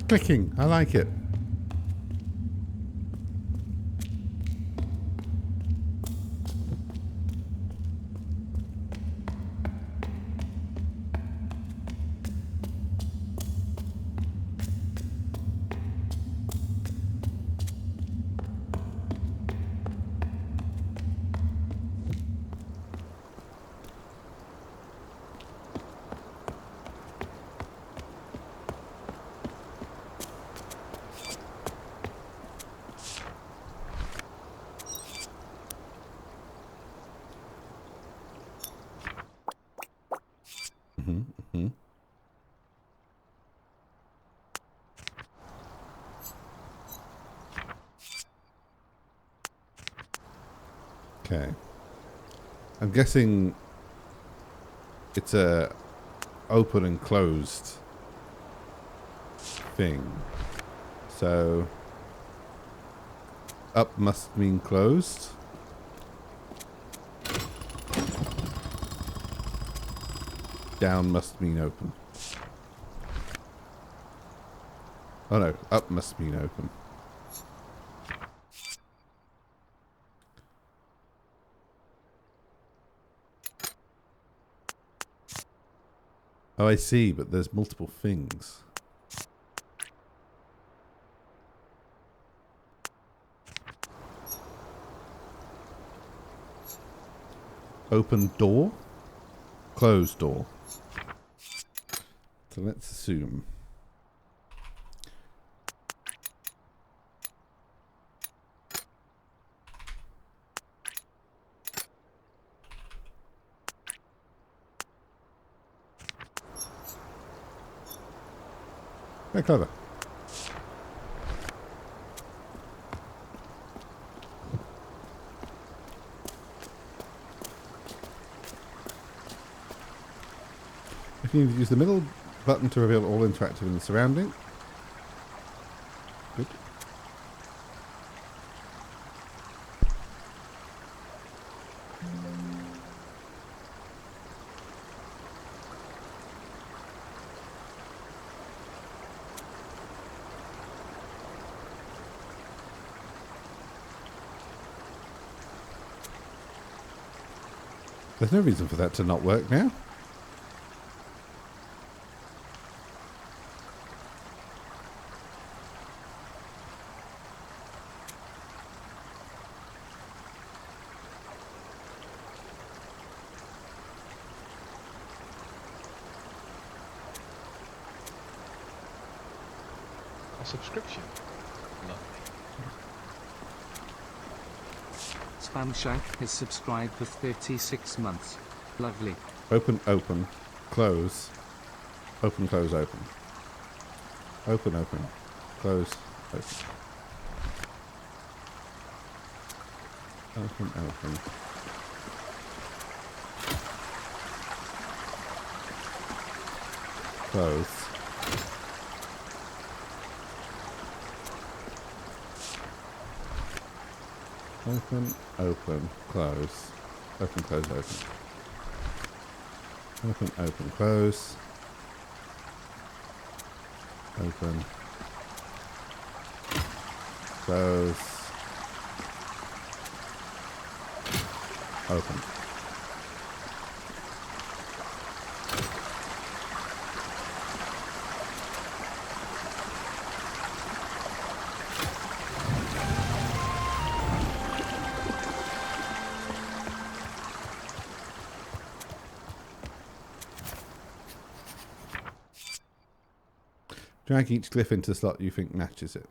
Clicking. I like it. Okay. I'm guessing it's a open and closed thing. So up must mean closed. Down must mean open. Oh no, up must mean open. Oh, I see, but there's multiple things. Open door, closed door. So let's assume. Very clever. If you use the middle button to reveal all interactive in the surrounding. Good. There's no reason for that to not work now. A subscription. Lovely. Spam Shank has subscribed for 36 months. Lovely. Open, open, close. Open, close, open. Open, open, close, open. Open, open. Close. Open, open, close. Open, close, open. Open, open, close. Open. Close. Open. Drag each glyph into the slot you think matches it.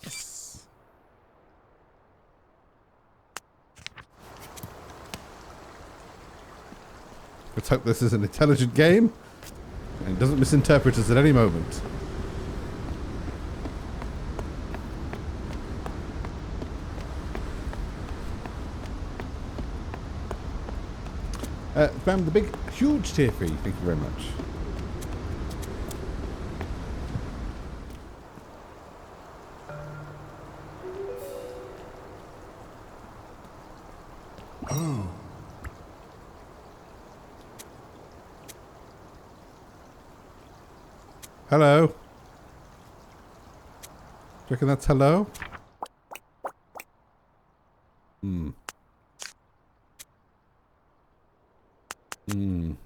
Yes. Let's hope this is an intelligent game and doesn't misinterpret us at any moment. Spam the big, huge tier fee. Thank you very much. Hello. Do you reckon that's hello?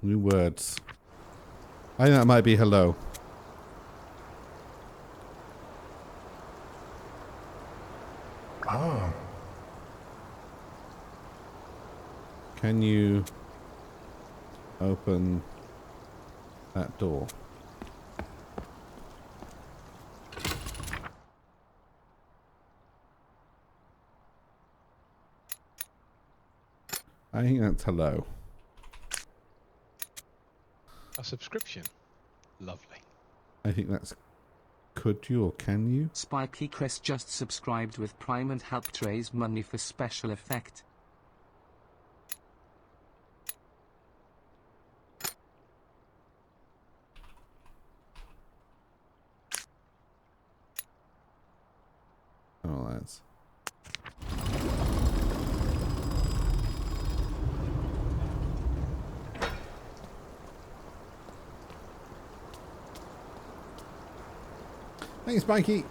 New words. I think that might be hello. Oh. Can you open that door? I think that's hello. A subscription. Lovely. I think that's could you or can you? Spiky Chris just subscribed with Prime and helped raise money for special effect. Oh, that's. Thanks, Mikey.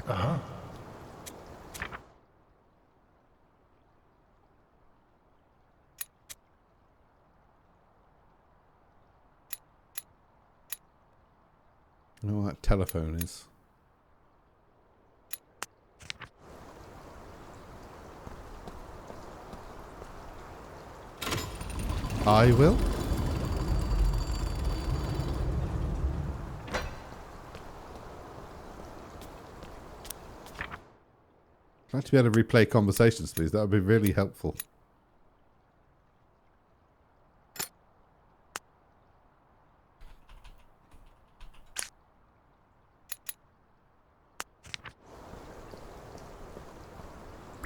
Uh-huh. I don't know what that telephone is. I will. I'd like to be able to replay conversations, please. That would be really helpful.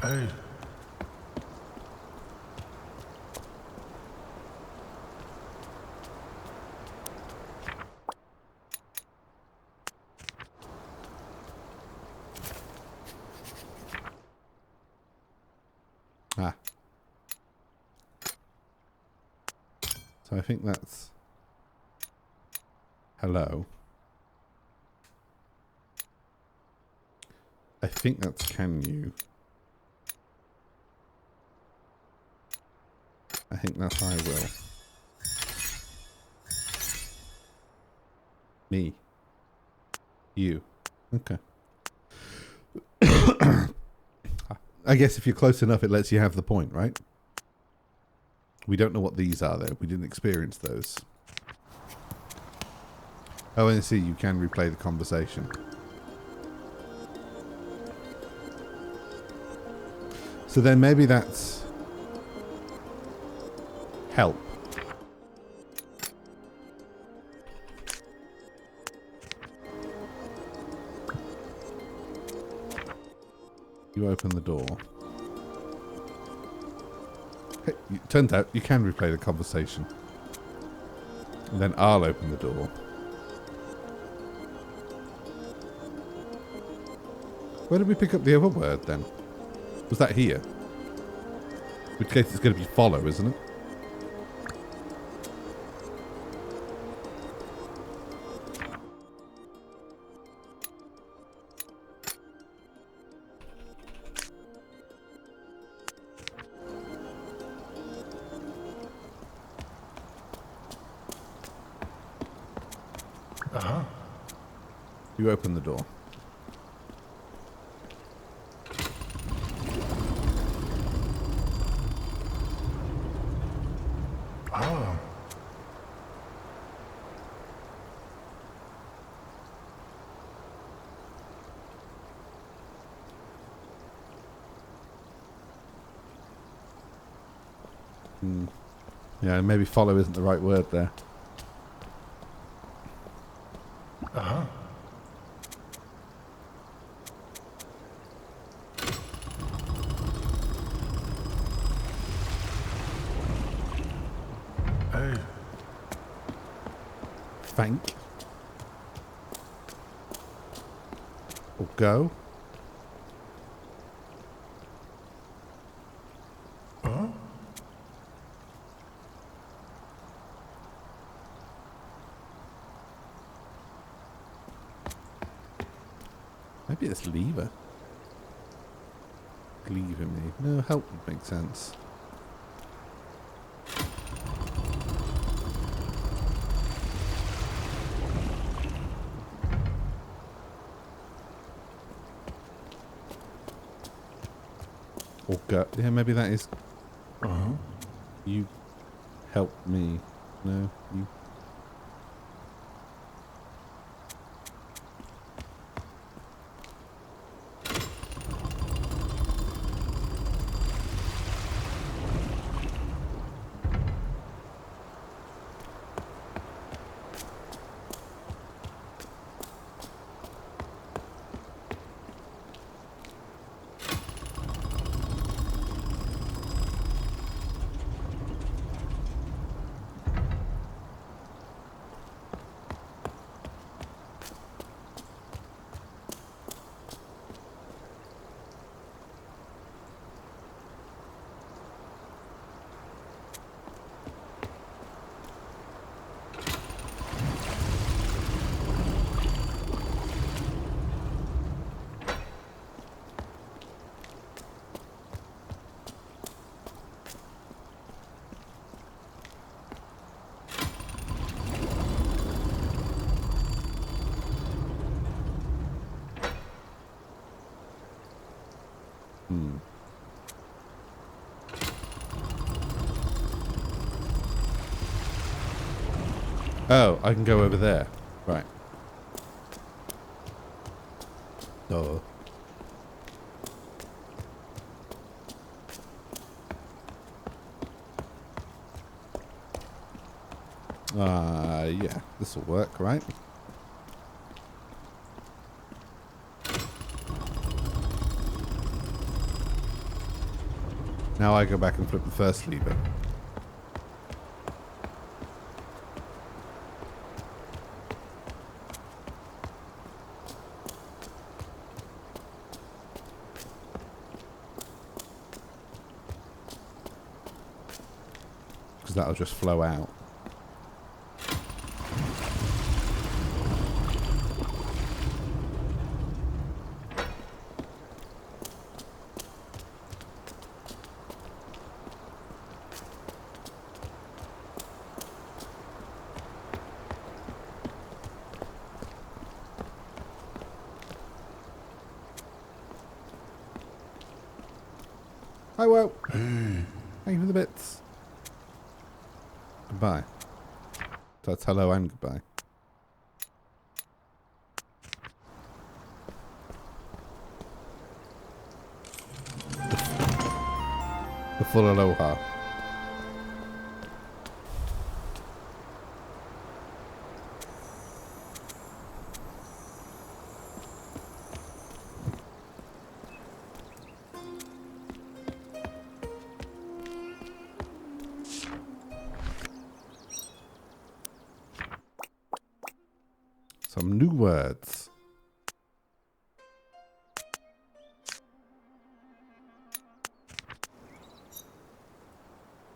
Hey. Ah. So I think that's hello. I think that's can you. I think that's I will. Me. You. Okay. I guess if you're close enough, it lets you have the point, right? We don't know what these are, though. We didn't experience those. Oh, and see, you can replay the conversation. So then maybe that's help. You open the door. Hey, it turns out you can replay the conversation. And then I'll open the door. Where did we pick up the other word then? Was that here? In which case it's going to be follow, isn't it? Uh-huh. You open the door. Oh. Yeah, maybe follow isn't the right word there. Uh-huh. Spank. Or go. Huh? Maybe it's lever. Lever me. No, help would make sense. Or go. Yeah, maybe that is. Uh-huh. You help me. No, you. Oh, I can go over there. Right. Oh. Yeah. This will work, right? Now I go back and flip the first lever. Because that'll just flow out. Hi, well. Hey. Thank you for the bits. Goodbye. That's hello and goodbye. The full aloha. Some new words.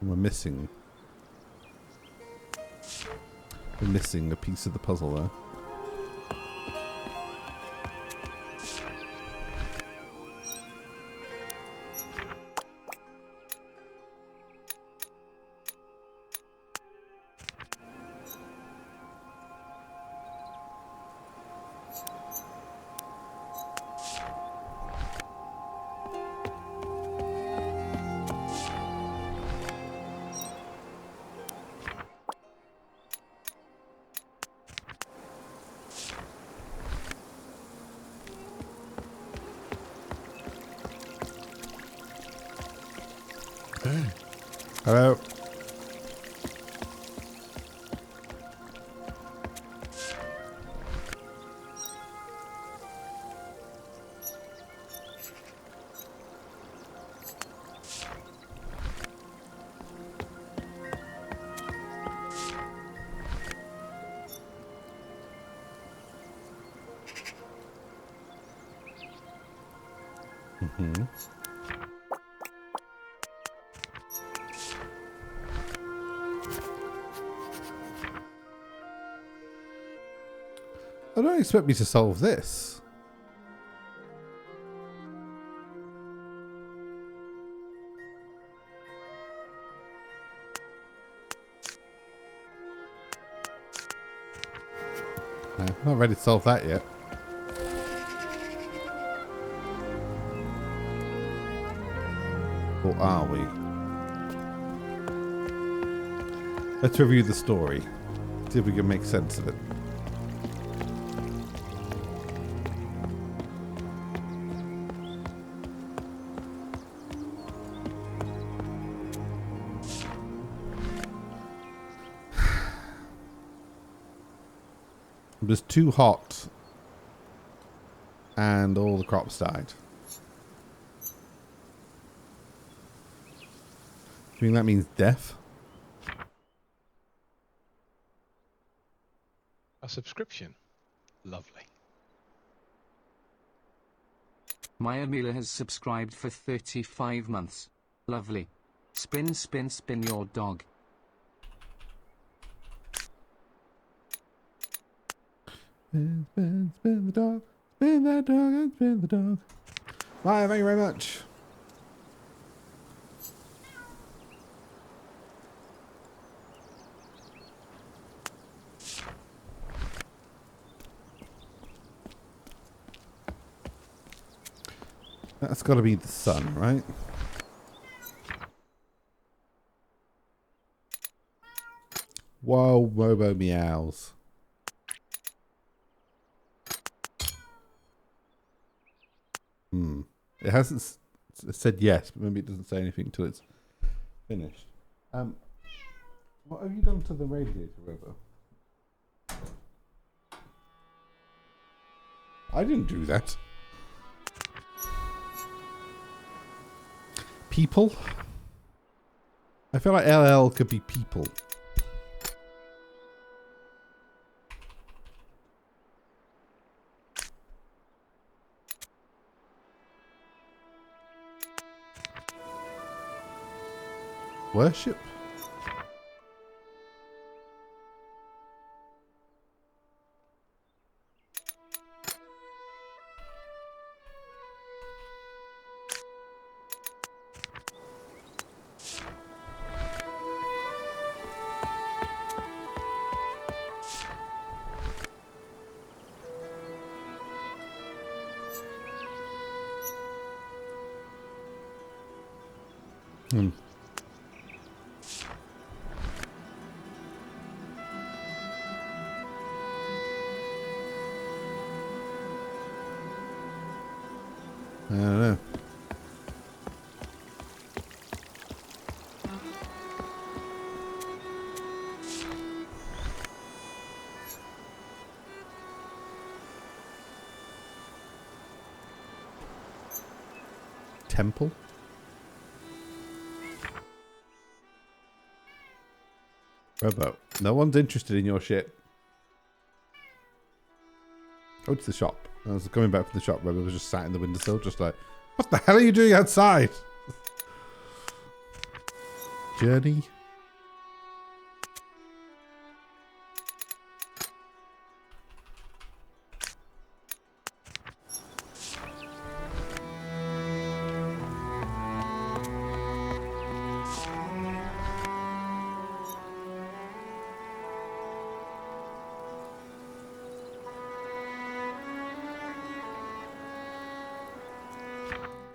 We're missing a piece of the puzzle there. Hey. Hello. Mm-hmm. I don't expect me to solve this. No, I'm not ready to solve that yet. Or are we? Let's review the story. See if we can make sense of it. It was too hot and all the crops died. I think that means death. A subscription. Lovely. Maya Mila has subscribed for 35 months. Lovely. Spin, spin, spin your dog. Spin, spin, spin the dog. Spin that dog and spin the dog. Bye, thank you very much. That's got to be the sun, right? Whoa, robo meows. It hasn't said yes, but maybe it doesn't say anything until it's finished. What have you done to the radiator, Robo? I didn't do that. People? I feel like LL could be people. Worship? I don't know. Temple? Robo, no one's interested in your shit. Go to the shop. I was coming back from the shop. Robo was just sat in the windowsill, just like, what the hell are you doing outside? Journey?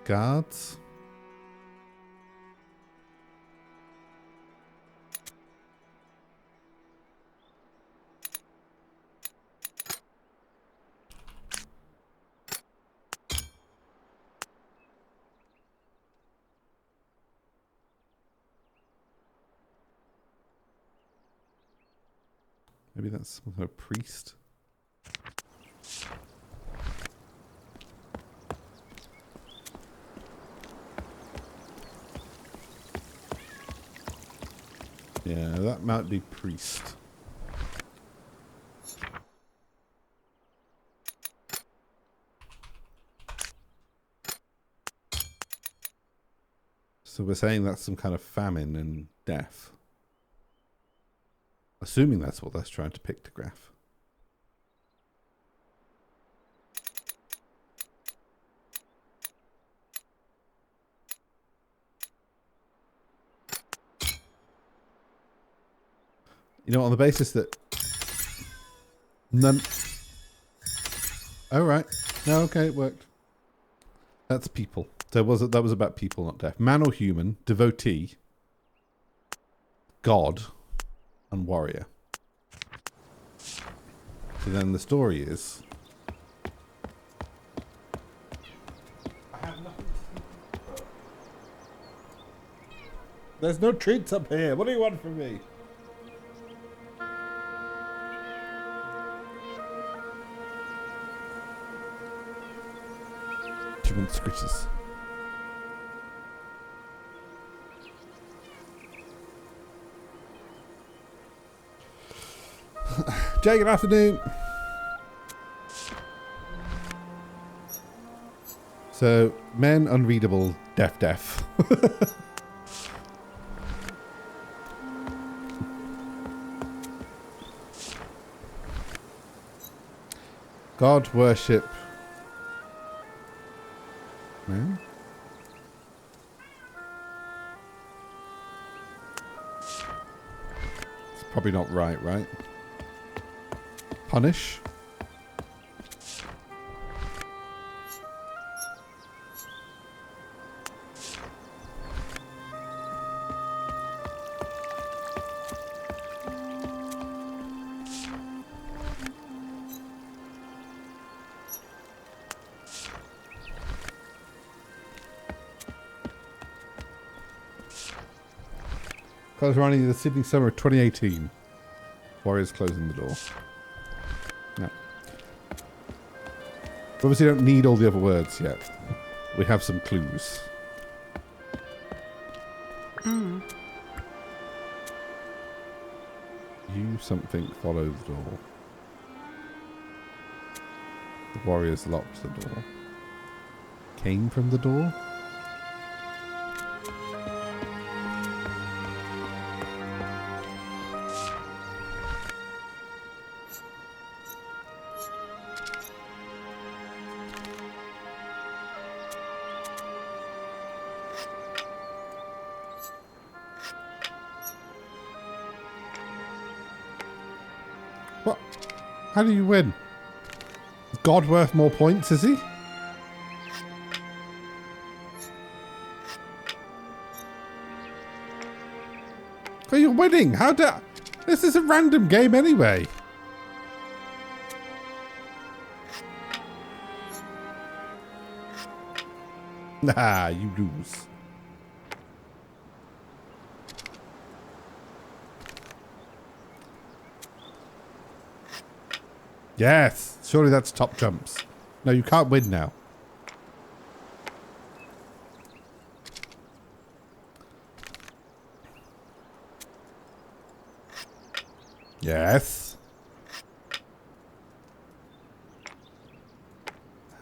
Guards? Maybe that's some kind of priest. Yeah, that might be priest. So we're saying that's some kind of famine and death. Assuming that's what that's trying to pictograph. You know, on the basis that none... Oh, right. No, okay, it worked. That's people. So that was about people, not death. Man or human, devotee, god, and warrior. So then the story is... I have nothing to speak. There's no treats up here. What do you want from me? Do you want scritches? Jay, good afternoon. So, men unreadable, deaf. God worship. No? It's probably not right? Punish. Colours running the Sydney summer of 2018. Warriors closing the door. No. Obviously don't need all the other words yet. We have some clues. You something follow the door. The warriors locked the door. Came from the door? What? How do you win? Is God worth more points, is he? But you're winning. How do... This is a random game anyway. Nah, you lose. Yes, surely that's top jumps. No, you can't win now. Yes.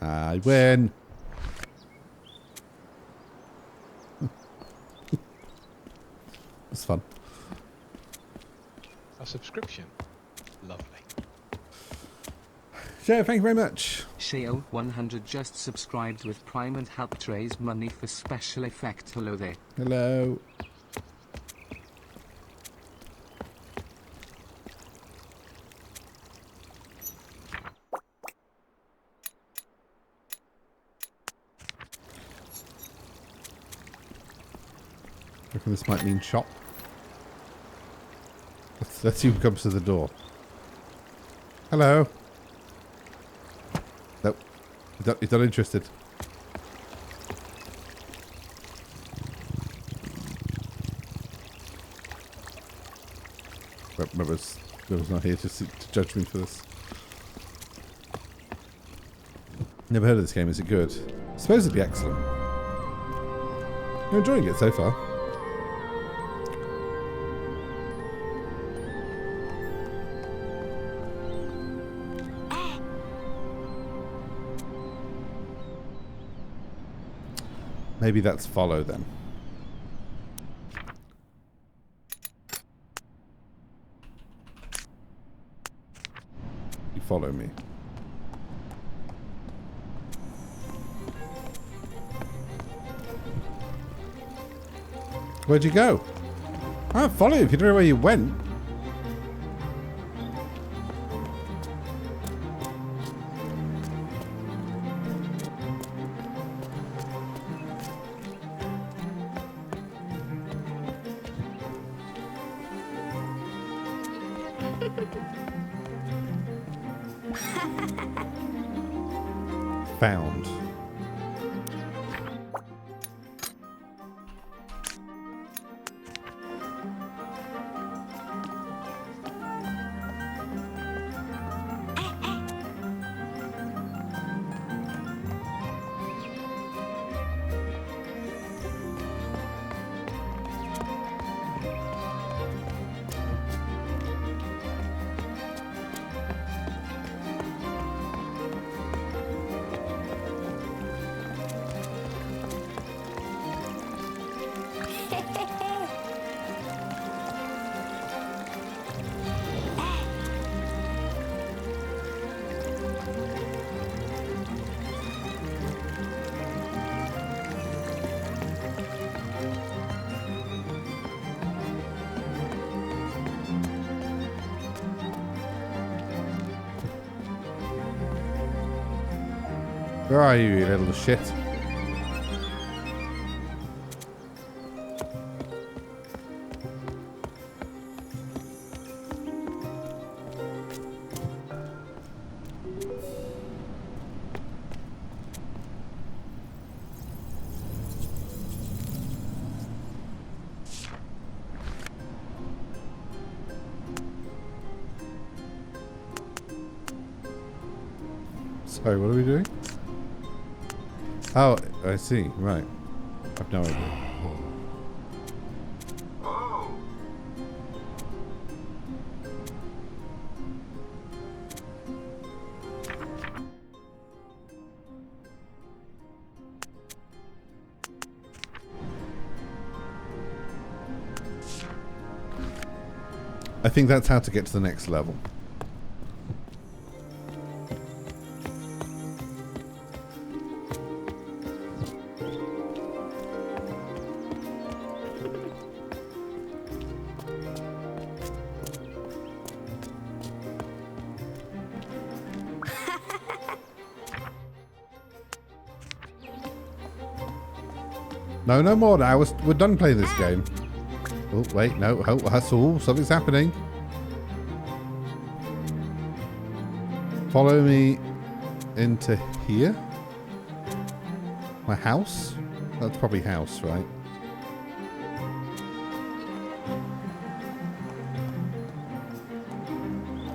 I win. It's fun. A subscription. Lovely. Joe, thank you very much. Sheo 100 just subscribed with Prime and helped raise money for special effect. Hello there. Hello. I reckon this might mean shop. Let's see who comes to the door. Hello. Nope. He's not interested. Remember's not here to judge me for this. Never heard of this game. Is it good? I suppose it'd be excellent. You're enjoying it so far. Maybe that's follow then. follow me. Where'd you go? I don't follow you if you don't know where you went. Found. Where are you, you little shit? Sorry, what are we doing? Oh, I see. Right. I've no idea. I think that's how to get to the next level. No, no more now. We're done playing this game. Oh, wait, no. Oh, that's all. Something's happening. Follow me into here. My house? That's probably house, right?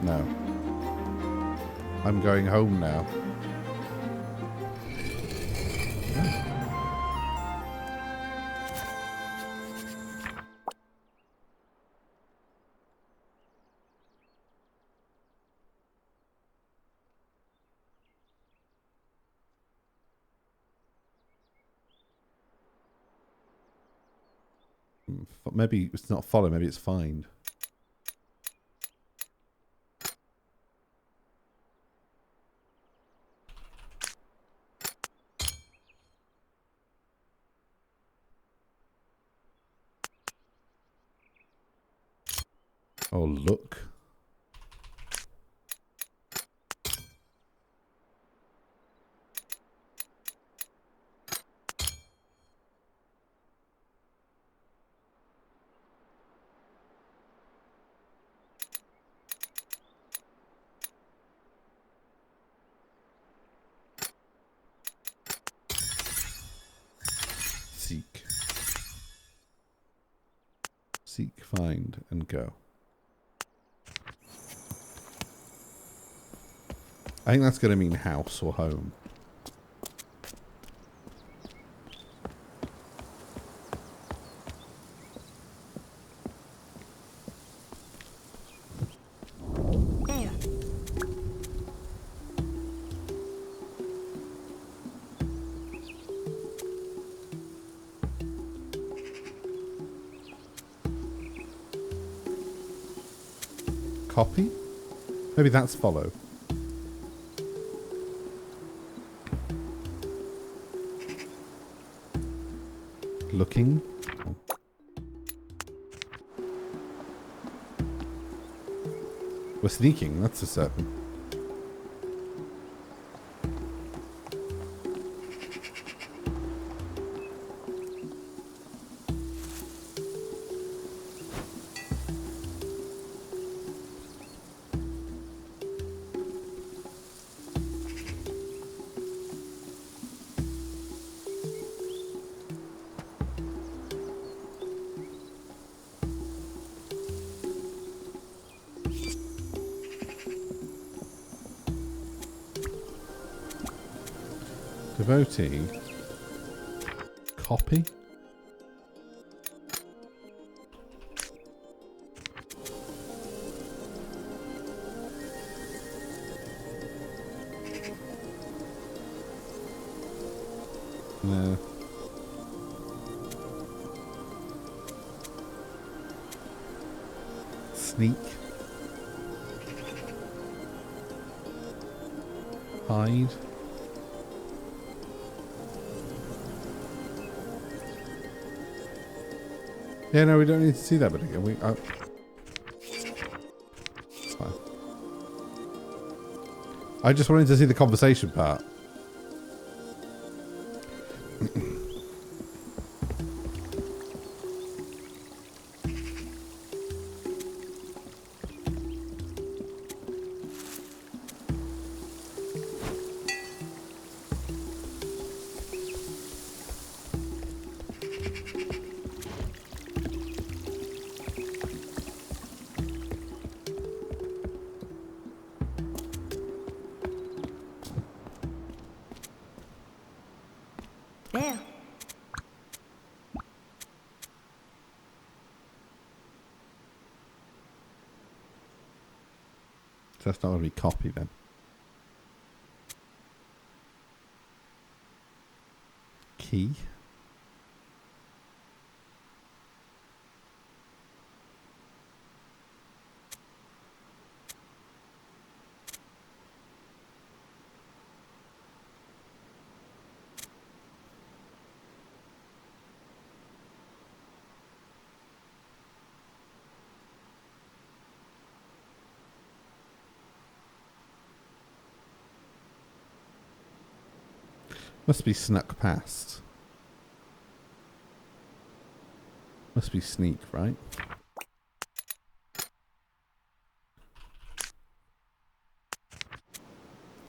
No. I'm going home now. Maybe it's not follow, maybe it's find. Oh, look. Seek. Seek, find, and go. I think that's going to mean house or home. Copy? Maybe that's follow. looking. We're sneaking, that's a certain. Devotee. Copy. No. Sneak. Hide. Yeah, no, we don't need to see that bit again. It's fine. I just wanted to see the conversation part. There. So that's not going to be copy then. Key. Must be snuck past. Must be sneak, right?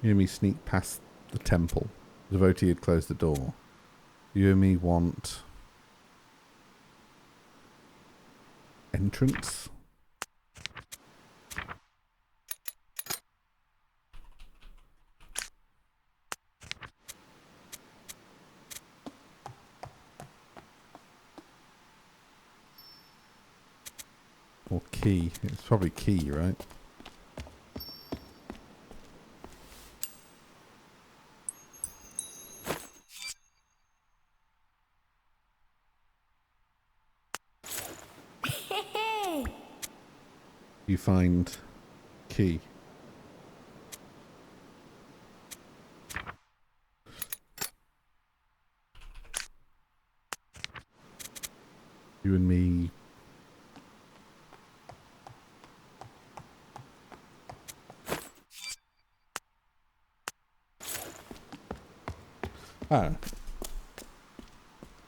You and me sneak past the temple. The devotee had closed the door. You and me want entrance. Or key. It's probably key, right? You find key. You and me. I don't know.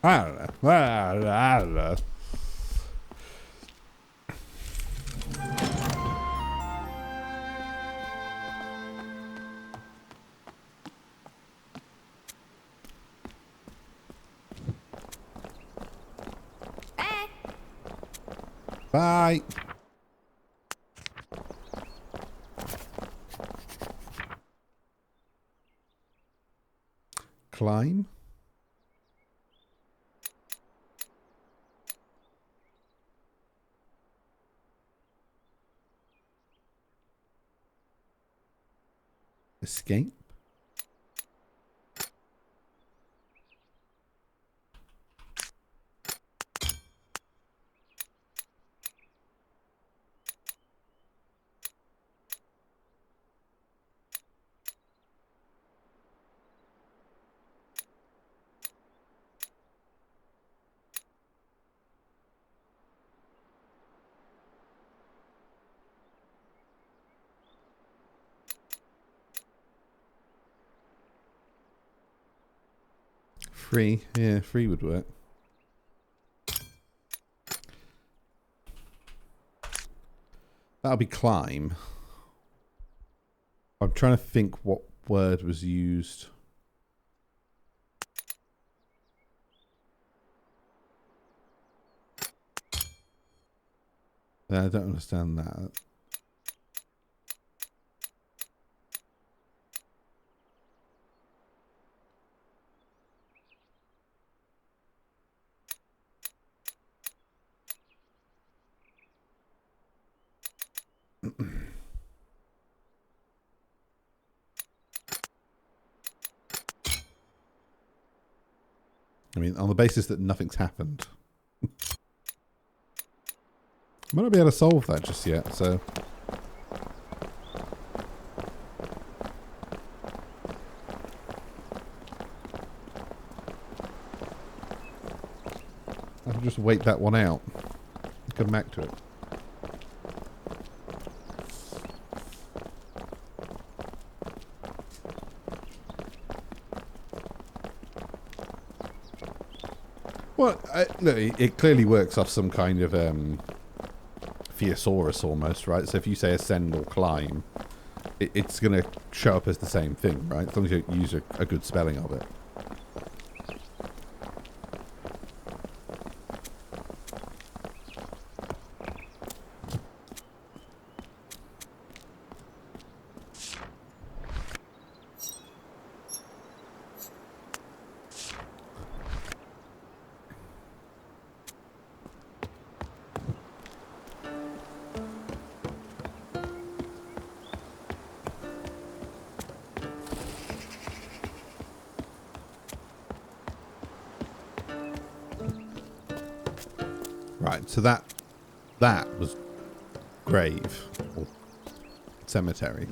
I don't know. I don't know. Bye. Climb. Escape. free. Yeah, free would work. That'll be climb. I'm trying to think what word was used. I don't understand that. I mean, on the basis that nothing's happened. I might not be able to solve that just yet, so... I can just wait that one out. Come back to it. Well, look, it clearly works off some kind of thesaurus almost, right? So if you say ascend or climb, it's going to show up as the same thing, right? As long as you use a good spelling of it. Right, so that was grave or cemetery.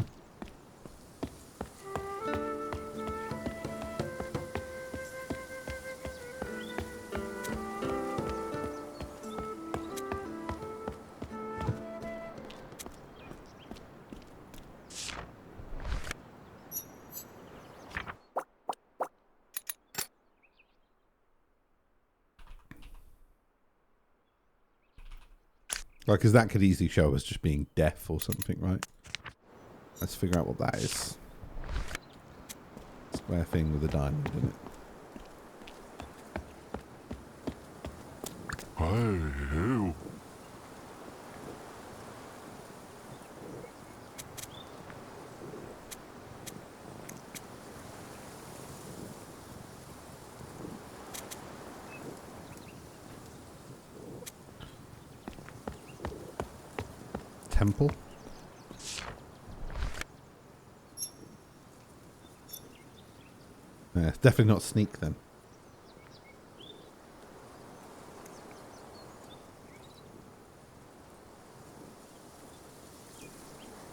Like, because that could easily show us just being deaf or something, right? Let's figure out what that is. Square thing with a diamond in it. Hey, Temple? Yeah, it's definitely not sneak then.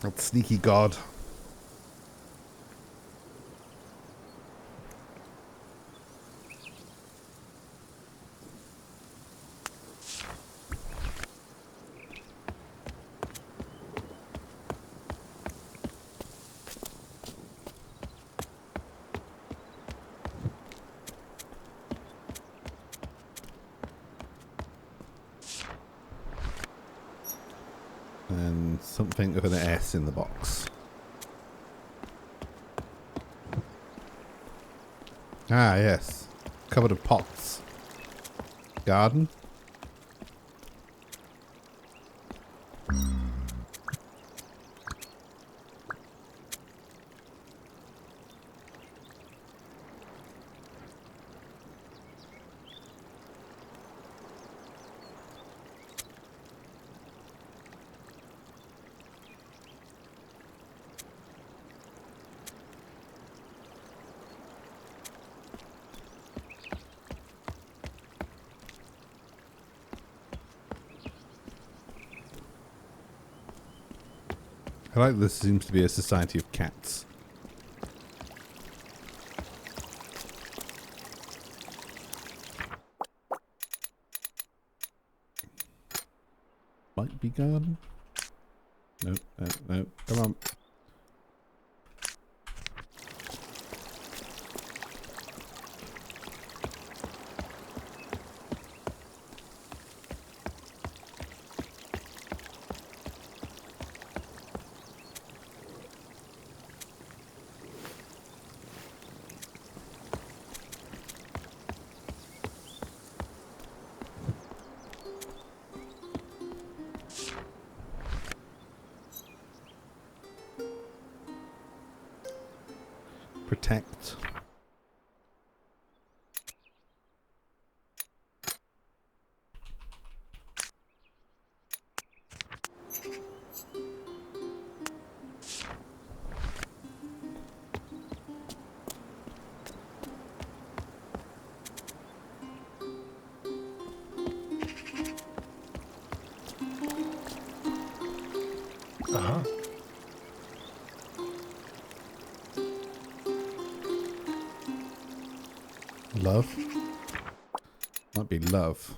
That sneaky god. And something with an S in the box. Ah, yes. Covered of pots. Garden. I like this seems to be a society of cats. Might be garden. Nope, nope, nope. Come on. protect. Uh-huh. Love. Might be love.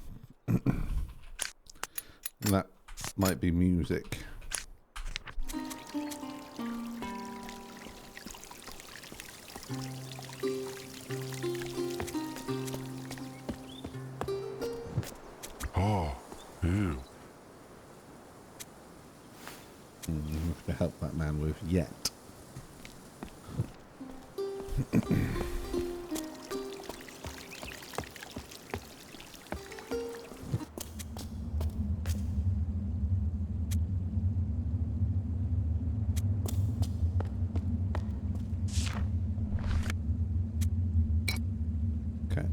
That might be music. Oh, ew. Nothing to help that man with yet. Okay.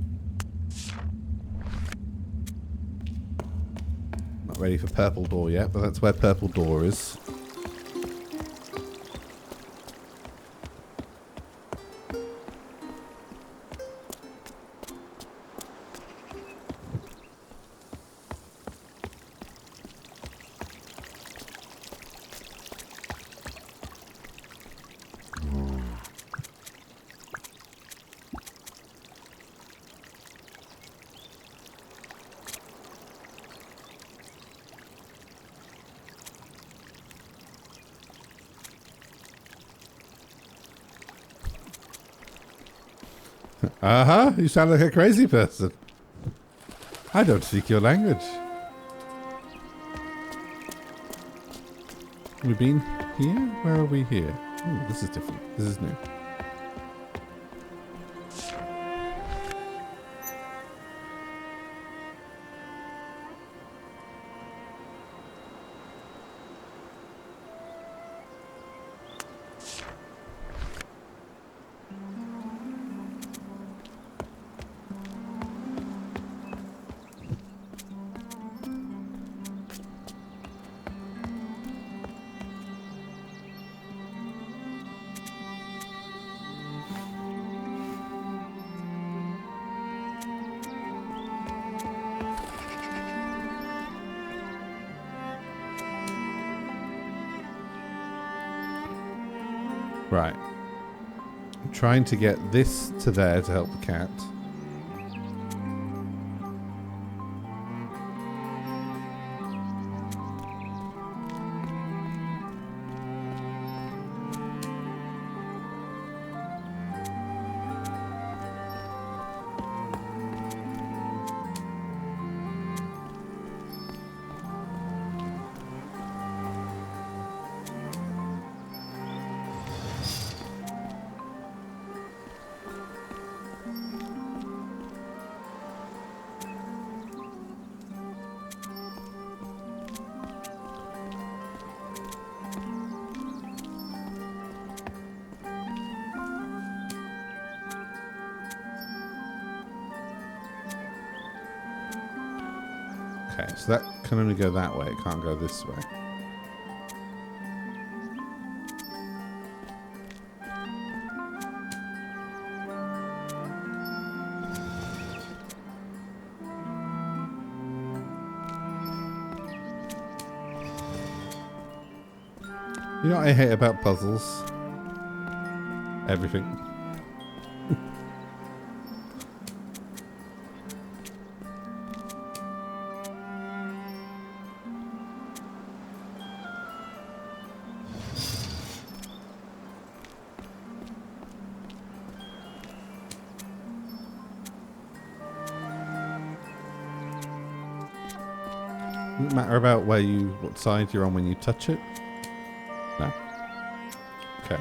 Not ready for purple door yet, but that's where purple door is. Uh-huh, you sound like a crazy person. I don't speak your language. We've been here? Where are we here? Ooh, this is different. This is new. Right. I'm trying to get this to there to help the cat. Okay, so that can only go that way. It can't go this way. You know what I hate about puzzles? Everything. Doesn't matter about what side you're on when you touch it? No. Okay.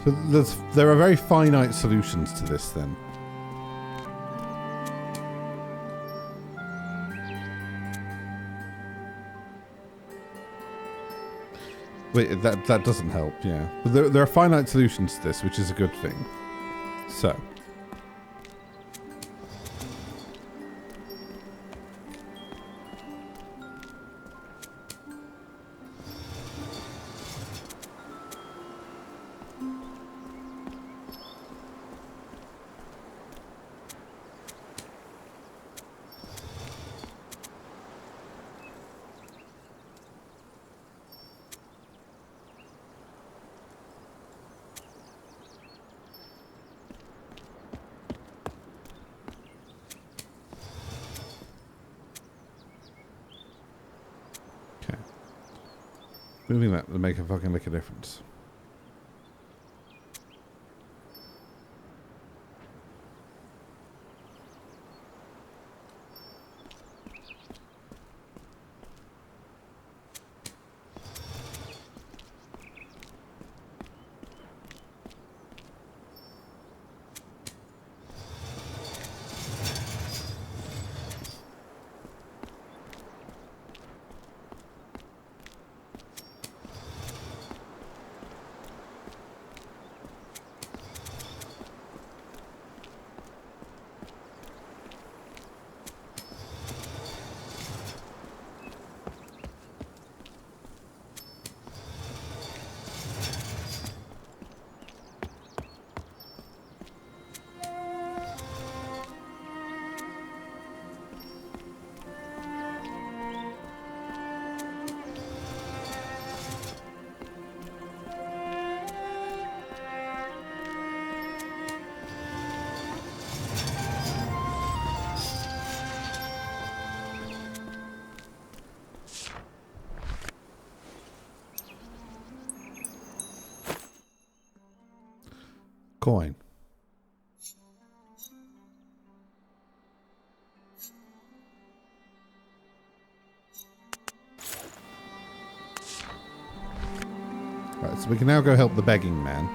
So there are very finite solutions to this then. Wait, that doesn't help, yeah. But there are finite solutions to this, which is a good thing. So. Moving that will make a fucking lick of difference. Coin. Right, so we can now go help the begging man.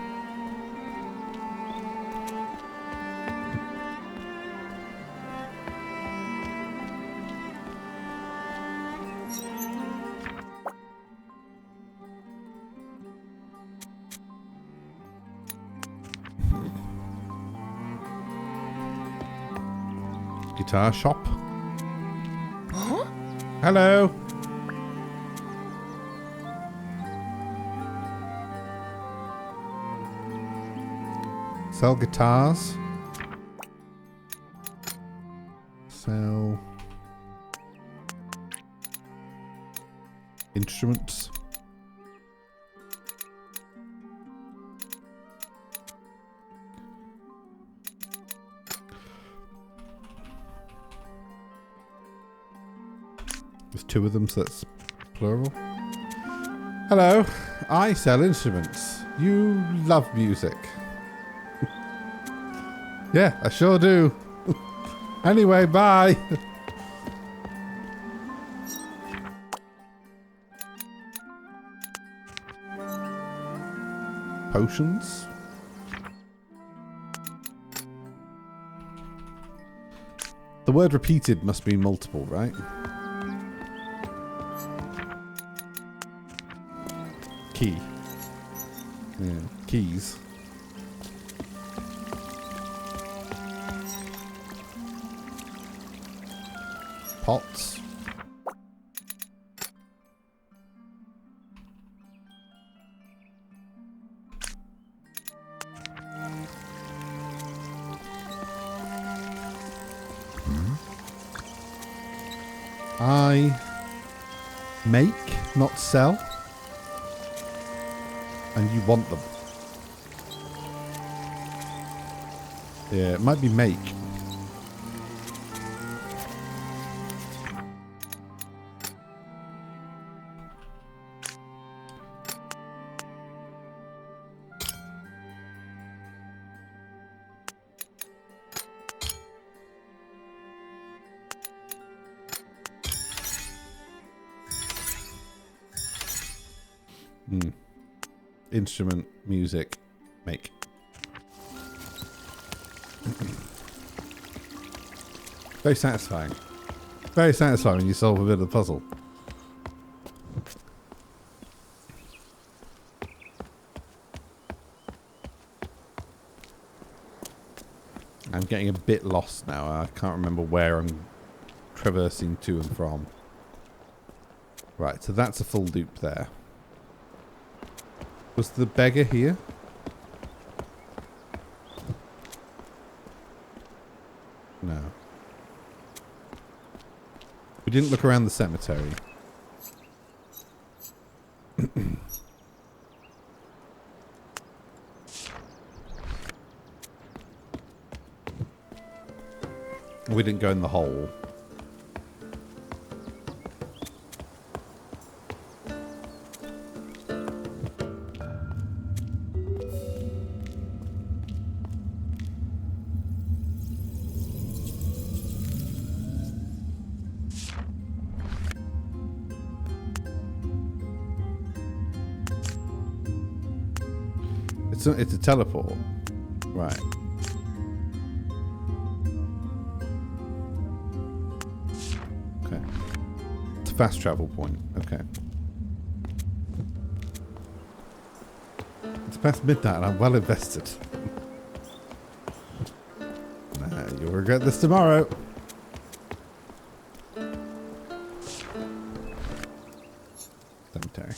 Guitar shop. Huh? Hello. Sell guitars. Sell instruments. There's two of them, so that's plural. Hello, I sell instruments. You love music. Yeah, I sure do. Anyway, bye. Potions. The word repeated must be multiple, right? Key. Yeah, keys. Pots. I make, not sell. And you want them. Yeah, it might be make. Instrument, music, make. Very satisfying. Very satisfying when you solve a bit of the puzzle. I'm getting a bit lost now. I can't remember where I'm traversing to and from. Right, so that's a full loop there. Was the beggar here? No. We didn't look around the cemetery. We didn't go in the hole. It's a teleport. Right. Okay. It's a fast travel point. Okay. It's past midnight and I'm well invested. Nah, you'll regret this tomorrow. Cemetery.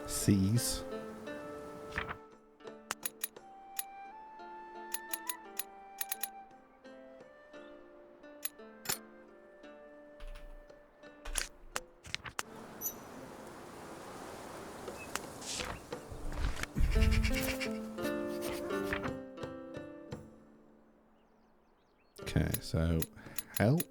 Seas. Okay, so help.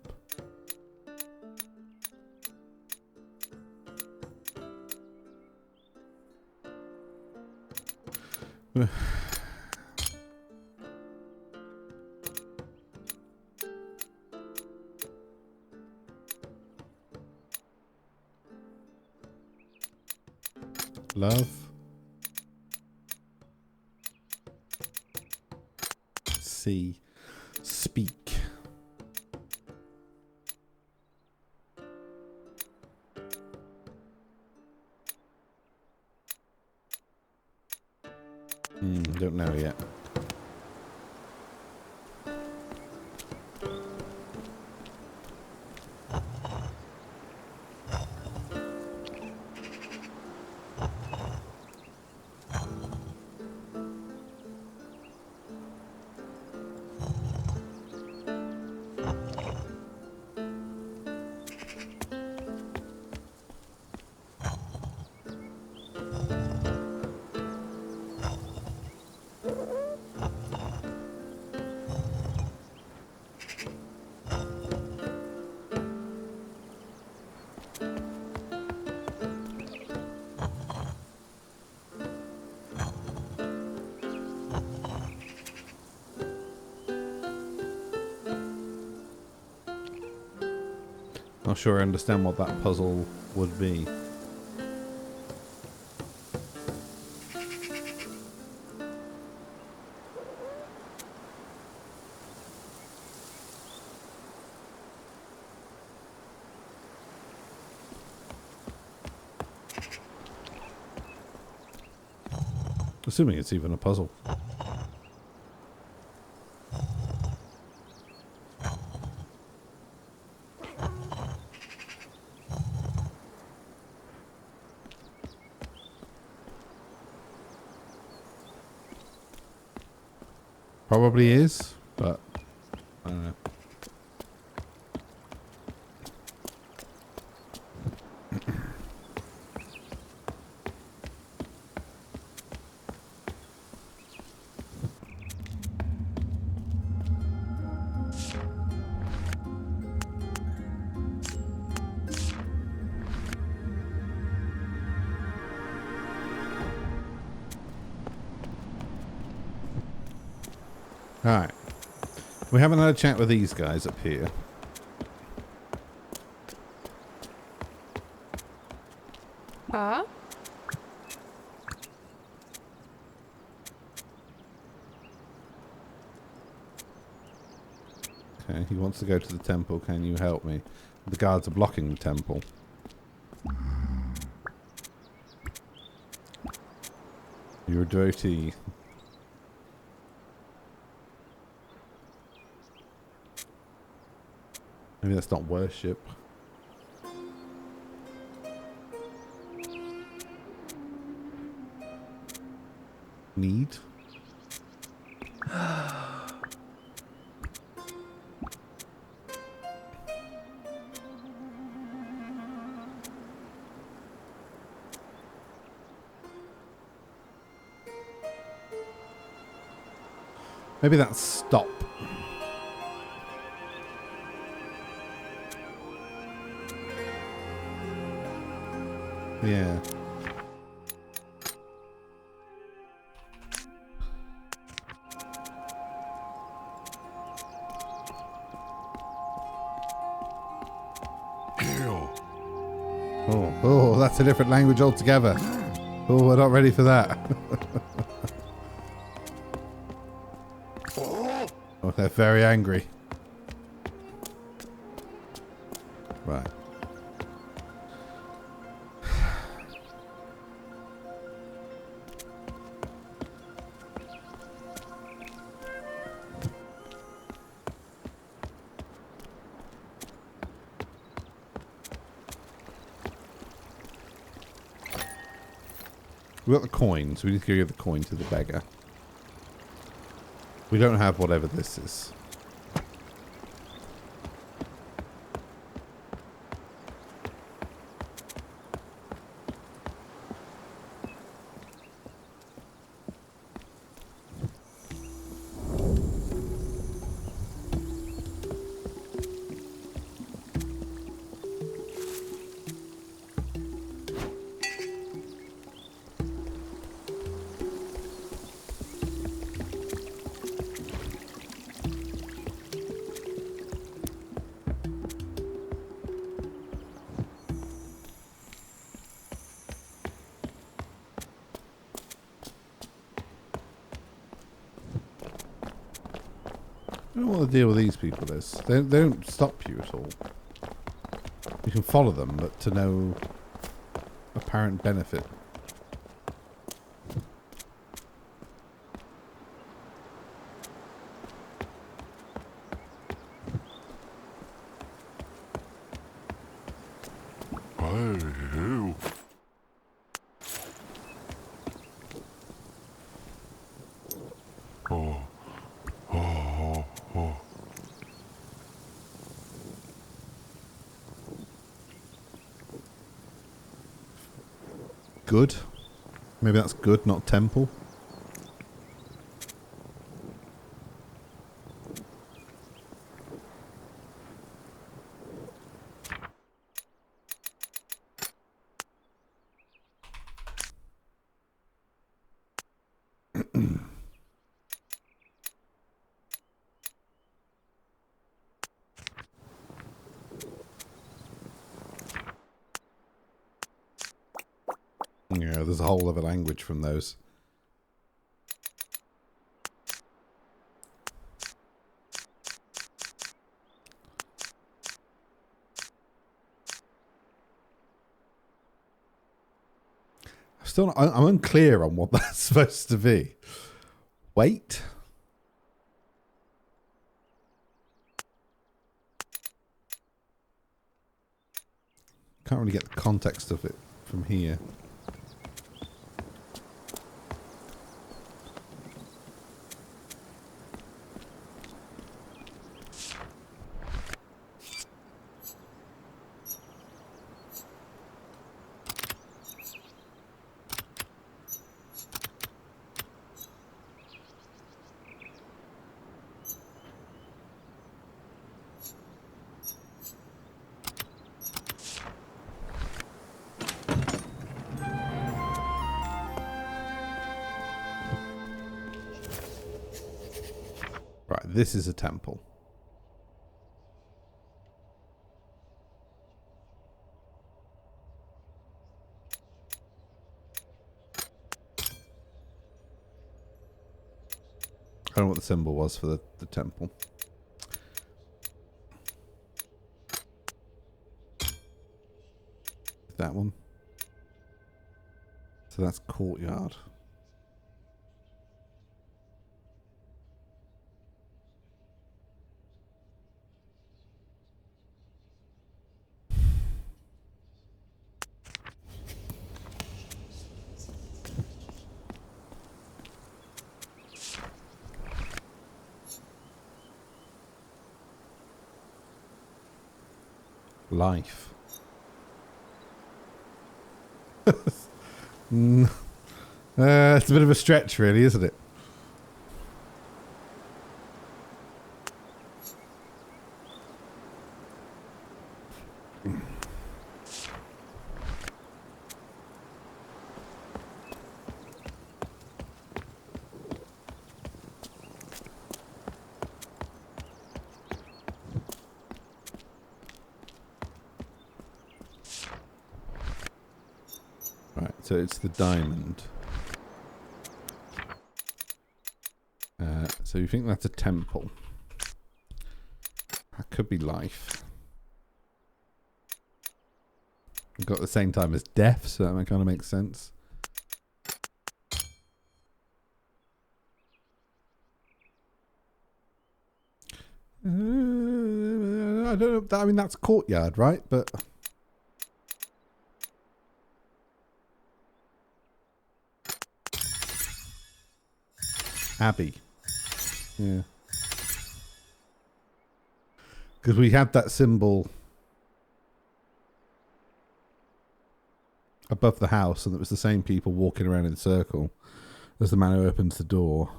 Love. See. Speak. Don't know yet. Not sure I understand what that puzzle would be. Assuming it's even a puzzle. Probably is, but I don't know. Alright. We haven't had a chat with these guys up here. Huh? Okay, he wants to go to the temple. Can you help me? The guards are blocking the temple. You're a devotee. Maybe that's not worship. Need? Maybe that's stop. Yeah. Ew. Oh, that's a different language altogether. Oh, we're not ready for that. Oh, they're very angry. Right. We've got the coin, so we need to give the coin to the beggar. We don't have whatever this is. I don't know what the deal with these people is. They don't stop you at all. You can follow them, but to no apparent benefit. Ew. Oh. Oh. Oh. Good. Maybe that's good, not temple. Yeah, there's a whole other language from those. I'm unclear on what that's supposed to be. Wait. Can't really get the context of it from here. this is a temple. I don't know what the symbol was for the temple. That one. So that's courtyard. Life. It's a bit of a stretch, really, isn't it? Right, so it's the diamond. So you think that's a temple? That could be life. We've got the same time as death, so that kind of makes sense. I don't know. I mean, that's courtyard, right? But Abbey. Yeah. Because we had that symbol above the house, and it was the same people walking around in a circle as the man who opens the door.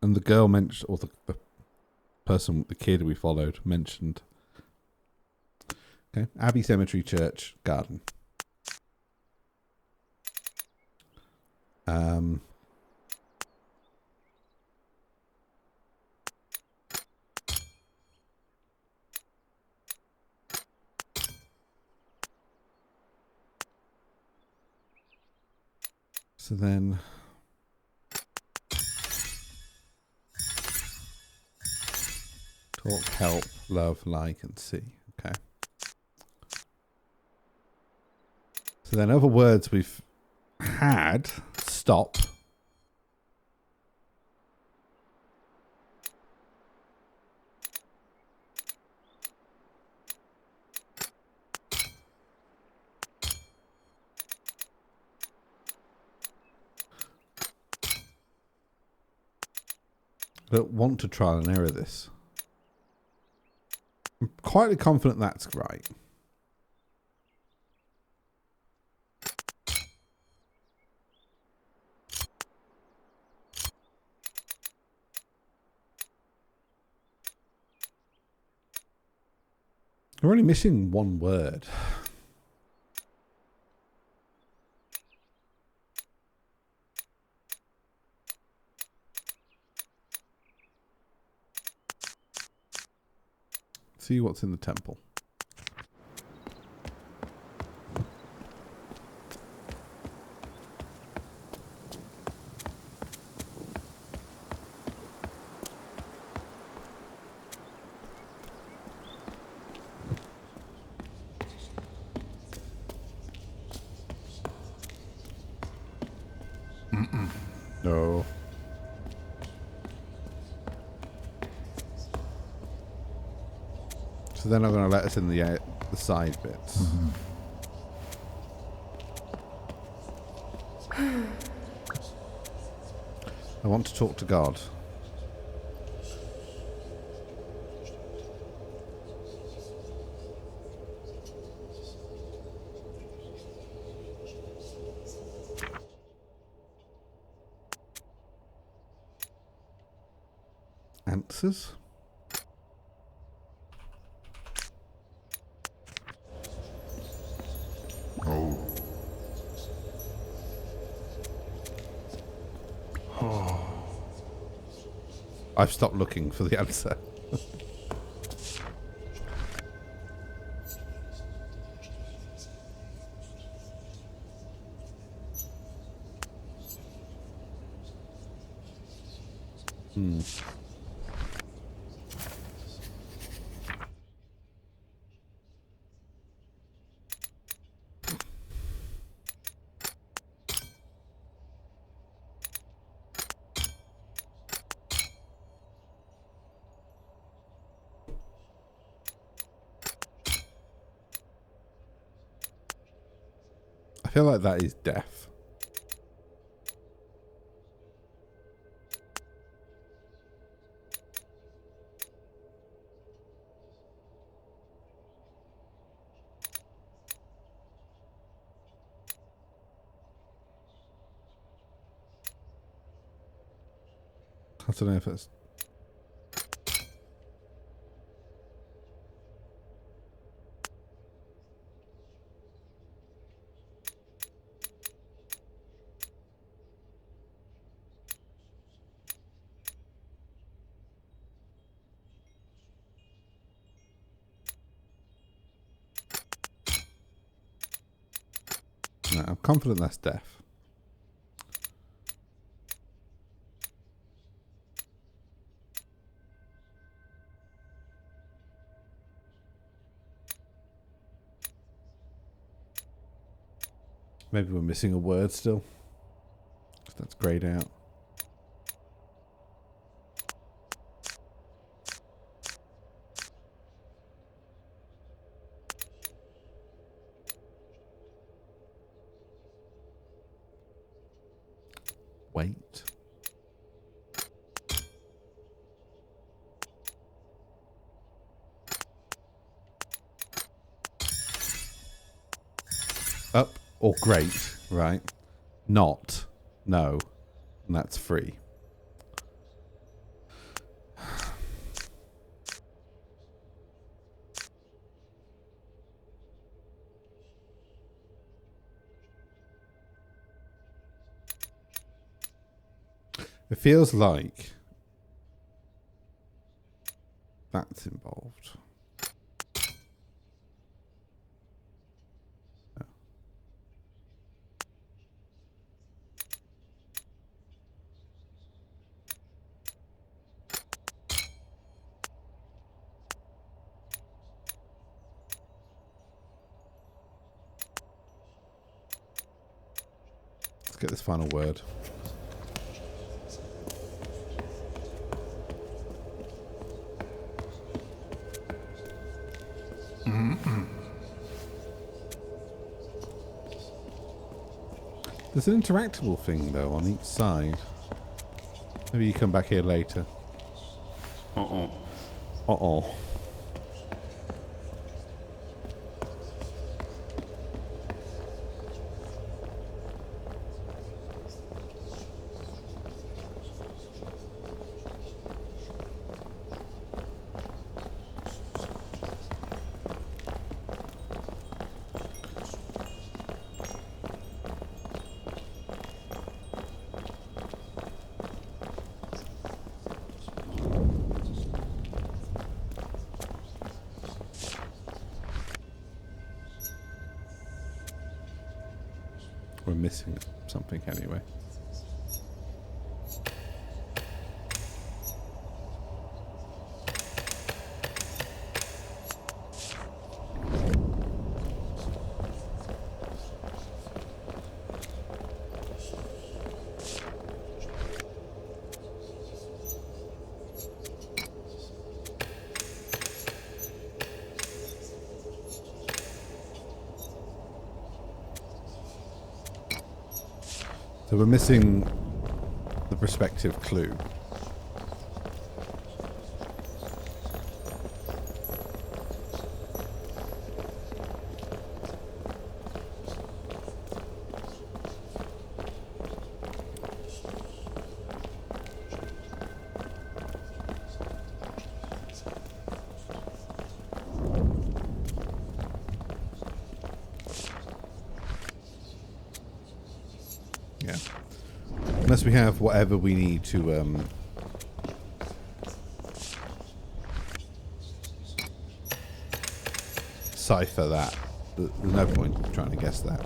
And the girl mentioned, or the person, the kid we followed, mentioned. Okay. Abbey Cemetery, Church, Garden. So then talk, help, love, like, and see. Okay. So then other words we've had, stop. I don't want to trial and error this. I'm quietly confident that's right. We're only missing one word. See what's in the temple. No. So they're not going to let us in the side bits. I want to talk to God. Answers? Oh. I've stopped looking for the answer. I feel like that is deaf. I don't know if it's... No, I'm confident that's deaf. Maybe we're missing a word still. That's grayed out. Wait. Up or great, right? Not, no, and that's free. It feels like that's involved. Let's get this final word. There's an interactable thing though on each side. Maybe you come back here later. Uh-oh. Uh-oh. We're missing something anyway. So we're missing the perspective clue. Yeah. Unless we have whatever we need to decipher that. There's no point trying to guess that.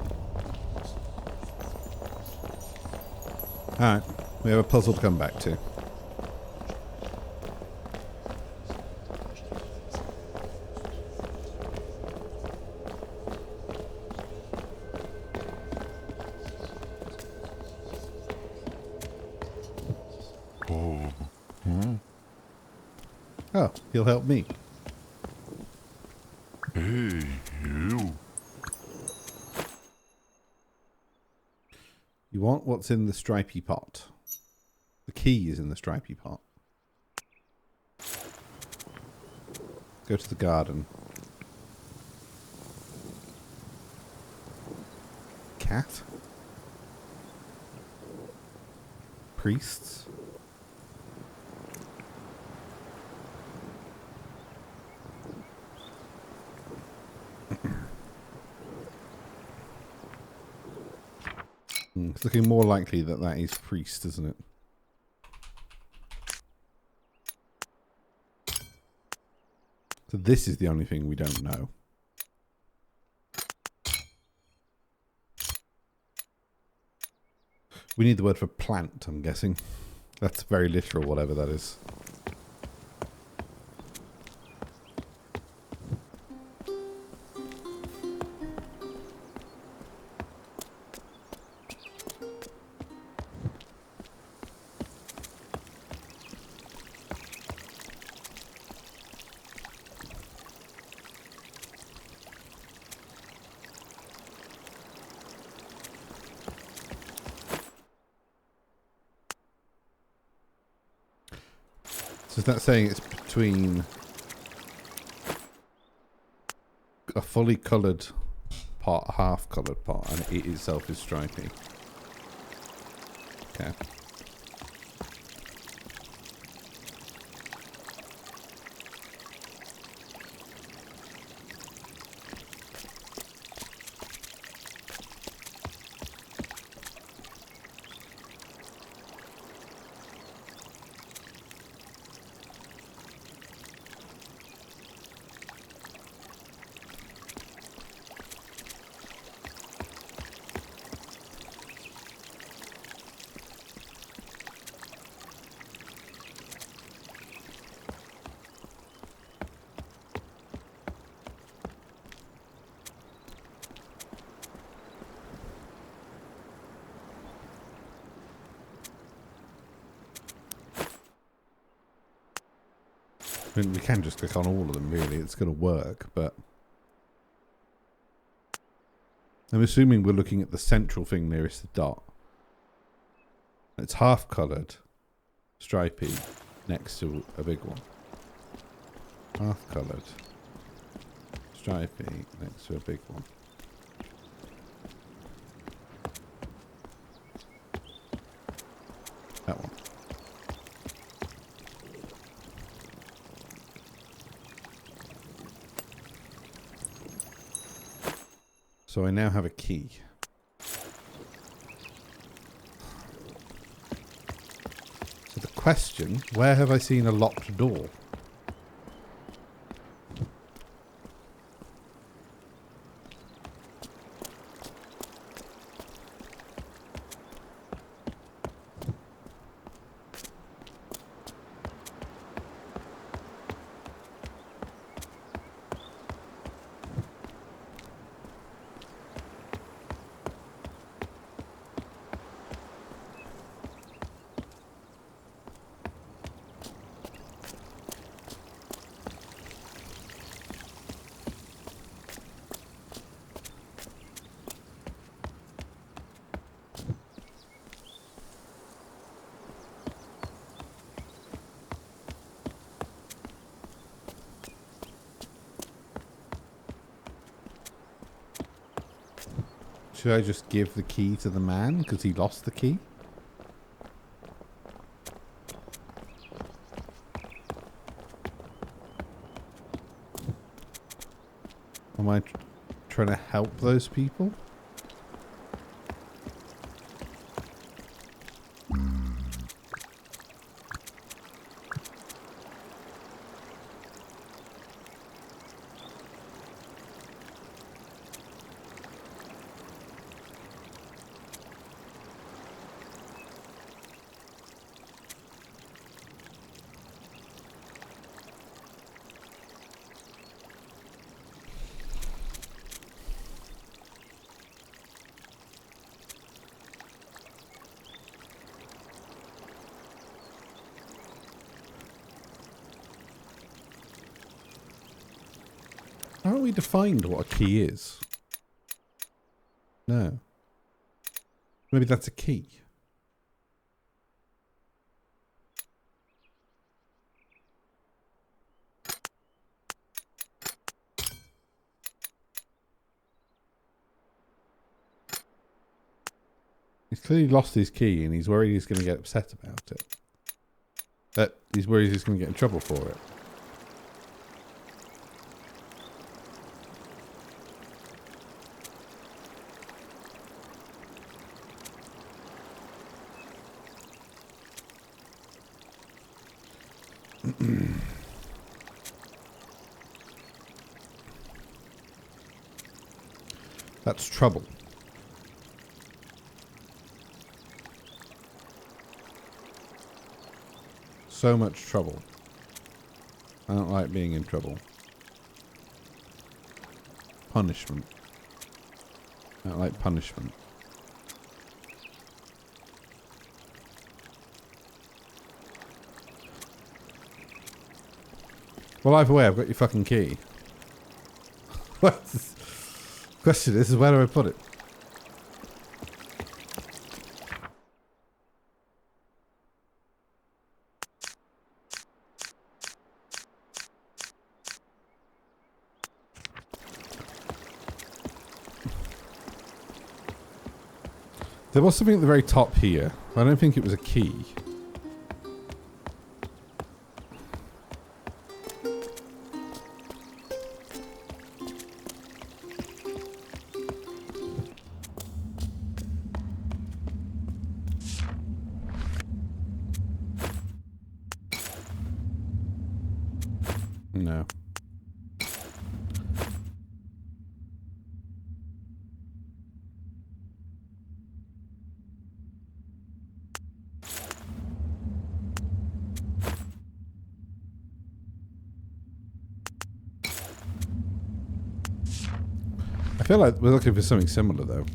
Alright, we have a puzzle to come back to. Oh, he'll help me. Hey, you. You want what's in the stripy pot. The key is in the stripy pot. Go to the garden. Cat? Priests? It's looking more likely that that is priest, isn't it? So this is the only thing we don't know. We need the word for plant, I'm guessing. That's very literal, whatever that is. So is that saying it's between a fully coloured pot, half coloured pot, and it itself is stripy? Okay. I mean, we can just click on all of them, really. It's going to work, but... I'm assuming we're looking at the central thing nearest the dot. It's half-coloured, stripy, next to a big one. Half-coloured, stripy, next to a big one. That one. So I now have a key. So the question, where have I seen a locked door? Should I just give the key to the man because he lost the key? Am I trying to help those people? we defined what a key is. No. Maybe that's a key. He's clearly lost his key and he's worried he's going to get upset about it. He's worried he's going to get in trouble for it. That's trouble. So much trouble. I don't like being in trouble. Punishment. I don't like punishment. Well, either way, I've got your fucking key. What? Question is, where do I put it? There was something at the very top here. I don't think it was a key. No. I feel like we're looking for something similar, though.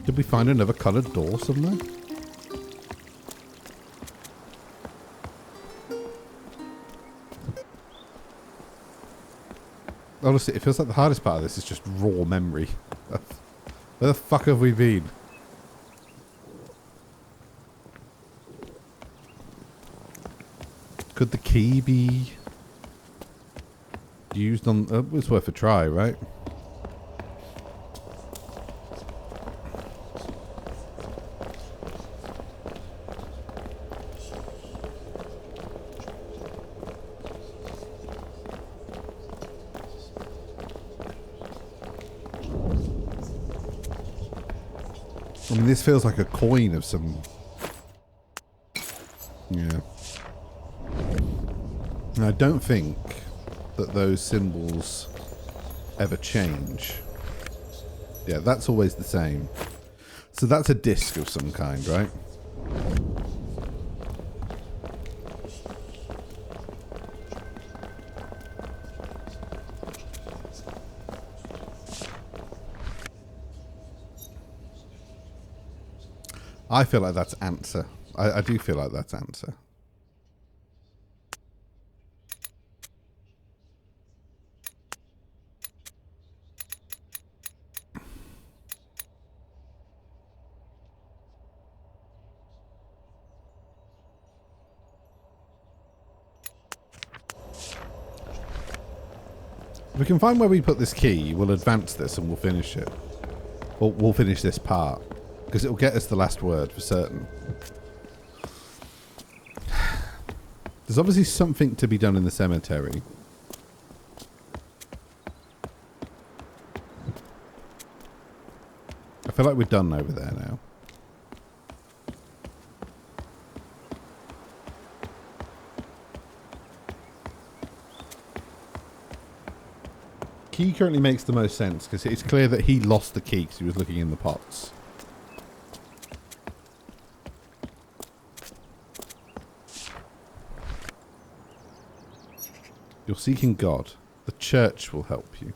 Did we find another coloured door somewhere? Honestly, it feels like the hardest part of this is just raw memory. Where the fuck have we been? Could the key be used on... it's worth a try, right? I mean, this feels like a coin of some... Yeah. And I don't think that those symbols ever change. Yeah, that's always the same. So that's a disc of some kind, right? I feel like that's answer. I do feel like that's answer. If we can find where we put this key, we'll advance this and we'll finish it. Or we'll finish this part. Because it'll get us the last word for certain. There's obviously something to be done in the cemetery. I feel like we're done over there now. Key currently makes the most sense because it's clear that he lost the key because he was looking in the pots. You're seeking God. The church will help you.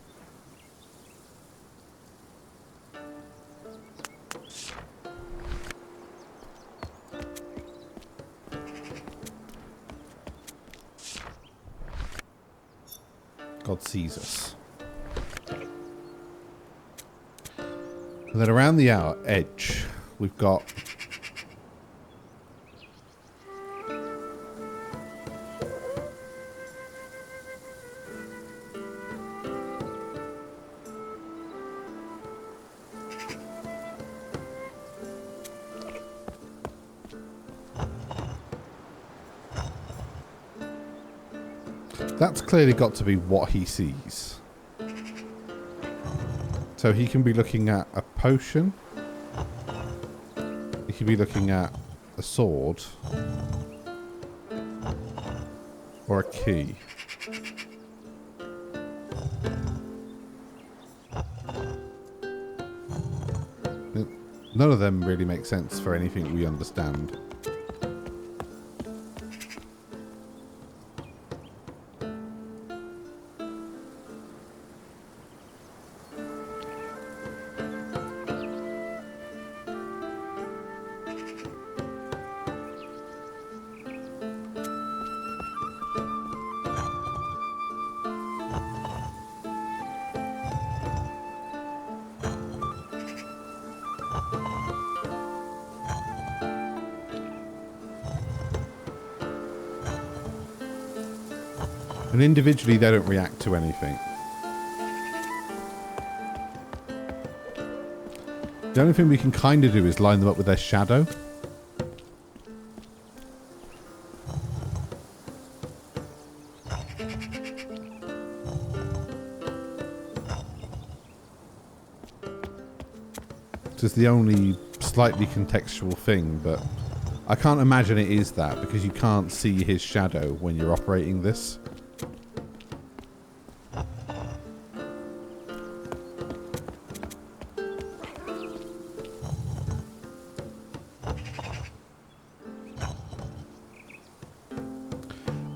God sees us. And then around the outer edge, we've got... That's clearly got to be what he sees. So he can be looking at a potion. He could be looking at a sword. Or a key. None of them really make sense for anything we understand. And individually, they don't react to anything. The only thing we can kind of do is line them up with their shadow. This is the only slightly contextual thing, but I can't imagine it is that because you can't see his shadow when you're operating this.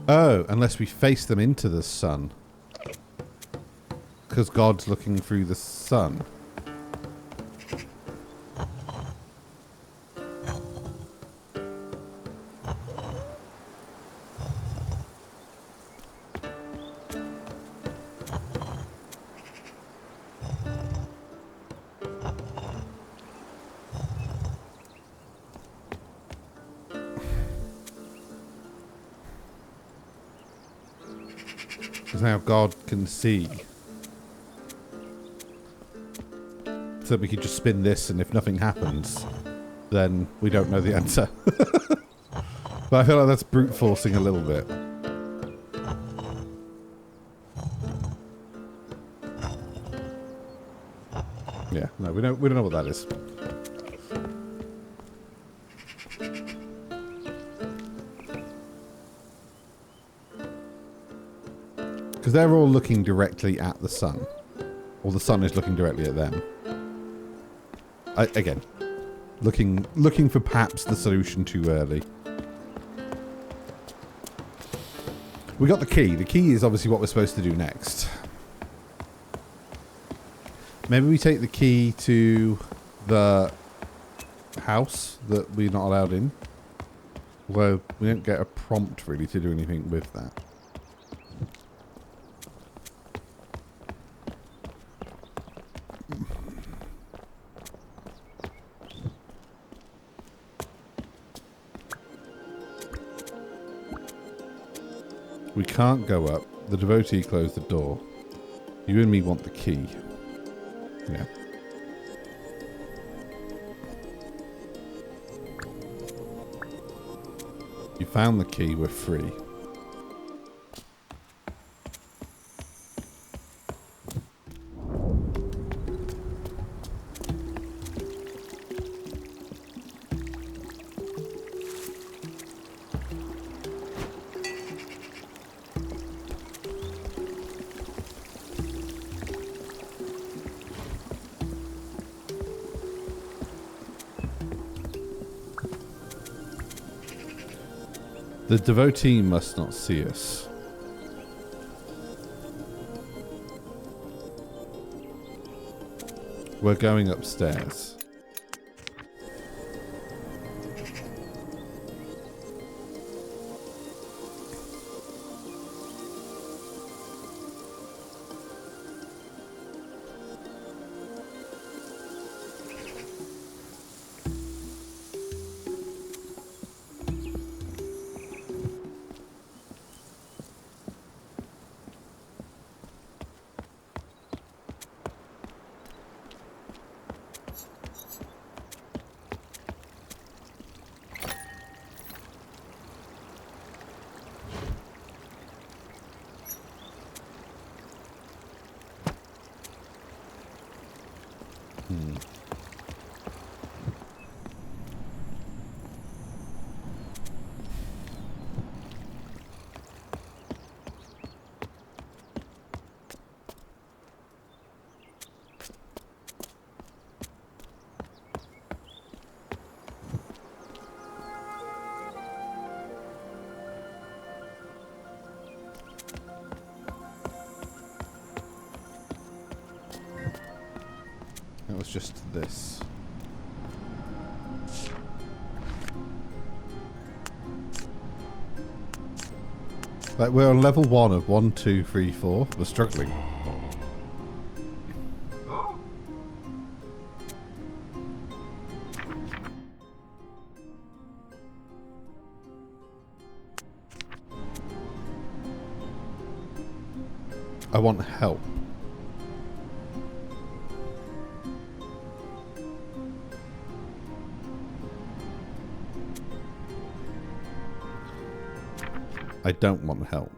Oh, unless we face them into the sun. Because God's looking through the sun. Because now God can see. So we could just spin this, and if nothing happens, then we don't know the answer. But I feel like that's brute forcing a little bit. Yeah, no, we don't know what that is. Because they're all looking directly at the sun. Or the sun is looking directly at them. Again, looking for perhaps the solution too early. We got the key. The key is obviously what we're supposed to do next. Maybe we take the key to the house that we're not allowed in. Although we don't get a prompt really to do anything with that. We can't go up. The devotee closed the door. You and me want the key. Yeah. You found the key, we're free. The devotee must not see us. We're going upstairs. us just this. Like, we're on level 1 of 1, 2, 3, 4. We're struggling. I want help. I don't want help.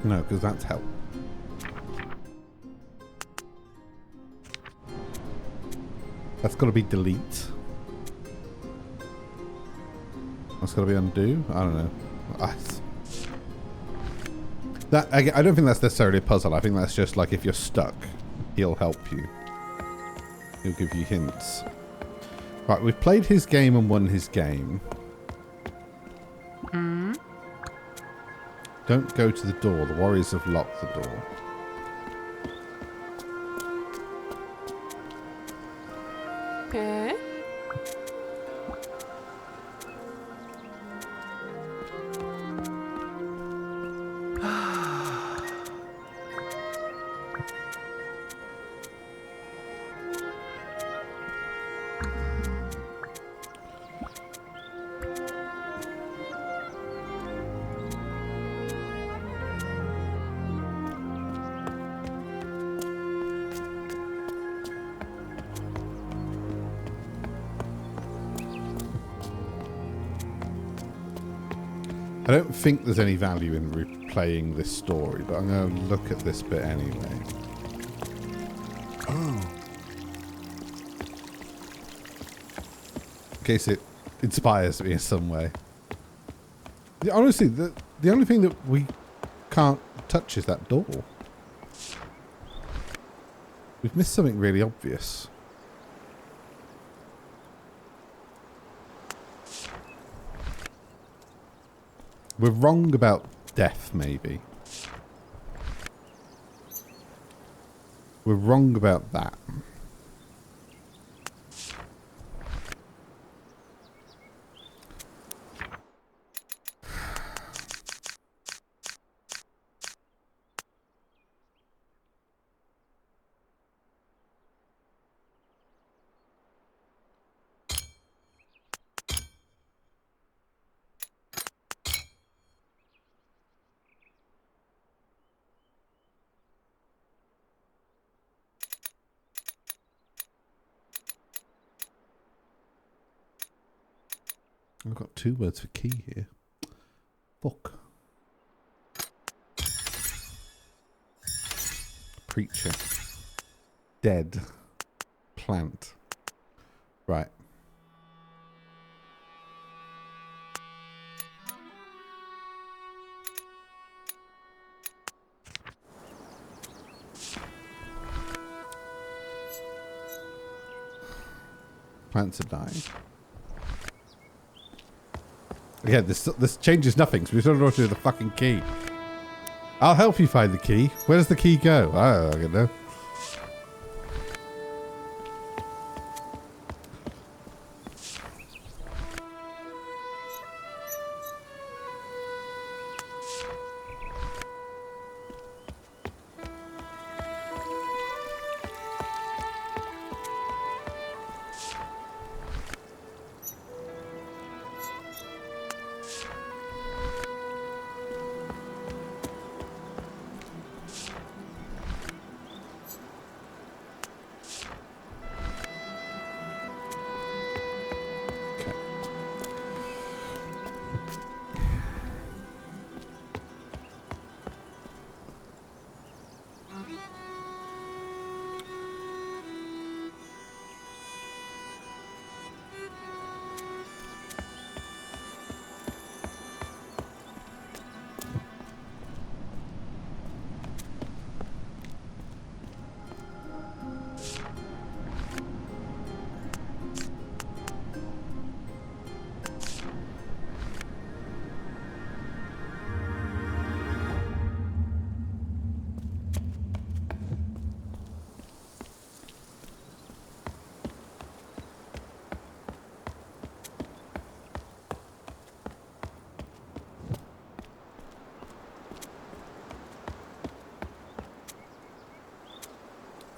No, because that's help. That's got to be delete. That's got to be undo. I don't know. I don't think that's necessarily a puzzle. I think that's just like if you're stuck, he'll help you. He'll give you hints. Right, we've played his game and won his game. Don't go to the door. The warriors have locked the door. Okay. I don't think there's any value in replaying this story, but I'm going to look at this bit anyway. In case it inspires me in some way. Honestly, the only thing that we can't touch is that door. We've missed something really obvious. We're wrong about death, maybe. We're wrong about that. I've got 2 words for key here. Fuck. Preacher. Dead. Plant. Right. Plants are dying. Yeah, this changes nothing, so we don't know what to do with the fucking key. I'll help you find the key. Where does the key go? I don't know.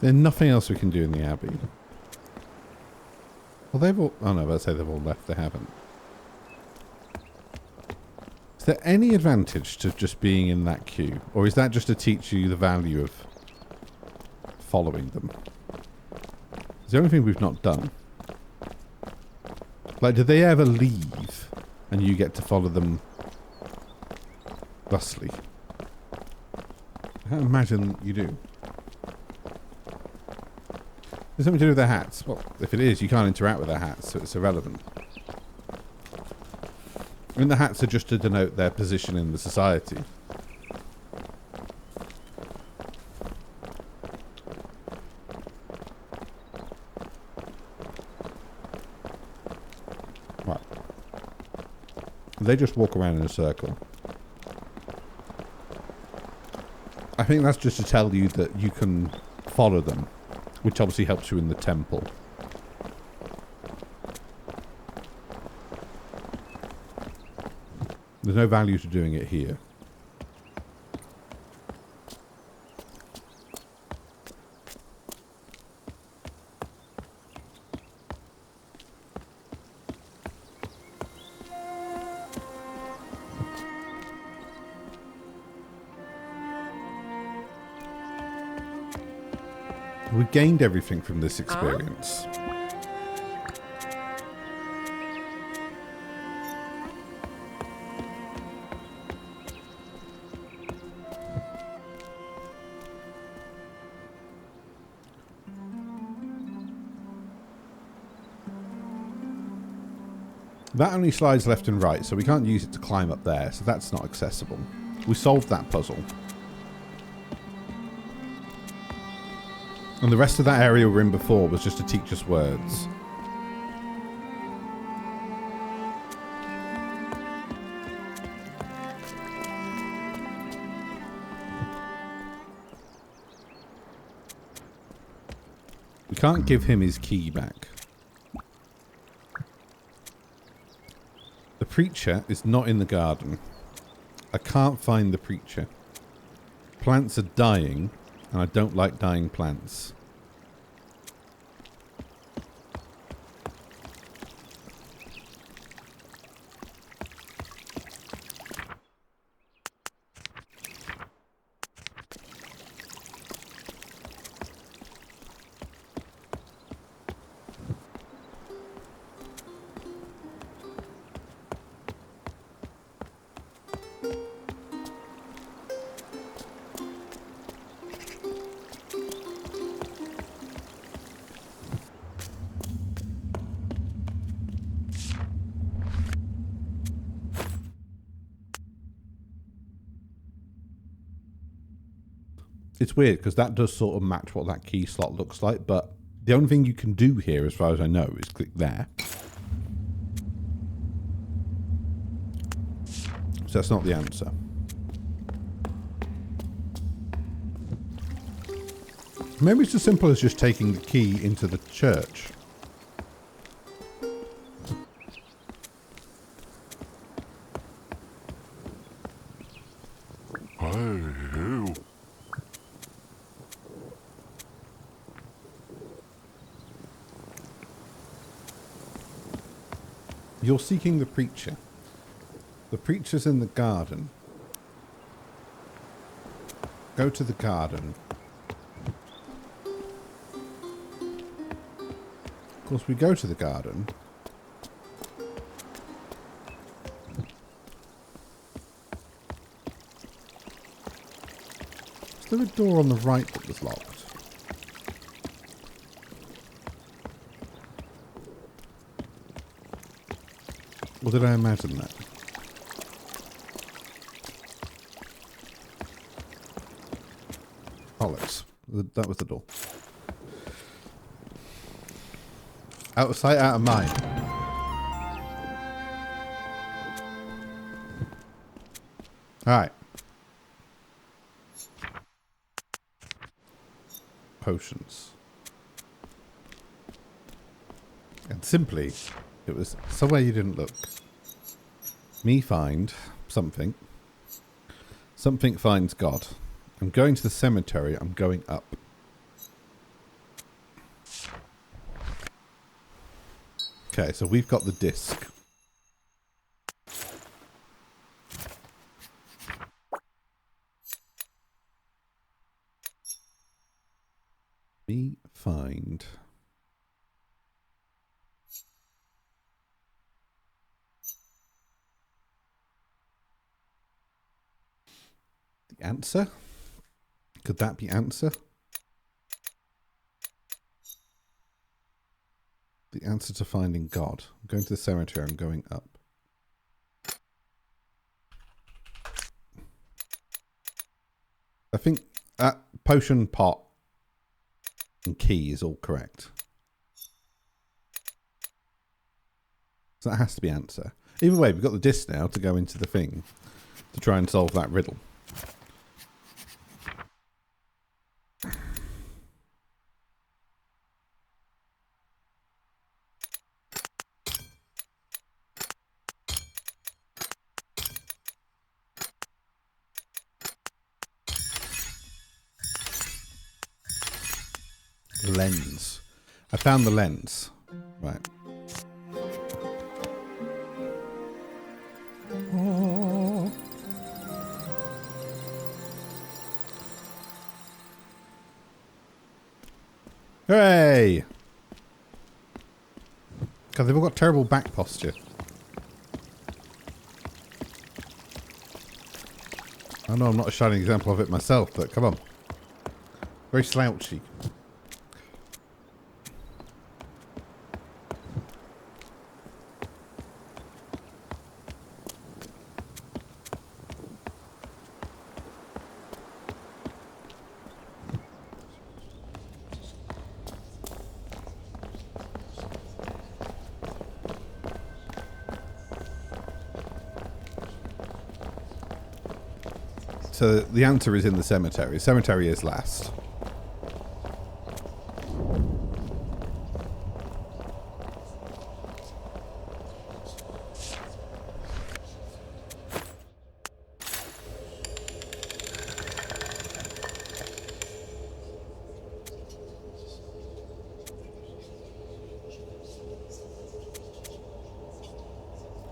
There's nothing else we can do in the Abbey. Well, they've all... Oh, no, I'd say they've all left. They haven't. Is there any advantage to just being in that queue? Or is that just to teach you the value of following them? It's the only thing we've not done. Like, do they ever leave and you get to follow them thusly? I can't imagine you do. There's something to do with their hats. Well, if it is, you can't interact with their hats, so it's irrelevant. I mean, the hats are just to denote their position in the society. Right. They just walk around in a circle. I think that's just to tell you that you can follow them, which obviously helps you in the temple. There's no value to doing it here. We gained everything from this experience. That only slides left and right, so we can't use it to climb up there, so that's not accessible. We solved that puzzle. And the rest of that area we were in before was just to teach us words. We can't give him his key back. The preacher is not in the garden. I can't find the preacher. Plants are dying, and I don't like dying plants. It's weird because that does sort of match what that key slot looks like, but the only thing you can do here, as far as I know, is click there. So that's not the answer. Maybe it's as simple as just taking the key into the church. Hey-ho. You're seeking the preacher. The preacher's in the garden. Go to the garden. Of course, we go to the garden. Is there a door on the right that was locked? Or did I imagine that? Bollocks. That was the door. Out of sight, out of mind. Alright. Potions. And simply, it was somewhere you didn't look. Me find something. Something finds God. I'm going to the cemetery. I'm going up. Okay, so we've got the disc. We find the answer. Could that be answer? The answer to finding God. I'm going to the cemetery. I'm going up. I think that potion pot and key is all correct. So that has to be answer. Either way, we've got the disc now to go into the thing to try and solve that riddle. Lens. I found the lens. Right. Oh. Hooray! God, they've all got terrible back posture. I know I'm not a shining example of it myself, but come on. Very slouchy. So the answer is in the cemetery. Cemetery is last.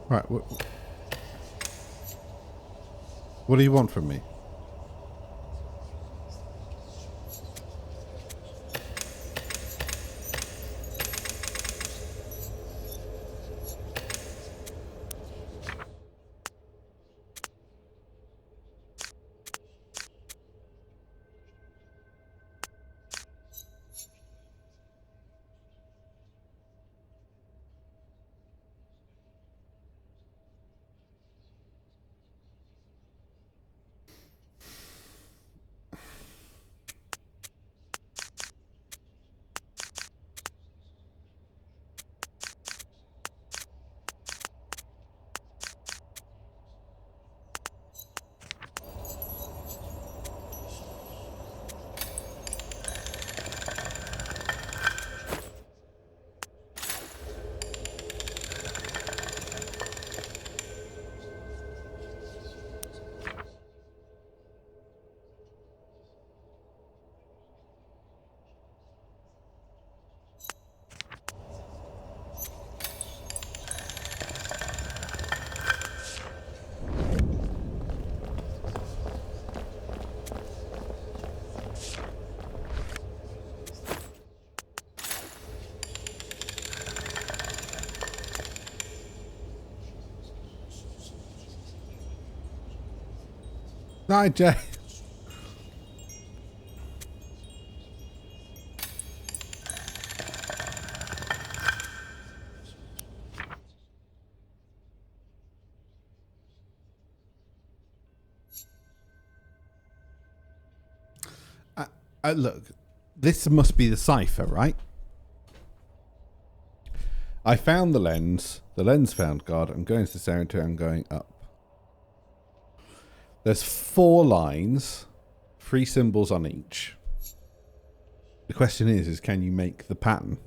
Right. What do you want from me? Hi, Jay. Look, this must be the cipher, right? I found the lens found God, I'm going to the cemetery, I'm going up. There's 4 lines, 3 symbols on each. The question is can you make the pattern?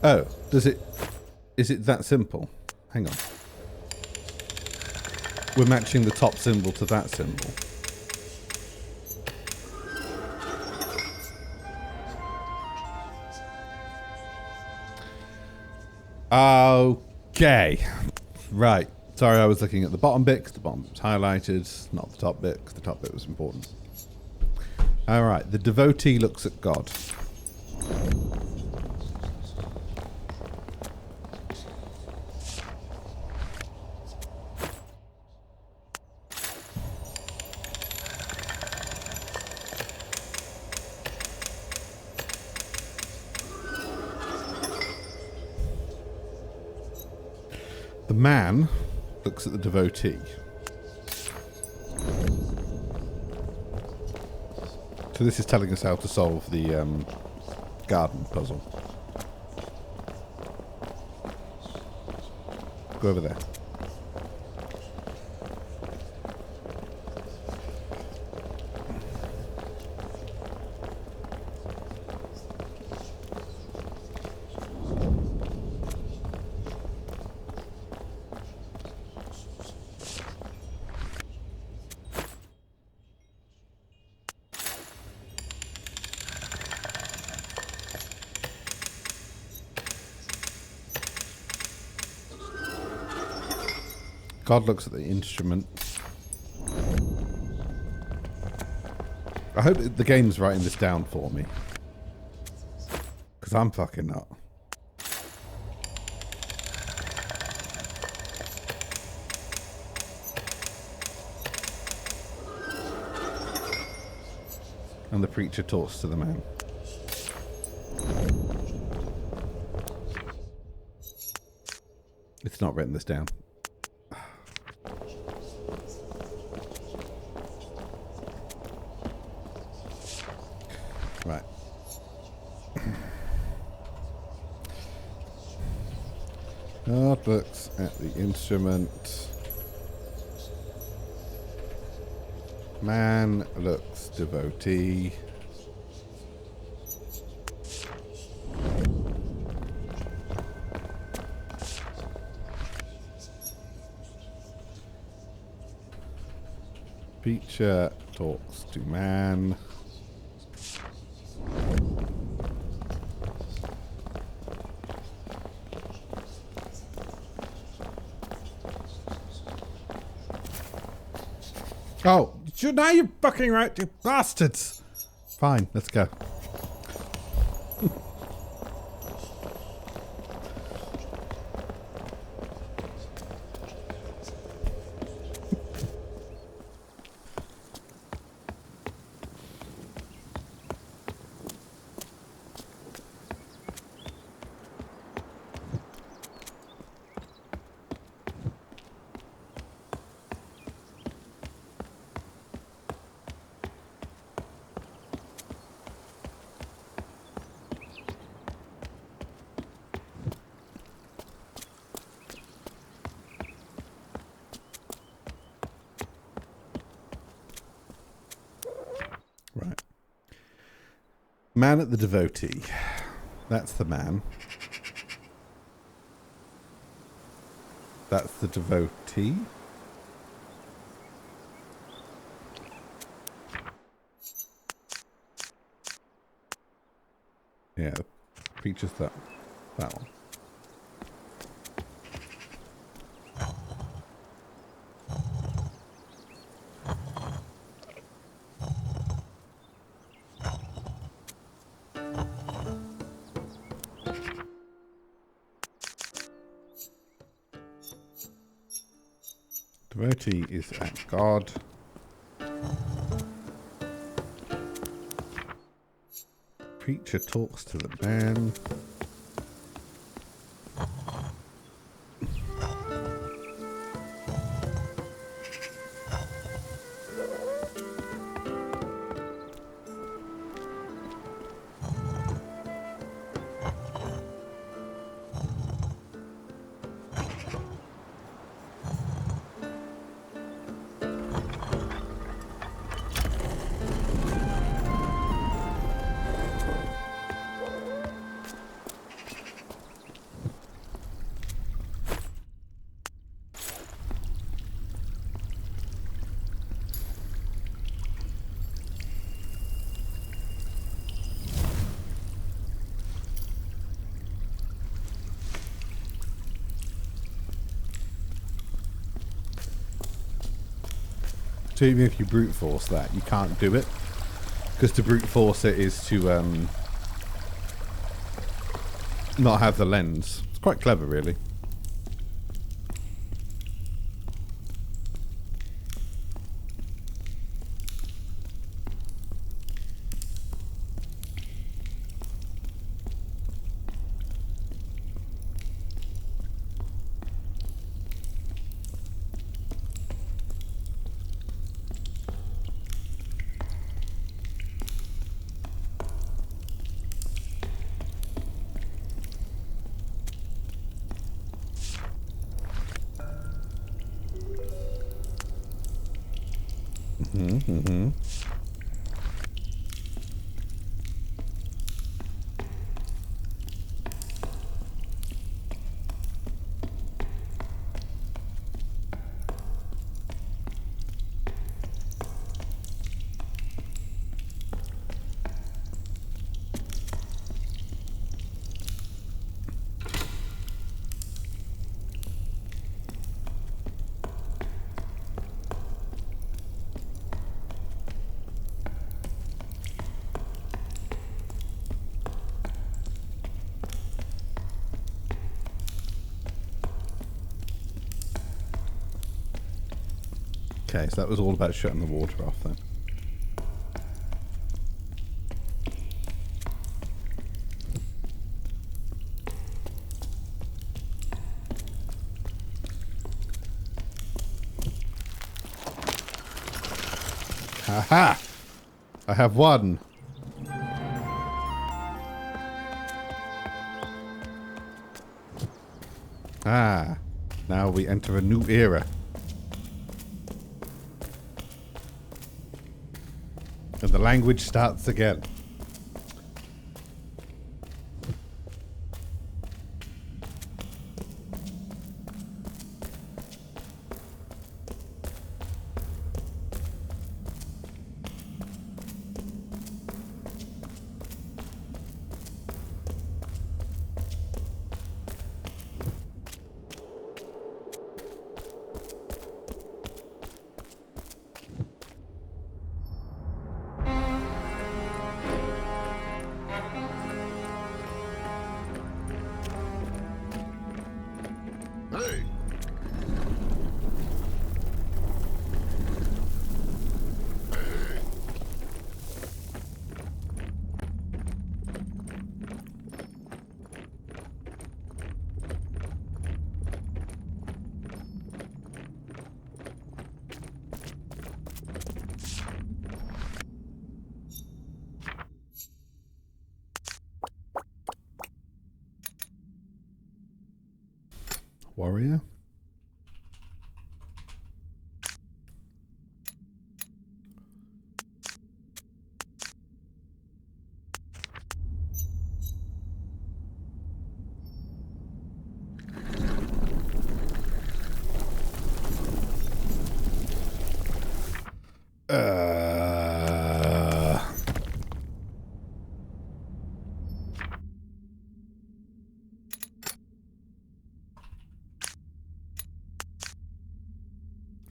Oh, does it... Is it that simple? Hang on. We're matching the top symbol to that symbol. Okay. Right. Sorry, I was looking at the bottom bit because the bottom bit was highlighted, not the top bit because the top bit was important. Alright, the devotee looks at God. The man looks at the devotee. So this is telling us how to solve the garden puzzle. Go over there. God looks at the instrument. I hope the game's writing this down for me. Because I'm fucking not. And the preacher talks to the man. It's not written this down. Right. God looks at the instrument. Man looks devotee. Preacher talks to man. Oh, now you're fucking right, you bastards. Fine, let's go. Right. Man at the devotee. That's the man. That's the devotee. Yeah, the preacher's that one. Devotee is at God. Preacher talks to the man. So even if you brute force that, you can't do it. Because to brute force it is to not have the lens. It's quite clever, really. Okay, so that was all about shutting the water off then. Haha! I have one. Ah, now we enter a new era. And the language starts again. Hey! Warrior?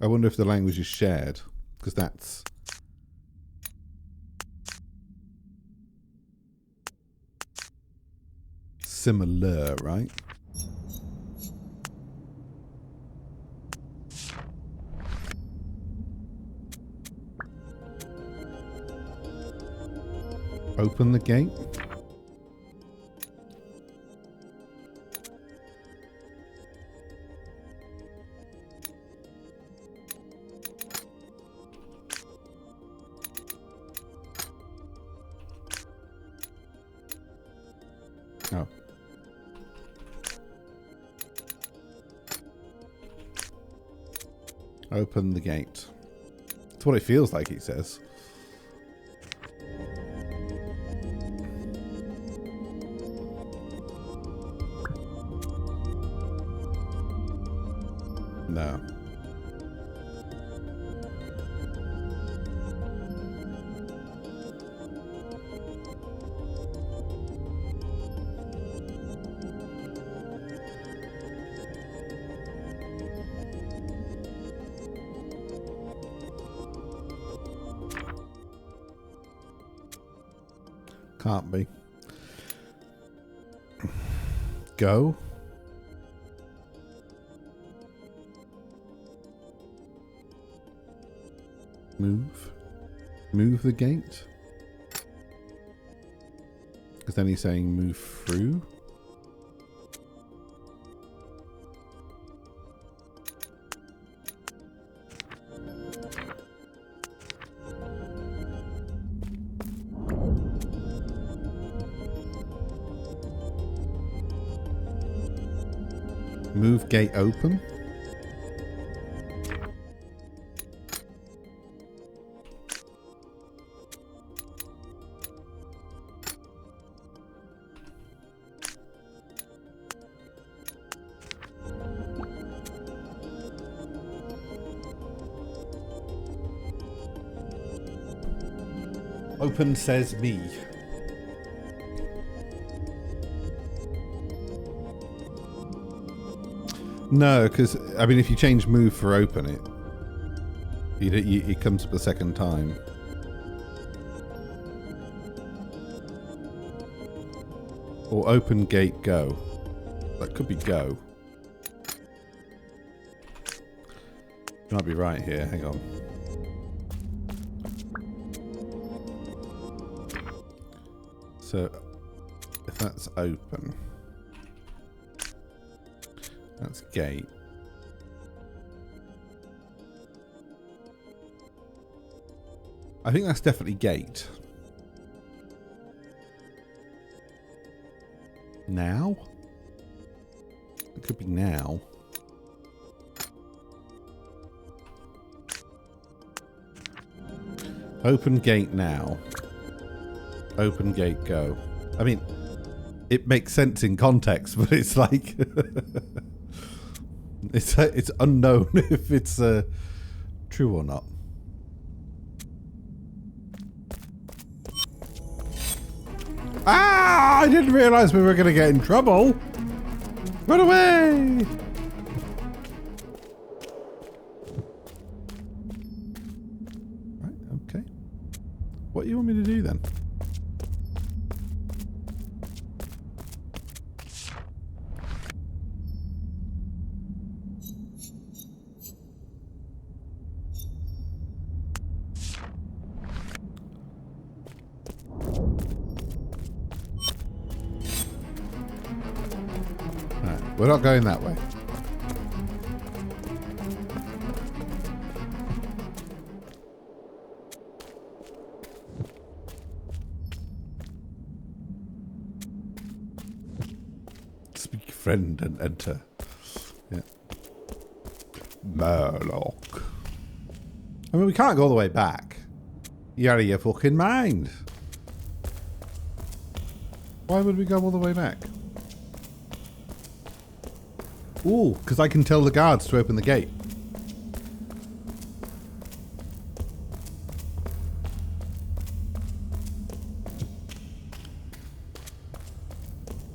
I wonder if the language is shared, because that's similar, right? Open the gate. Oh. Open the gate. That's what it feels like, he says. No. Can't be. Go. Move. Move the gate. Because then he's saying move through. Move gate open. Open says me. No, because I mean, if you change move for open, it comes up a second time. Or open gate go. That could be go. You might be right here. Hang on. So, if that's open. That's gate. I think that's definitely gate. Now? It could be now. Open gate now. Open gate go. I mean, it makes sense in context, but it's like... It's unknown if it's true or not. Ah! I didn't realize we were going to get in trouble. Run away! Right, okay. What do you want me to do then? We're not going that way. Speak friend and enter. Yeah. Murloc. I mean, we can't go all the way back. You're out of your fucking mind. Why would we go all the way back? Ooh, because I can tell the guards to open the gate.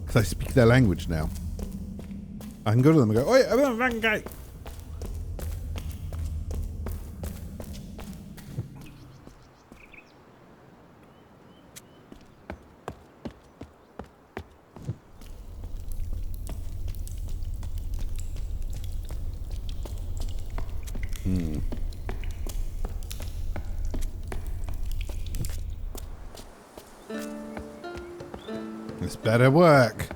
Because I speak their language now. I can go to them and go, oi, open the fucking gate. This better work.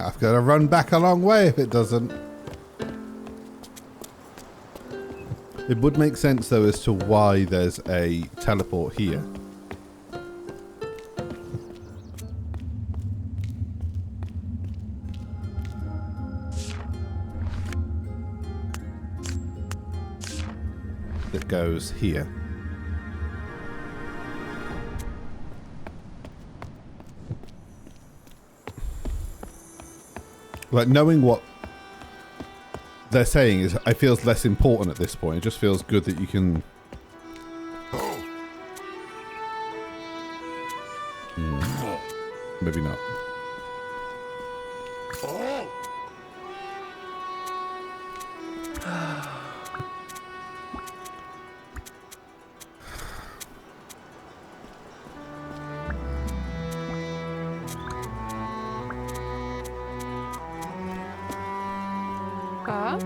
I've got to run back a long way if it doesn't. It would make sense though as to why there's a teleport here. That goes here. Like, knowing what they're saying is, I feels less important at this point. It just feels good that you can... Maybe not. Huh?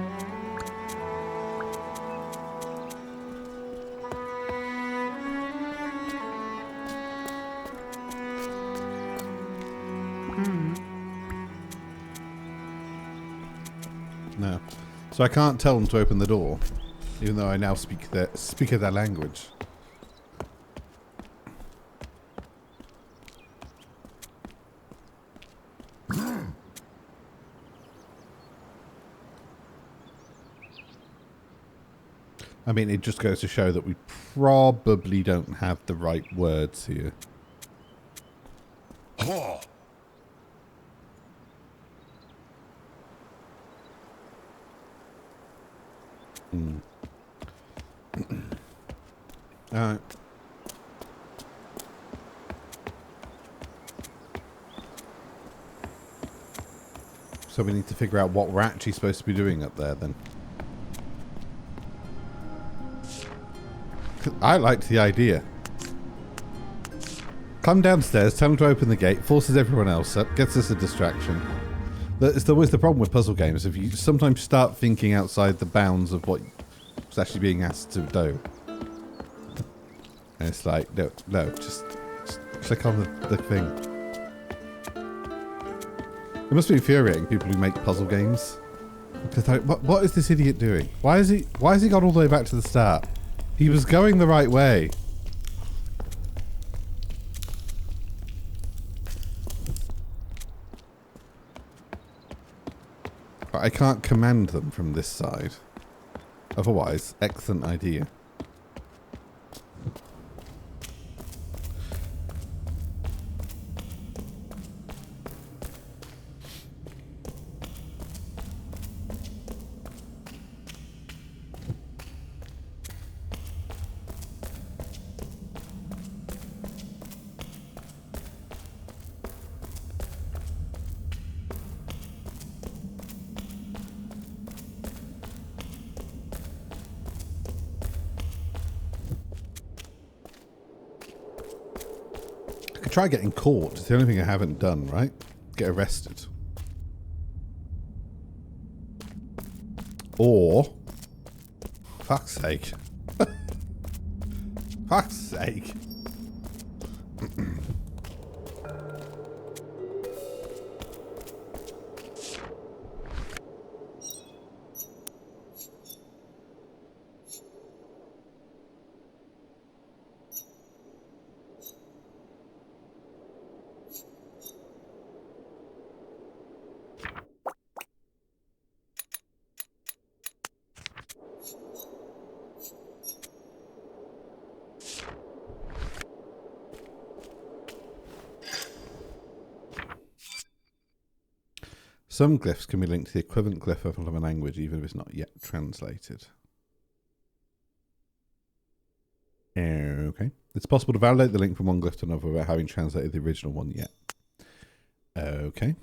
No. So I can't tell them to open the door, even though I now speak their language. I mean, it just goes to show that we probably don't have the right words here. Oh. Alright. So we need to figure out what we're actually supposed to be doing up there then. I liked the idea. Come downstairs, tell them to open the gate, forces everyone else up, gets us a distraction. It's always the problem with puzzle games. If you sometimes start thinking outside the bounds of what is actually being asked to do. And it's like, no, just click on the thing. It must be infuriating, people who make puzzle games. Because like, what is this idiot doing? Why has he gone all the way back to the start? He was going the right way. But I can't command them from this side. Otherwise, excellent idea. Try getting caught. It's the only thing I haven't done, right? Get arrested. Or... Fuck's sake. Fuck's sake. Some glyphs can be linked to the equivalent glyph of a language, even if it's not yet translated. Okay. It's possible to validate the link from one glyph to another without having translated the original one yet. Okay.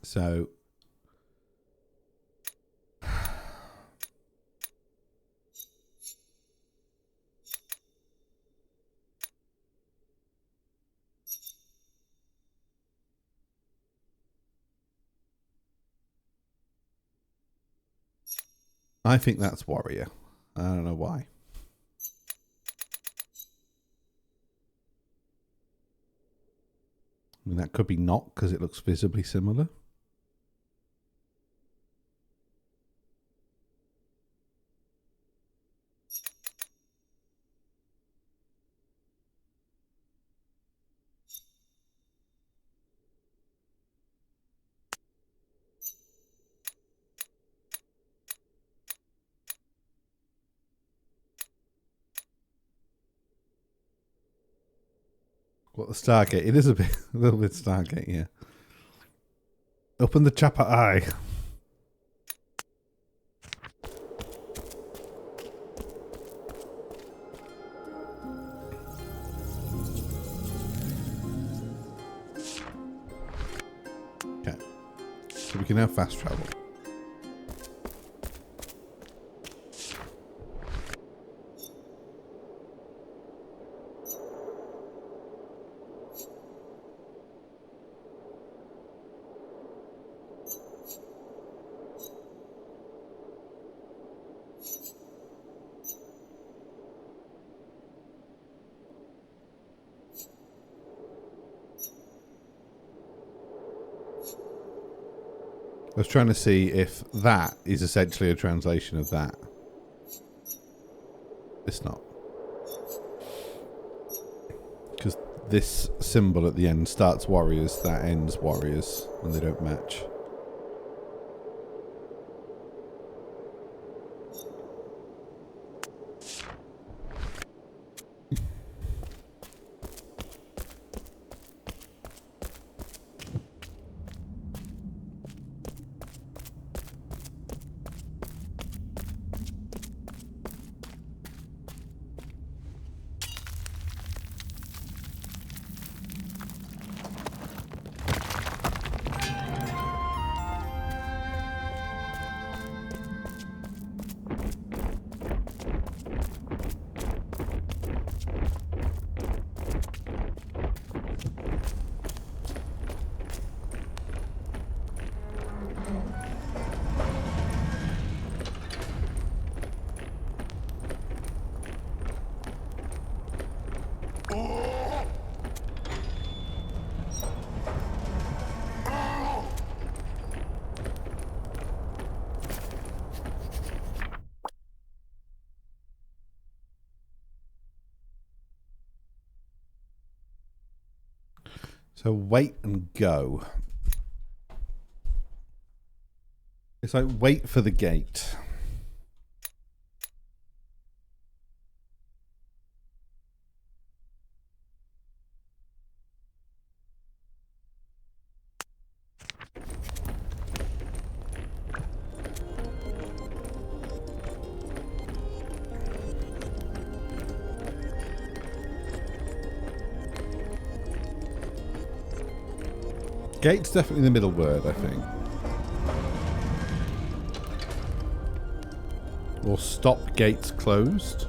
So... I think that's warrior. I don't know why. I mean, that could be not, because it looks visibly similar. What, the Stargate? It is a little bit Stargate, yeah. Open the chopper eye. Okay. So we can now fast travel. I was trying to see if that is essentially a translation of that. It's not. Because this symbol at the end starts warriors, that ends warriors, and they don't match. So wait and go. It's like wait for the gate. Gate's definitely the middle word, I think. Or stop gates closed.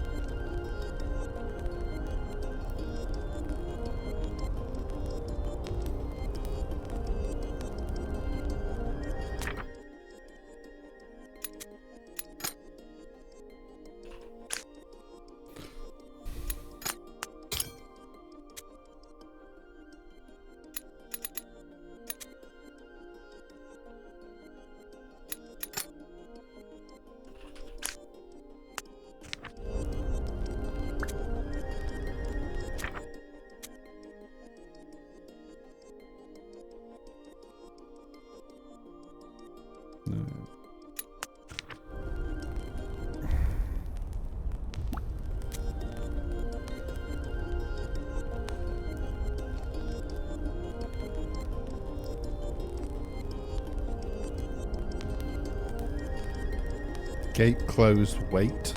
Gate closed, wait.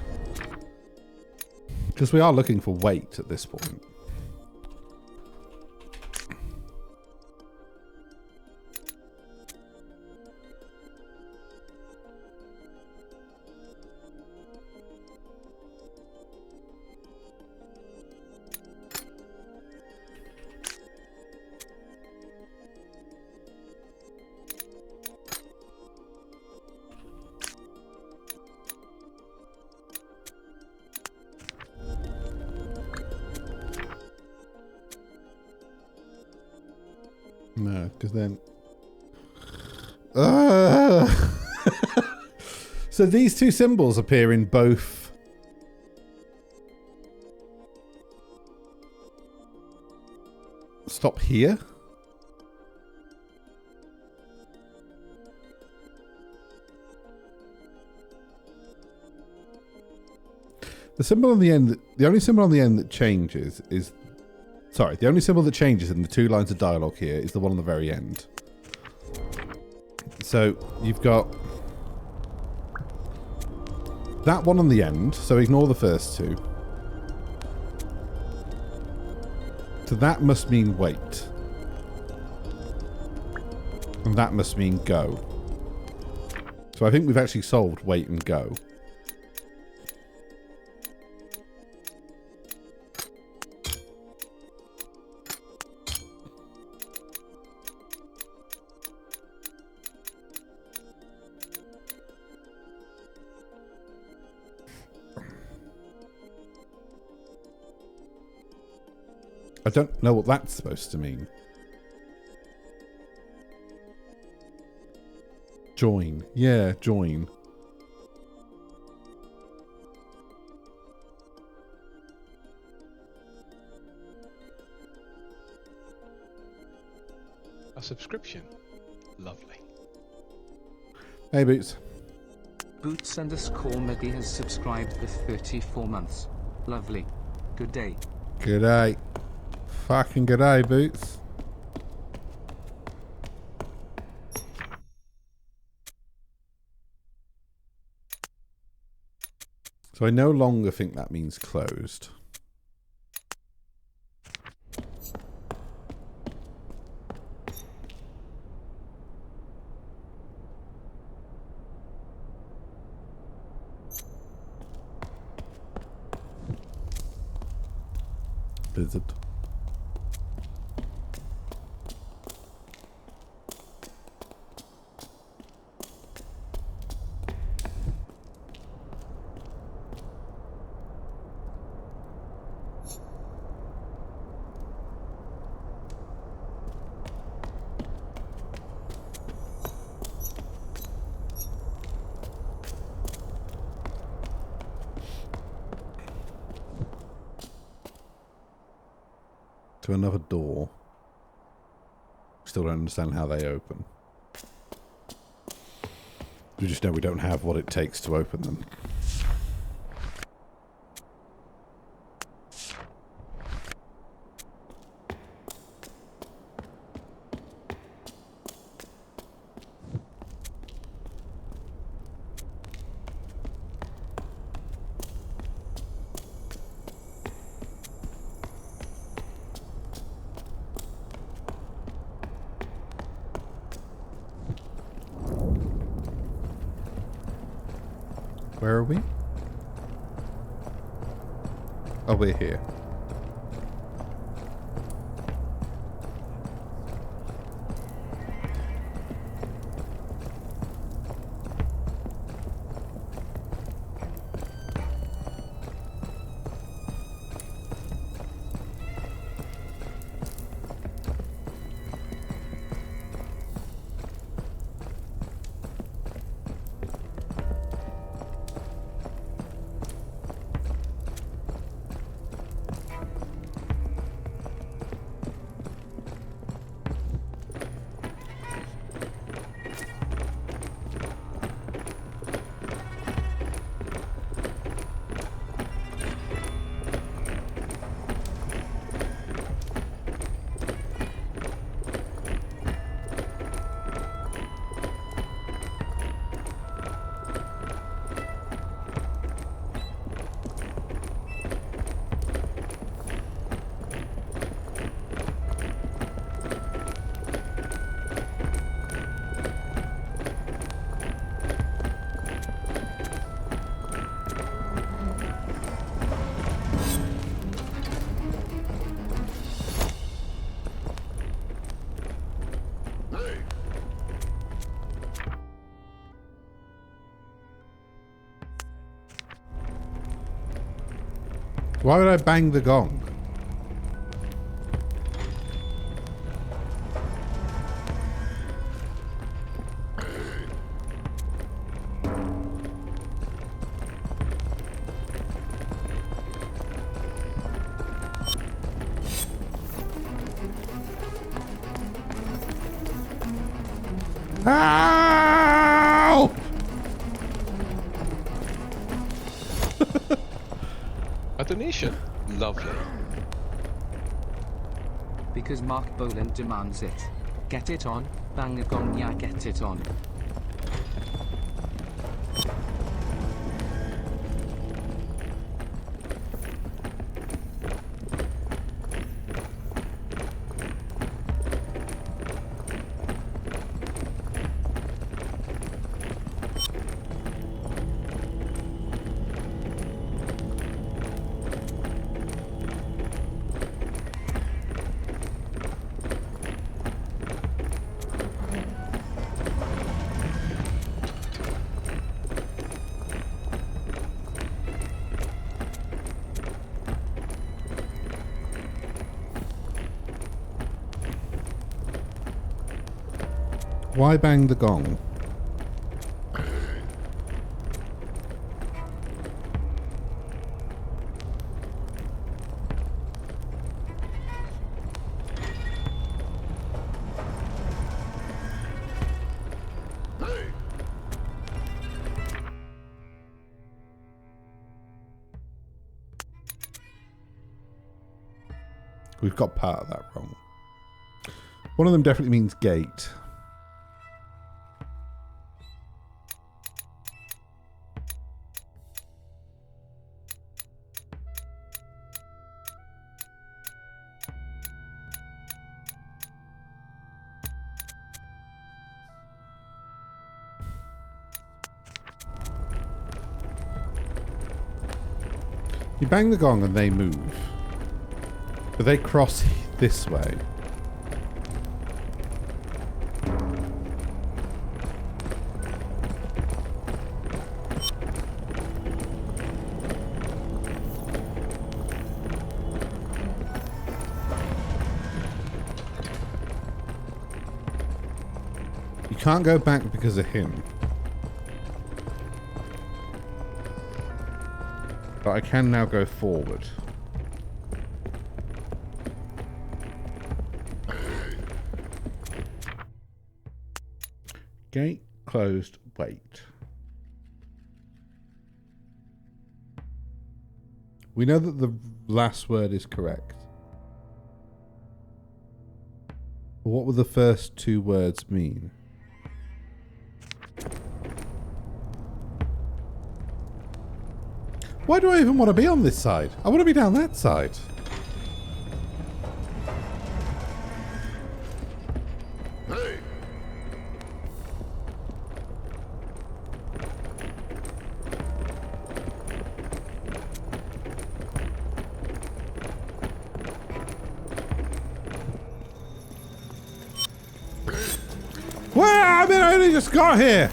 Because we are looking for wait at this point. No, because then... So these two symbols appear in both... Stop here? The symbol on the end... The only symbol on the end that changes is... Sorry, the only symbol that changes in the two lines of dialogue here is the one on the very end. So, you've got that one on the end, so ignore the first two. So that must mean wait. And that must mean go. So I think we've actually solved wait and go. I don't know what that's supposed to mean. Join. Yeah, join. A subscription. Lovely. Hey, Boots. Boots_Medi has subscribed for 34 months. Lovely. Good day. Good day. Fucking good day, Boots. So I no longer think that means closed. Is it? To another door. Still don't understand how they open. We just know we don't have what it takes to open them. Where are we? Oh, we're here. Why would I bang the gong? Ow! A donation? Lovely. Because Mark Boland demands it. Get it on, bang a gong, yeah, get it on. Why bang the gong? We've got part of that wrong. One of them definitely means gate. You bang the gong and they move. But they cross this way. You can't go back because of him. But I can now go forward. Gate closed. Wait. We know that the last word is correct. What would the first two words mean? Why do I even want to be on this side? I want to be down that side. Hey! Well, I mean, I only just got here.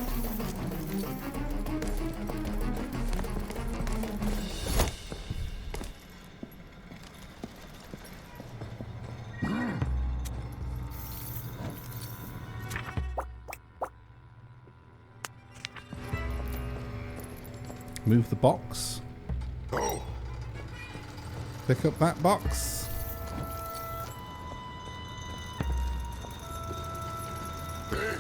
Move the box. Oh! Pick up that box. Hey!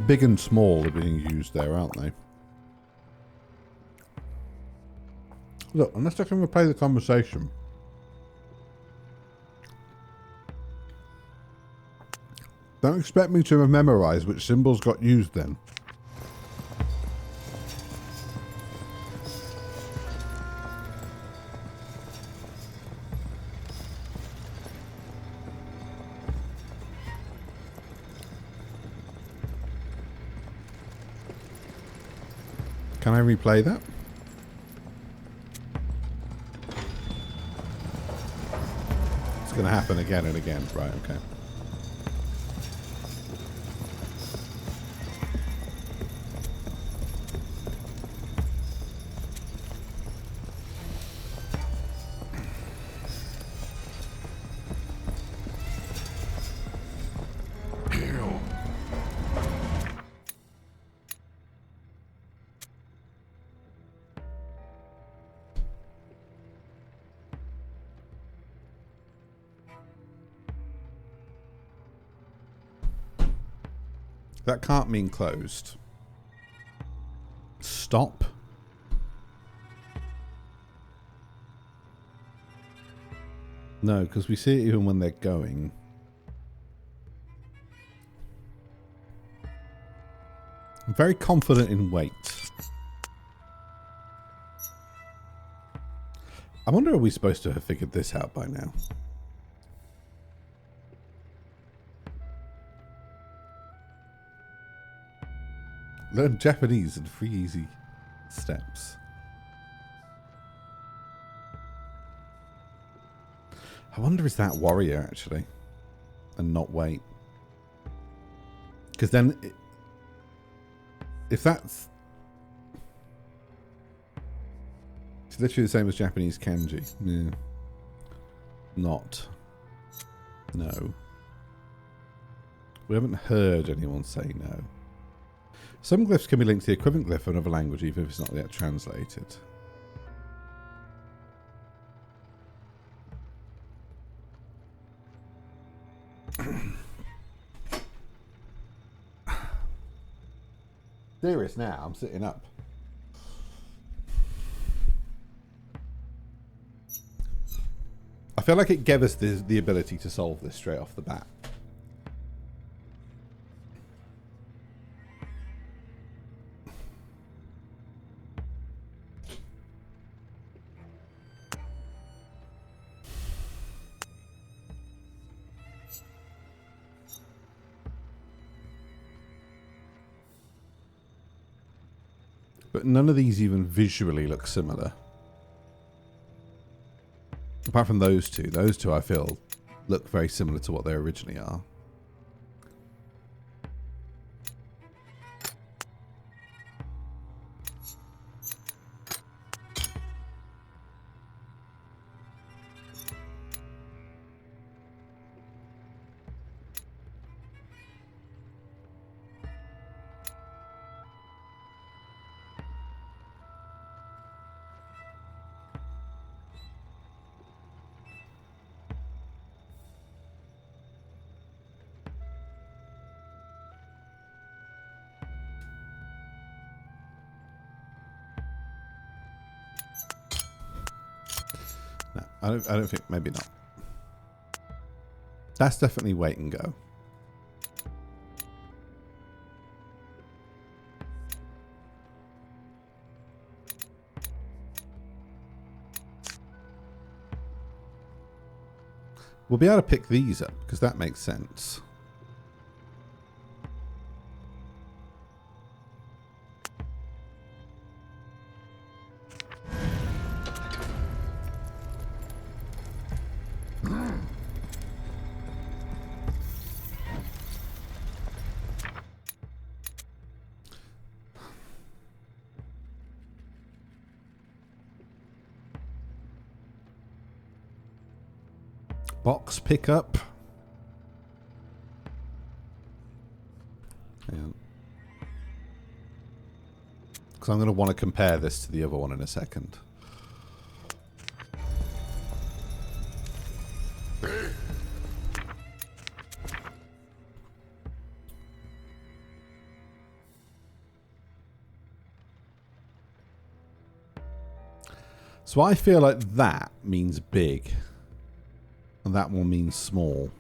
Big and small are being used there, aren't they? Look, unless I can replay the conversation. Don't expect me to memorize which symbols got used then. Can I replay that? It's going to happen again and again. Right, okay. That can't mean closed. Stop. No, because we see it even when they're going. I'm very confident in wait. I wonder, are we supposed to have figured this out by now? Learn Japanese in 3 easy steps. I wonder, is that warrior actually? And not wait? Because then, if that's... It's literally the same as Japanese kanji. Yeah. Not. No. We haven't heard anyone say no. Some glyphs can be linked to the equivalent glyph of another language, even if it's not yet translated. Serious now, I'm sitting up. I feel like it gave us the ability to solve this straight off the bat. But none of these even visually look similar. Apart from those two. Those two I feel look very similar to what they originally are. I don't think, maybe not. That's definitely wait and go. We'll be able to pick these up because that makes sense. Box pickup. Because I'm going to want to compare this to the other one in a second. So I feel like that means big. And that one means small.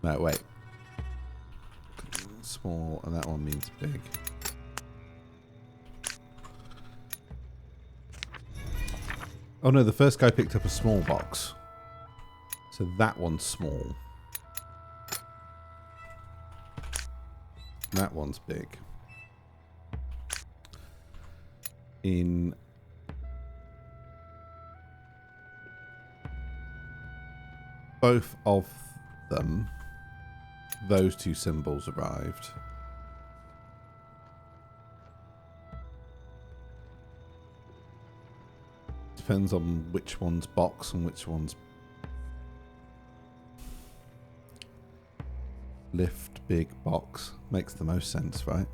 No, wait. Small, and that one means big. Oh no, the first guy picked up a small box. So that one's small. That one's big. In both of them, those two symbols arrived. Depends on which one's box and which one's lift, big, box. Makes the most sense, right?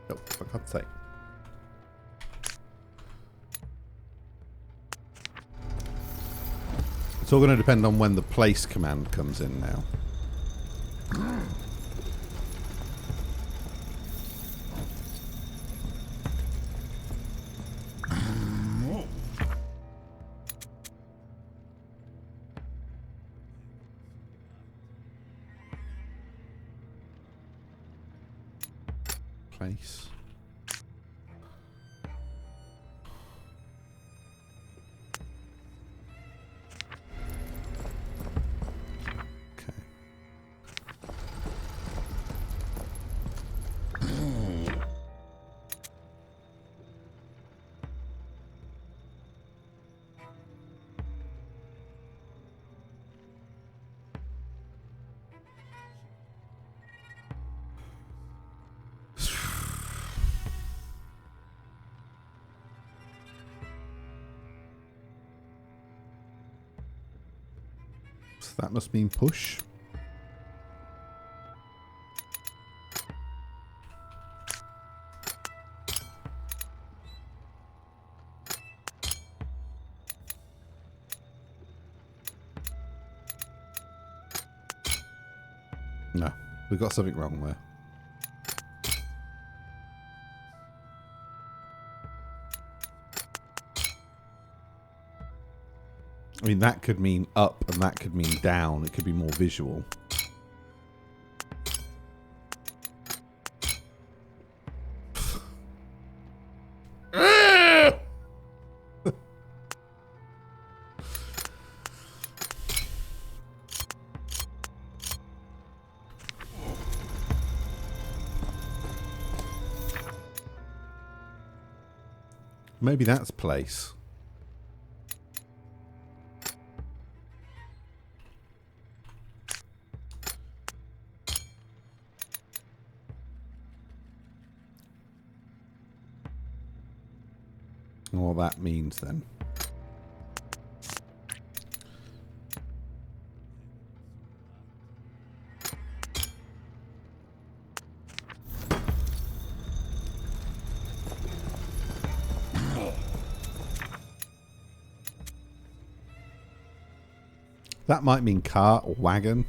Oh, for God's sake. It's all going to depend on when the place command comes in now. Place. So that must mean push. No, we've got something wrong there. I mean, that could mean up and that could mean down. It could be more visual. Maybe that's place. What that means then. That might mean cart or wagon.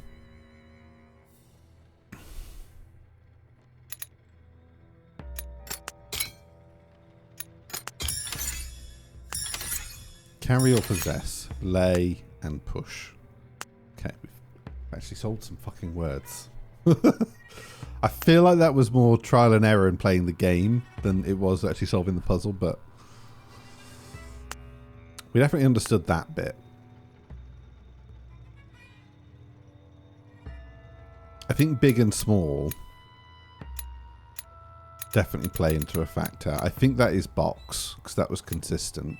Carry or possess, lay and push. Okay, we've actually sold some fucking words. I feel like that was more trial and error in playing the game than it was actually solving the puzzle, but we definitely understood that bit. I think big and small definitely play into a factor. I think that is box, because that was consistent.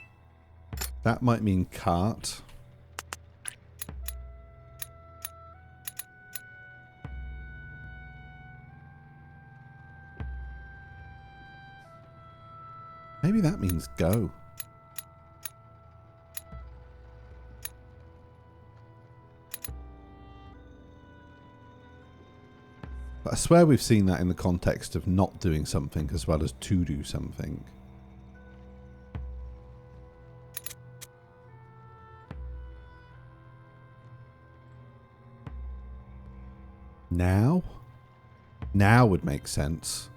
That might mean cart. Maybe that means go. But I swear we've seen that in the context of not doing something as well as to do something. Now? Now would make sense.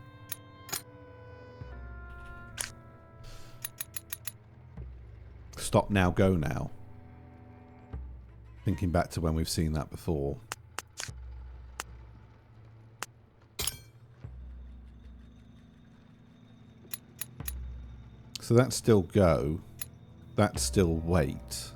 Stop now, go now. Thinking back to when we've seen that before. So that's still go. That's still wait.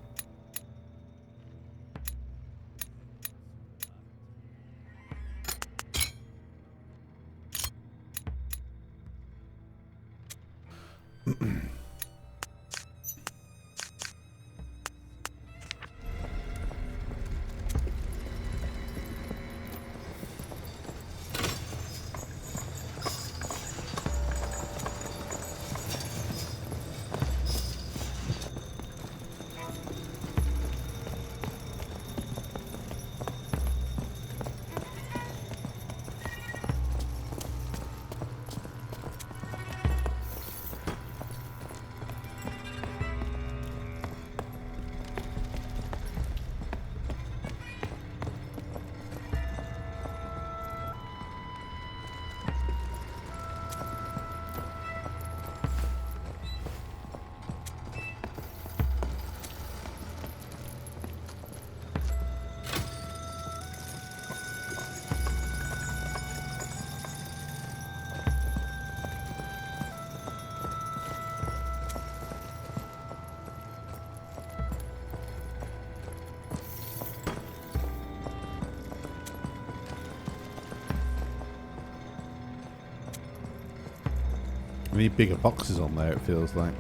We need bigger boxes on there, it feels like.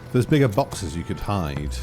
If there's bigger boxes you could hide.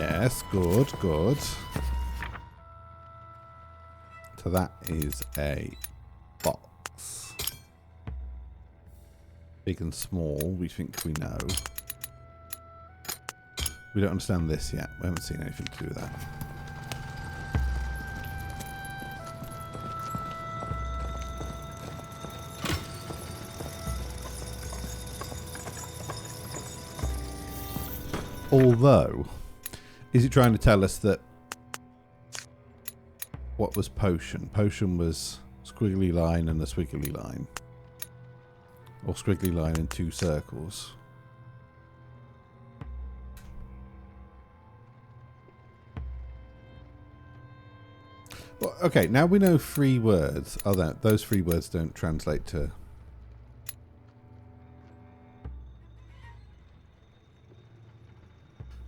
Yes, good, good. So that is a box. Big and small, we think we know. We don't understand this yet. We haven't seen anything to do with that. Although, is it trying to tell us that what was potion? Potion was squiggly line and a squiggly line. Or squiggly line and two circles. Well, okay, now we know 3 words. Oh, those 3 words don't translate to...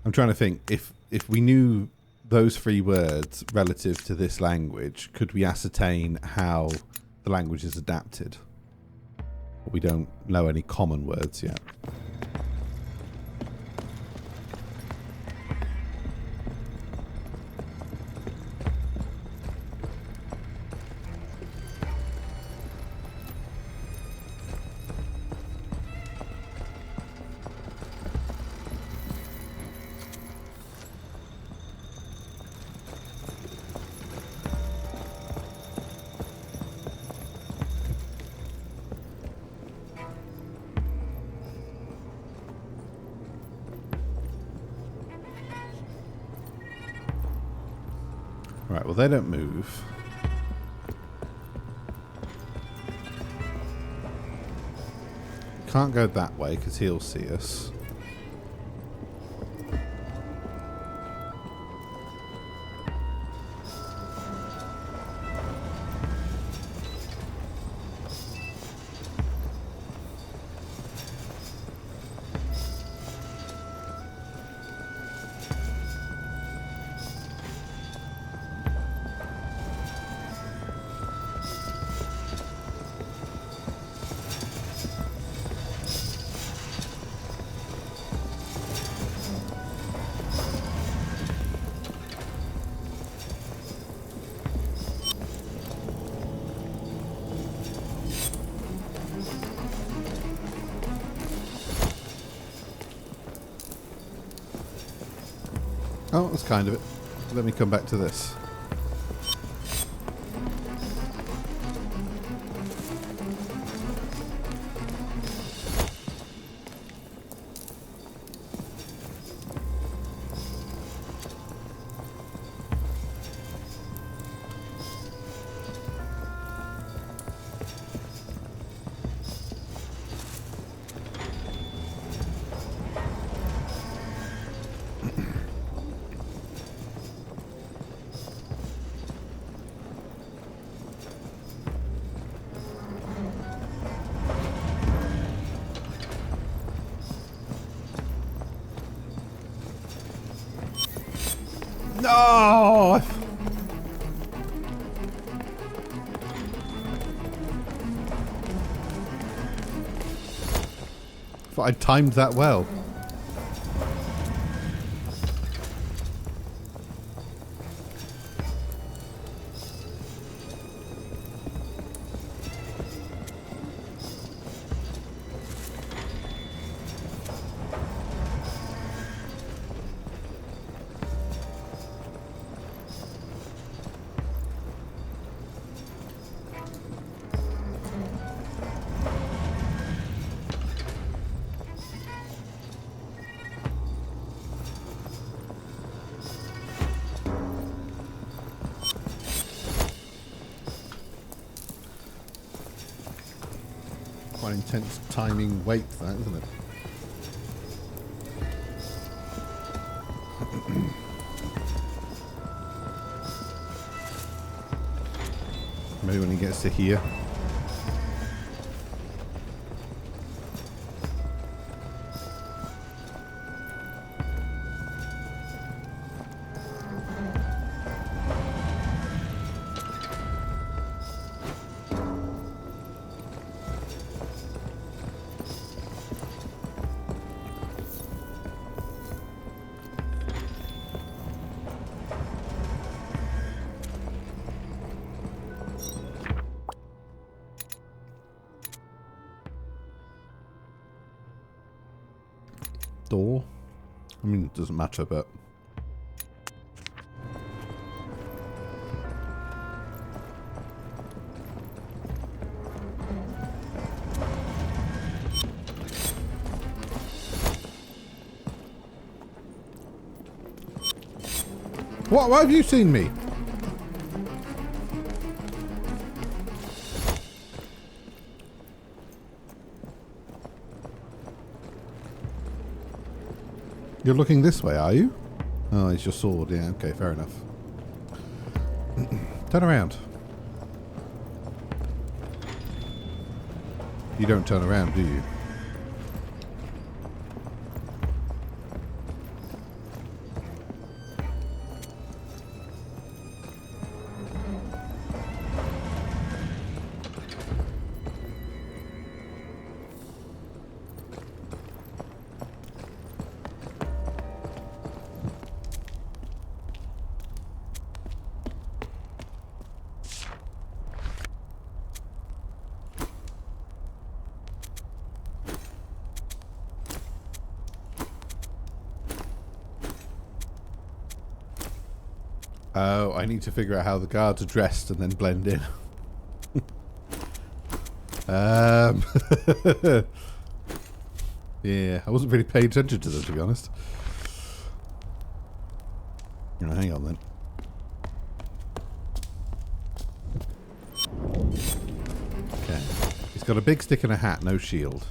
I'm trying to think, if we knew those 3 words relative to this language, could we ascertain how the language is adapted? We don't know any common words yet. Right, well they don't move. Can't go that way because he'll see us. Oh, that's kind of it. Let me come back to this. No! Thought I timed that well. Quite intense timing weight, that, isn't it? Maybe when he gets to here. door. I mean, it doesn't matter, but... What? Why have you seen me? You're looking this way, are you? Oh, it's your sword. Yeah, okay, fair enough. Turn around. You don't turn around, do you? Oh, I need to figure out how the guards are dressed and then blend in. Yeah, I wasn't really paying attention to them, to be honest. Hang on then. Okay. He's got a big stick and a hat, no shield.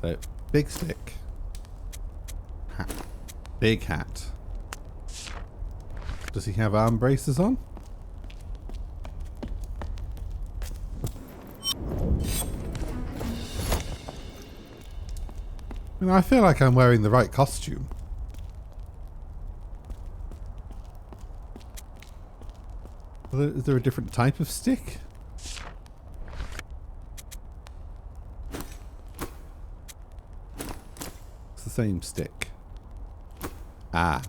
So, big stick. Hat. Big hat. Does he have arm braces on? I mean, I feel like I'm wearing the right costume. Is there a different type of stick? It's the same stick. Ah.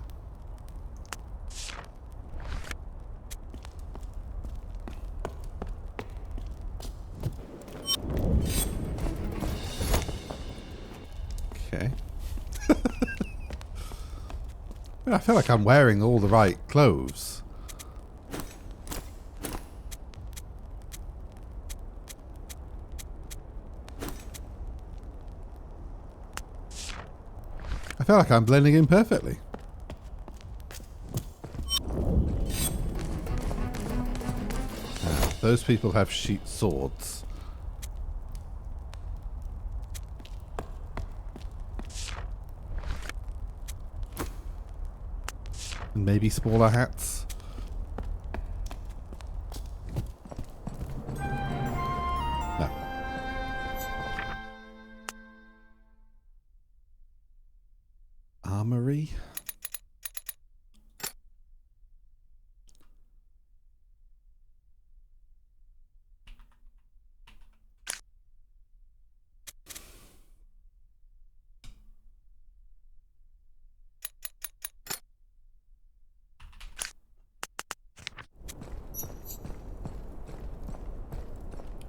Okay. I feel like I'm wearing all the right clothes. I feel like I'm blending in perfectly. Those people have sheet swords. And maybe smaller hats. No. Armory.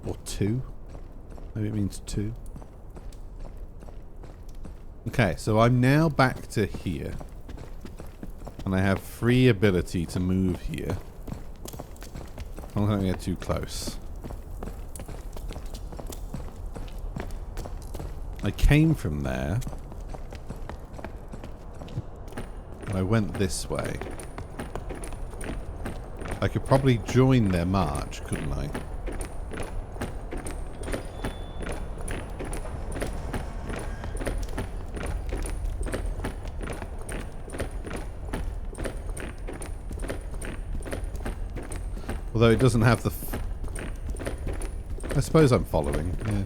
Or two. Maybe it means two. Okay, so I'm now back to here. And I have free ability to move here. I'm not going to get too close. I came from there. And I went this way. I could probably join their march, couldn't I? Although it doesn't have the... I suppose I'm following, yeah.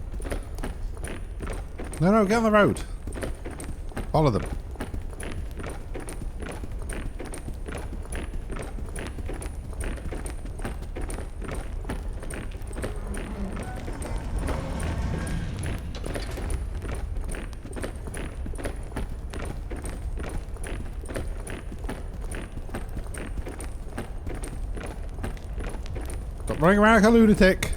No, get on the road. Follow them. running around like a lunatic.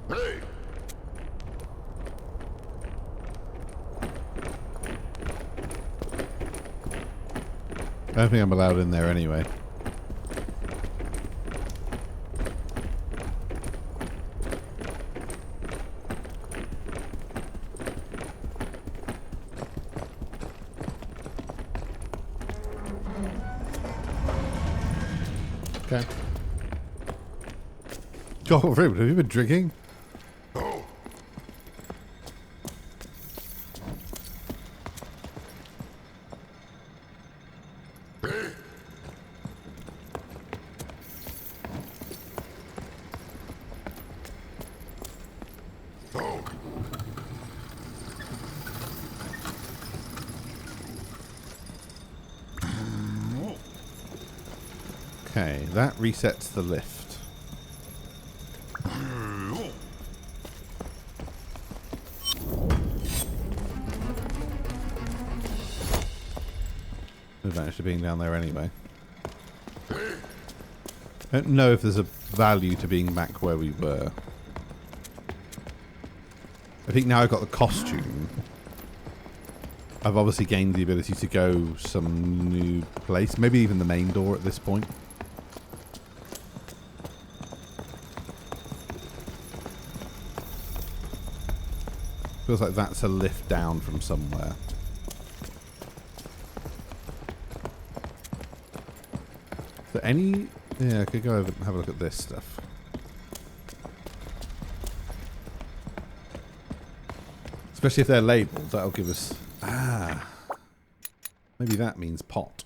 Hey! I don't think I'm allowed in there anyway. Okay. God, Ruben, have you been drinking? Oh! Hey! Oh! Okay, that resets the lift. Advantage to being down there anyway. I don't know if there's a value to being back where we were. I think now I've got the costume, I've obviously gained the ability to go some new place. Maybe even the main door at this point. Feels like that's a lift down from somewhere. Is there any... Yeah, I could go over and have a look at this stuff. Especially if they're labelled, that'll give us... Ah. Maybe that means pot.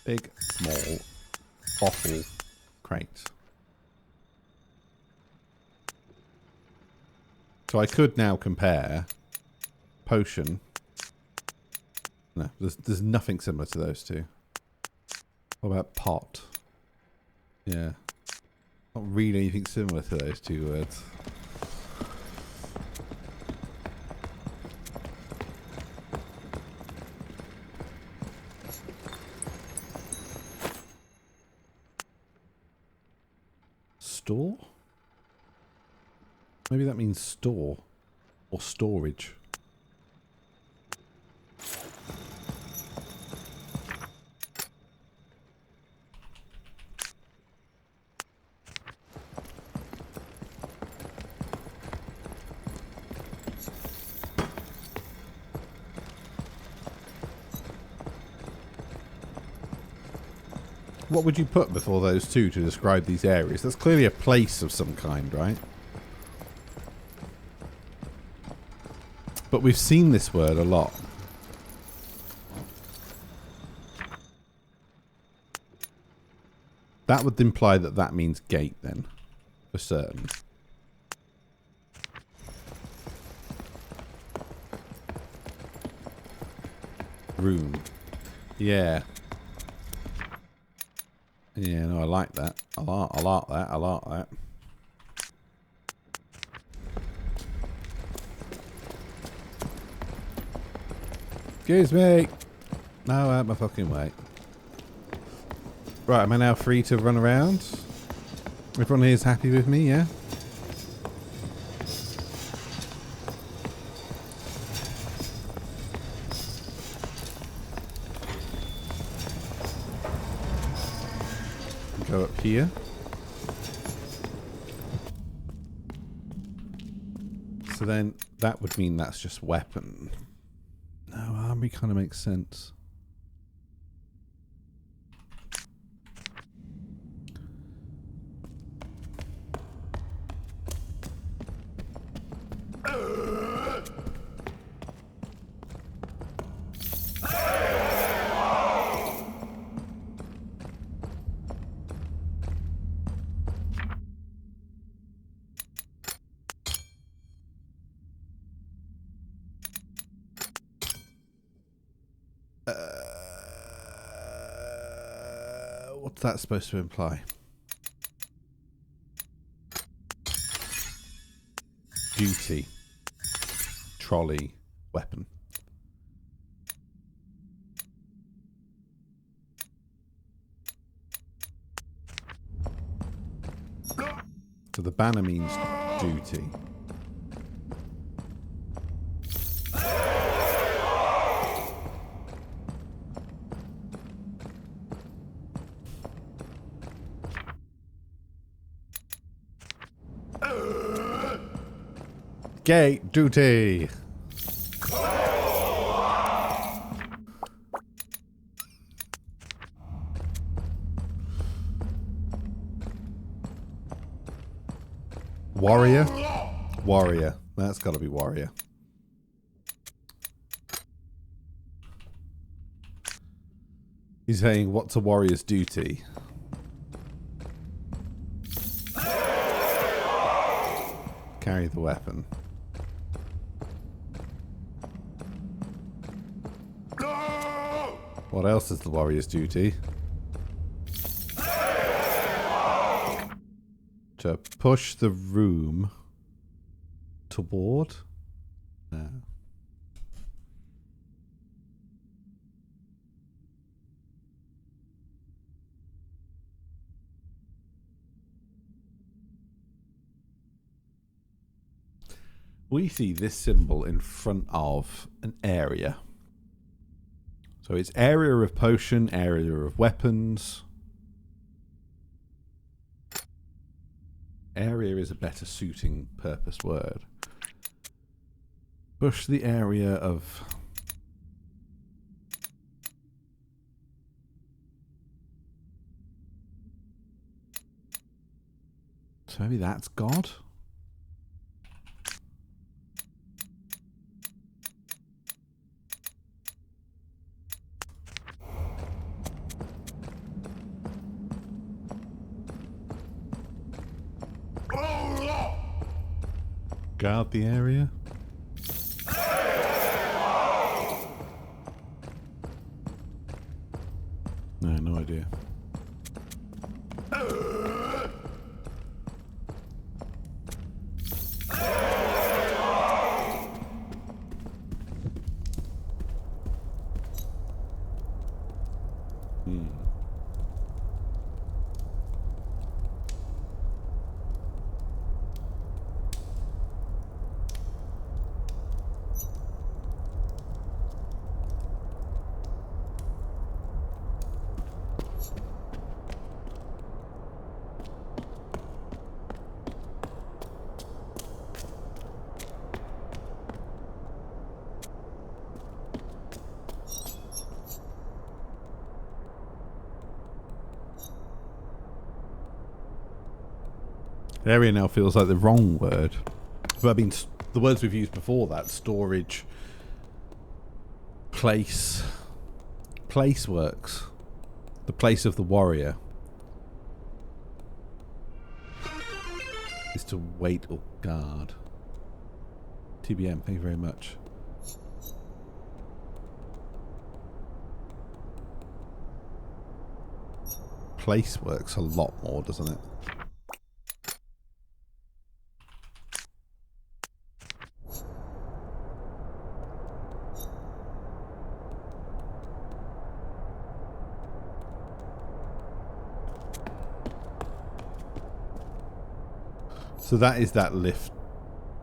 Big, small, bottle, crate. So I could now compare potion. No, there's nothing similar to those two. What about pot? Yeah. Not really anything similar to those two words. Store? Maybe that means store. Or storage. What would you put before those two to describe these areas? That's clearly a place of some kind, right? But we've seen this word a lot. That would imply that that means gate then, for certain. Room. Yeah. Yeah, no, I like that. I like that. I like that. Excuse me. No, out my fucking way. Right, am I now free to run around? Everyone here is happy with me, yeah? Go up here. So then that would mean that's just weapon. No, armory kind of makes sense. What's that supposed to imply? Duty. Trolley. Weapon. So the banner means duty. Gate duty. Warrior? Warrior. That's got to be warrior. He's saying, what's a warrior's duty? Carry the weapon. What else is the warrior's duty? To push the room toward? No. We see this symbol in front of an area. So it's area of potion, area of weapons. Area is a better suiting purpose word. Push the area of... So maybe that's God? Guard the area? No idea. Area now feels like the wrong word. But I mean, the words we've used before that, storage, place. Place works. The place of the warrior is to wait or guard. TBM, thank you very much. Place works a lot more, doesn't it? So that is that lift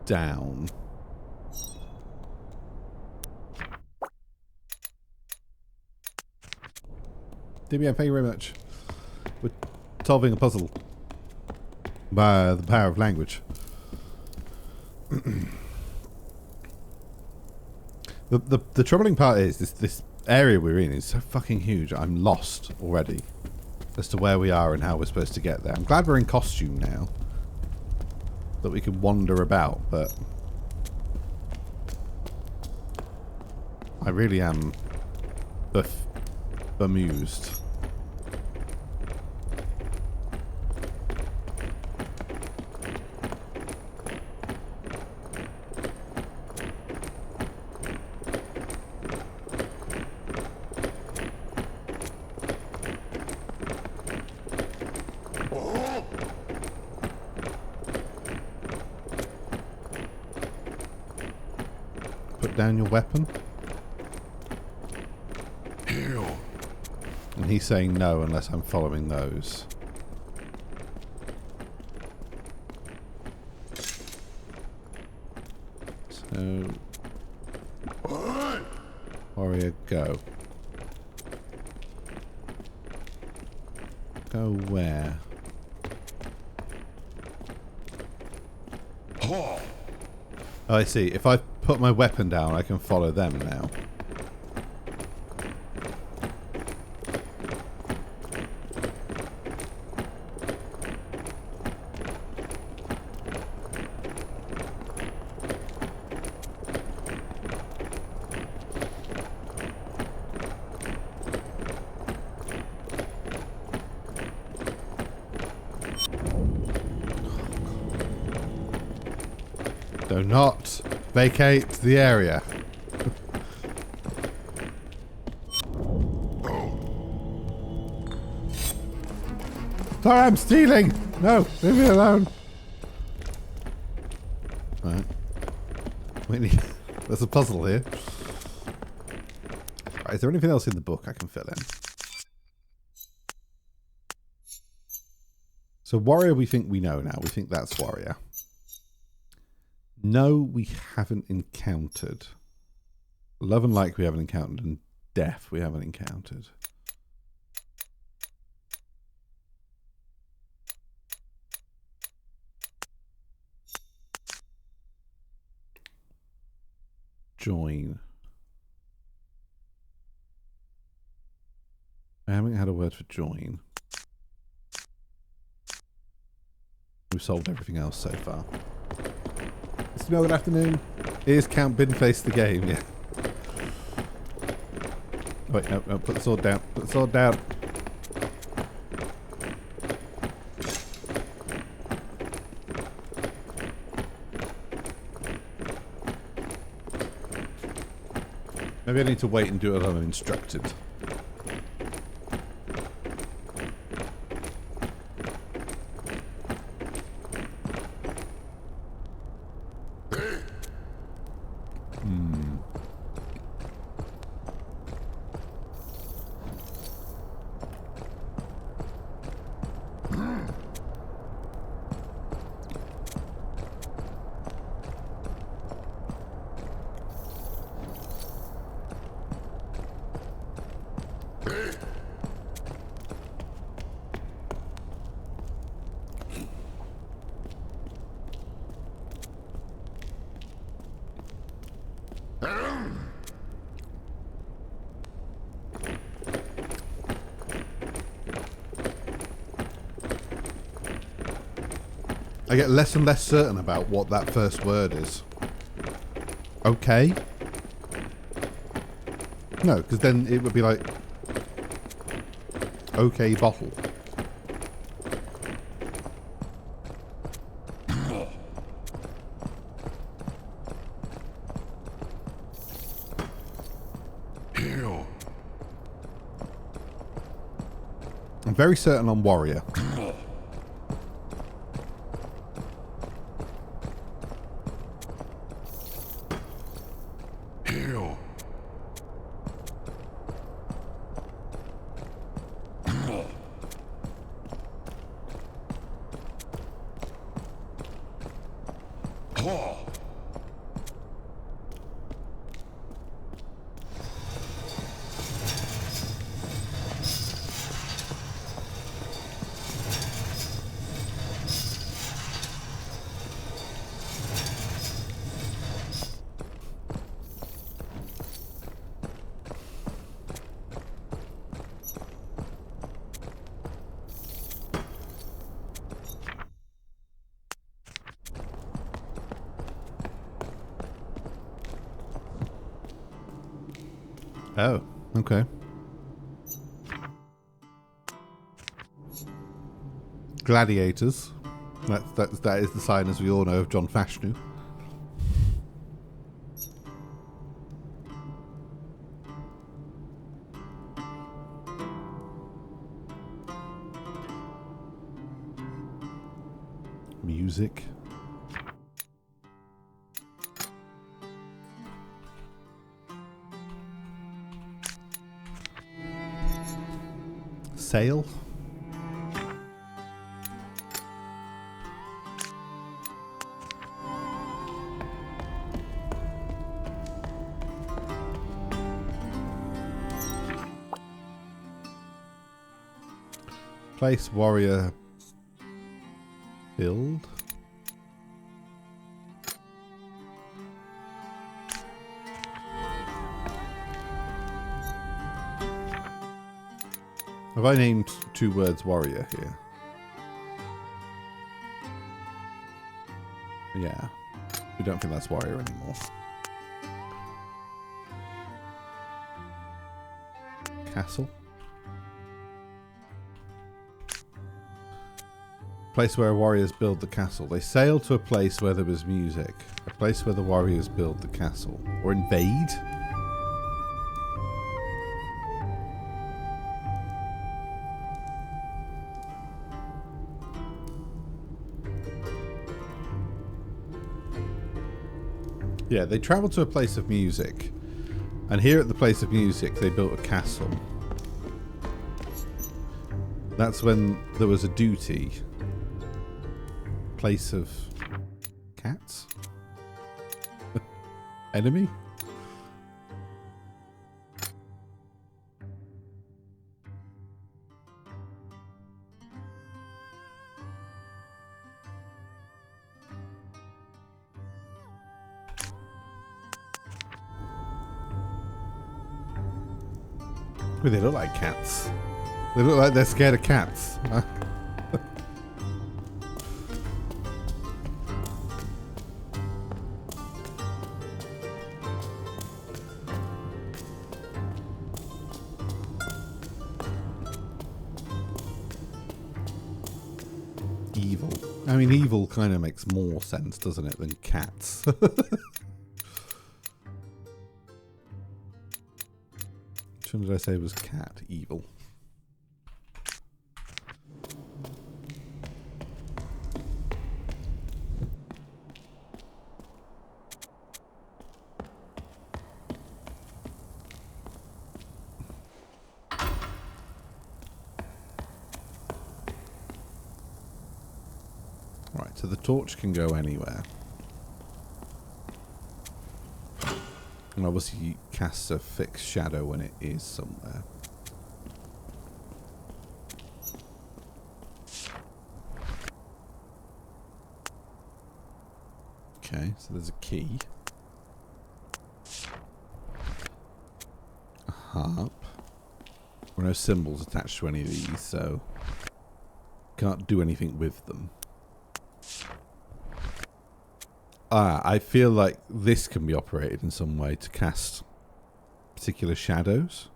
down. DBM, thank you very much. We're solving a puzzle by the power of language. The troubling part is this area we're in is so fucking huge. I'm lost already as to where we are and how we're supposed to get there. I'm glad we're in costume now, that we can wander about, but I really am bemused. put down your weapon? Heal. And he's saying no unless I'm following those. So... Warrior, go. Go where? Haul. Oh, I see. If I put my weapon down, I can follow them now. Do not vacate the area. Sorry, I'm stealing! No, leave me alone. Right. We need... There's a puzzle here. Right, is there anything else in the book I can fill in? So warrior we think we know now. We think that's warrior. No, we haven't encountered. Love and like we haven't encountered. And death we haven't encountered. Join. I haven't had a word for join. We've solved everything else so far. Good afternoon. Here's Count Binface the game, yeah. Wait, no, put the sword down. Put the sword down. Maybe I need to wait and do it as I'm instructed. I get less and less certain about what that first word is. Okay. No, because then it would be like... Okay, bottle. Heal. I'm very certain on warrior. Heal. Haul. Oh, okay. Gladiators. That is the sign, as we all know, of John Fashanu. Music. sail. Place warrior build. Have I named 2 words warrior here? Yeah. We don't think that's warrior anymore. Castle. Place where warriors build the castle. They sail to a place where there was music. A place where the warriors build the castle. Or invade? Yeah, they traveled to a place of music. And here at the place of music, they built a castle. That's when there was a duty. Place of cats? Enemy? Well, they look like cats. They look like they're scared of cats. Evil. I mean, evil kind of makes more sense, doesn't it, than cats? Which one did I say was cat? Evil. Right, so the torch can go anywhere. And obviously casts a fixed shadow when it is somewhere. Okay, so there's a key. A harp. There are no symbols attached to any of these, so can't do anything with them. I feel like this can be operated in some way to cast particular shadows.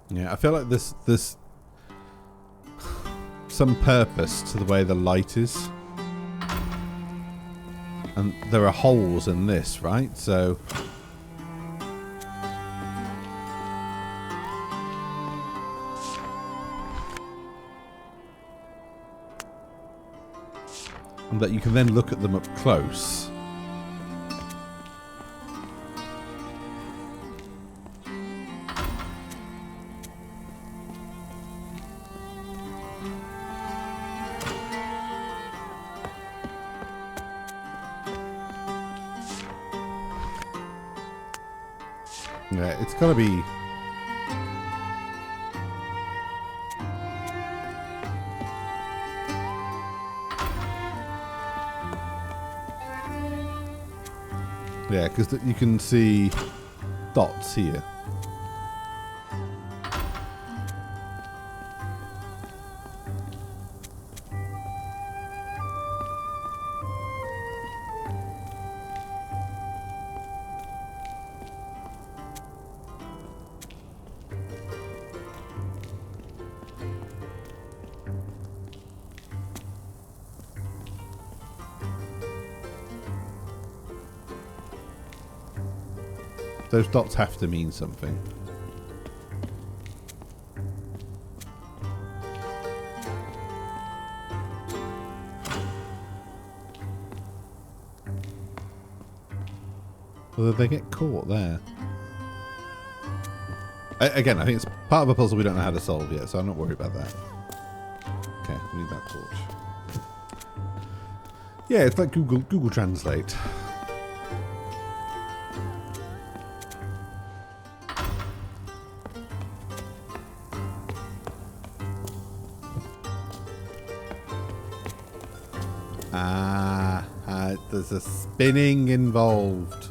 Yeah, I feel like there's some purpose to the way the light is. And there are holes in this, right? So and that you can then look at them up close. Yeah, it's gotta be. Yeah, because you can see dots here. Those dots have to mean something. Although they get caught there. Again, I think it's part of a puzzle we don't know how to solve yet, so I'm not worried about that. Okay, we need that torch. Yeah, it's like Google Translate. There's a spinning involved.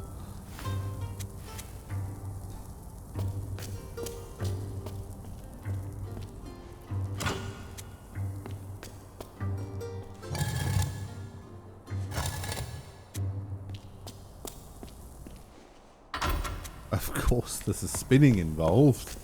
Of course, there's a spinning involved.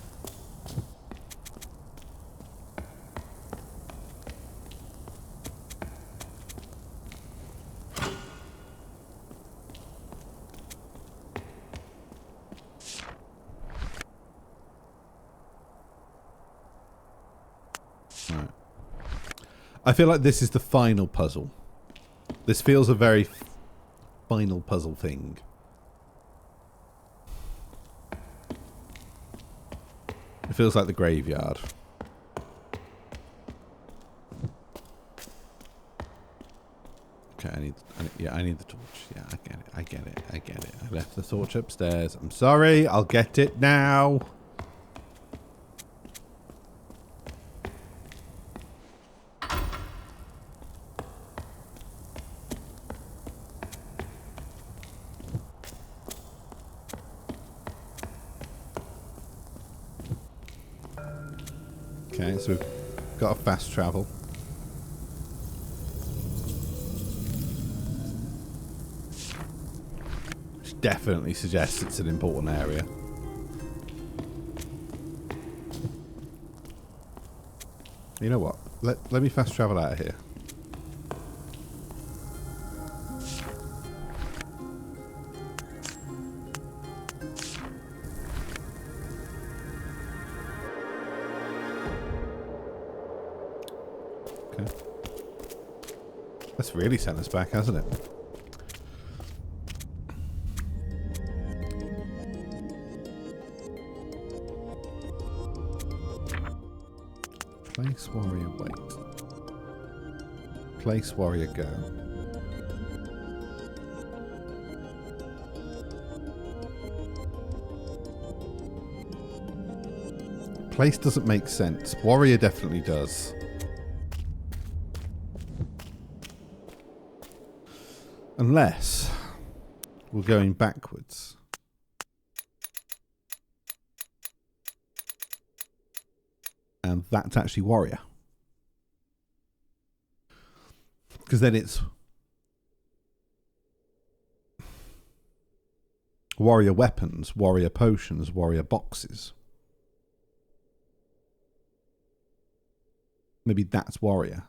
Right. I feel like this is the final puzzle. This feels a very final puzzle thing. It feels like the graveyard. Okay, I need the torch. Yeah, I get it. I left the torch upstairs. I'm sorry, I'll get it now. Okay, so we've got a fast travel. Which definitely suggests it's an important area. You know what? Let me fast travel out of here. That's really sent us back, hasn't it? Place warrior wait. Place warrior go. Place doesn't make sense. Warrior definitely does. Unless we're going backwards. And that's actually warrior. Because then it's warrior weapons, warrior potions, warrior boxes. Maybe that's warrior.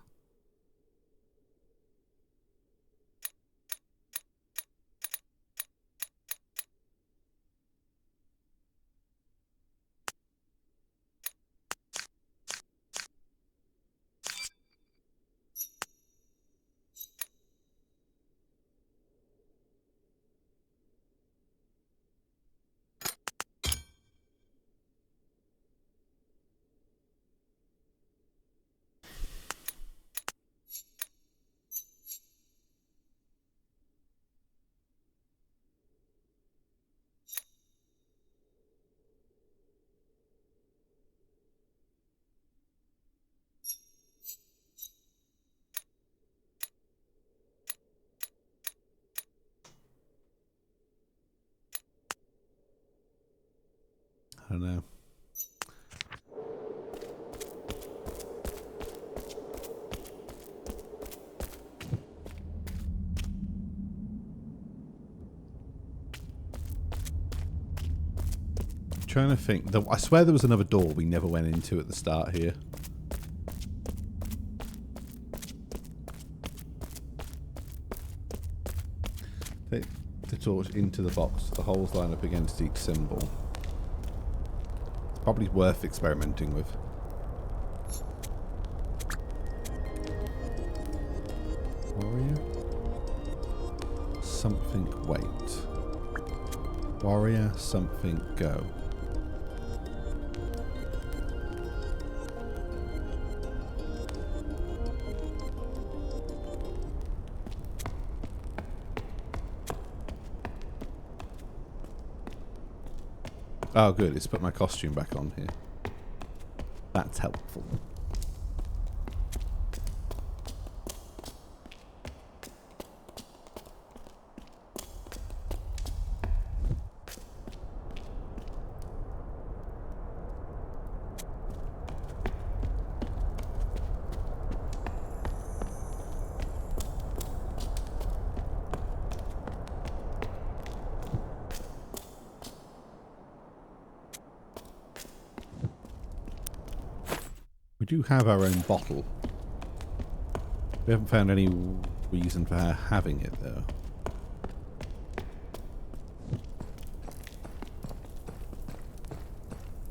I don't know. I'm trying to think. I swear there was another door we never went into at the start here. the torch into the box. The holes line up against each symbol. It's probably worth experimenting with. Warrior? Something wait. Warrior, something go. Oh good, it's put my costume back on here. That's helpful. We do have our own bottle. We haven't found any reason for her having it, though.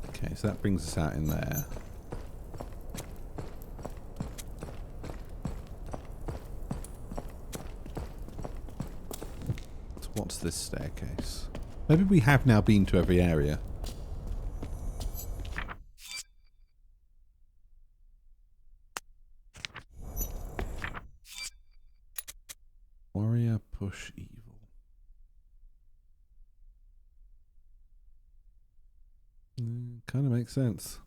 Okay, so that brings us out in there. So what's this staircase? Maybe we have now been to every area. Warrior push evil. Kind of makes sense.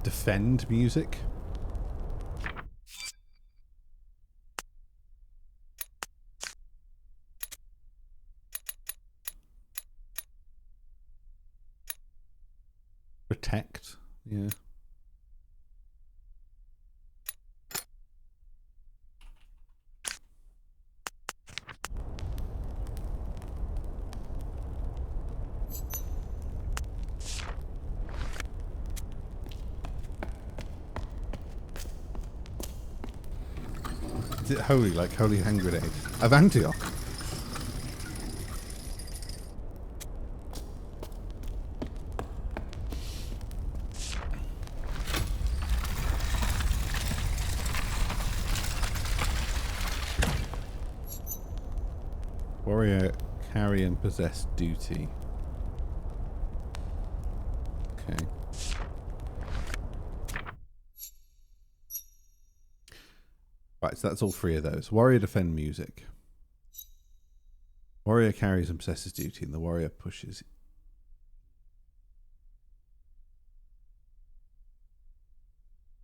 Defend music. Protect. Yeah. Is it holy, like holy hand grenade? Of Antioch. Warrior carry and possess duty. Okay. Right, so that's all three of those. Warrior defend music. Warrior carries and possesses duty, and the warrior pushes.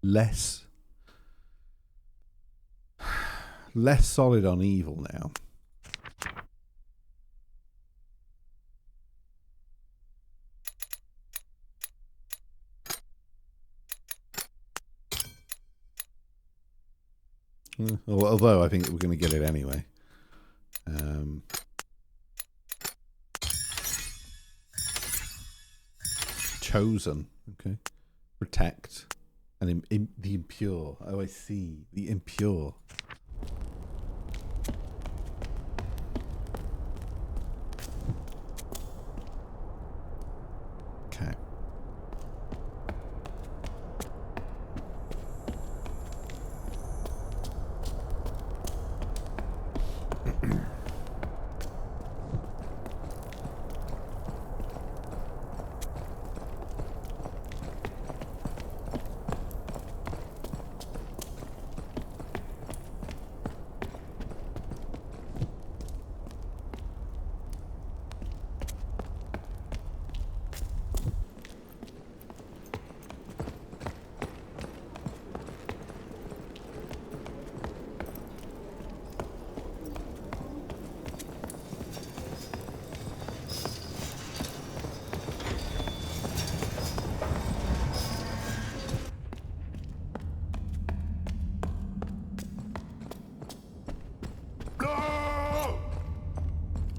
Less solid on evil now. Although I think we're going to get it anyway. Chosen. Okay. Protect. And the impure. Oh, I see. The impure. Okay.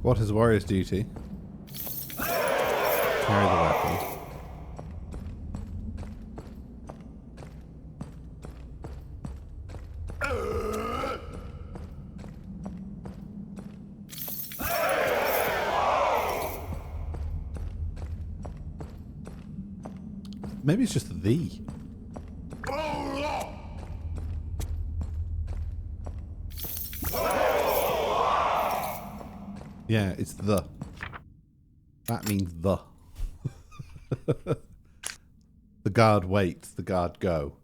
What is warrior's duty? Carry the weapon. Maybe it's just the. Yeah, it's the. That means the. The guard waits, the guard go.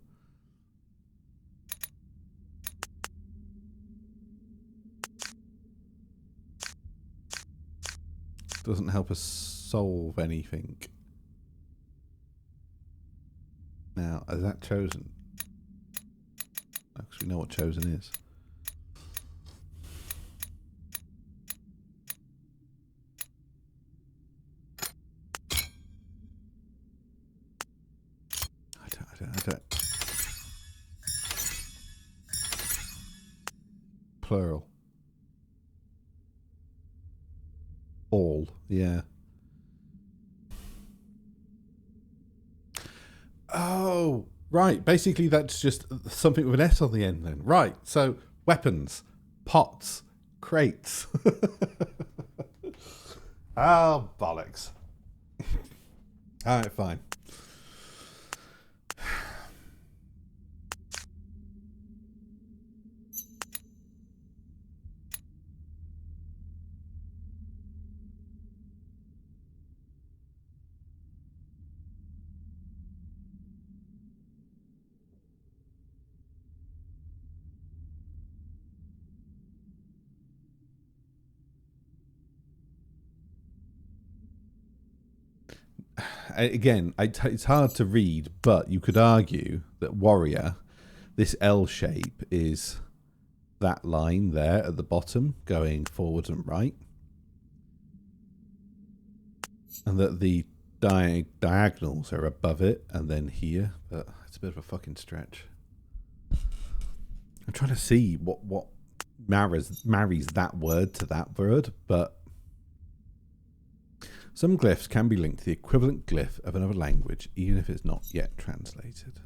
Doesn't help us solve anything. Now, is that chosen? Because we know what chosen is. I don't. Plural. All, yeah. Oh, right. Basically, that's just something with an S on the end then. Right. So, weapons, pots, crates. Oh, bollocks. All right, fine. Again, it's hard to read, but you could argue that warrior, this L shape is that line there at the bottom going forward and right, and that the diagonals are above it and then here, but it's a bit of a fucking stretch. I'm trying to see what marries that word to that word, but some glyphs can be linked to the equivalent glyph of another language, even if it's not yet translated.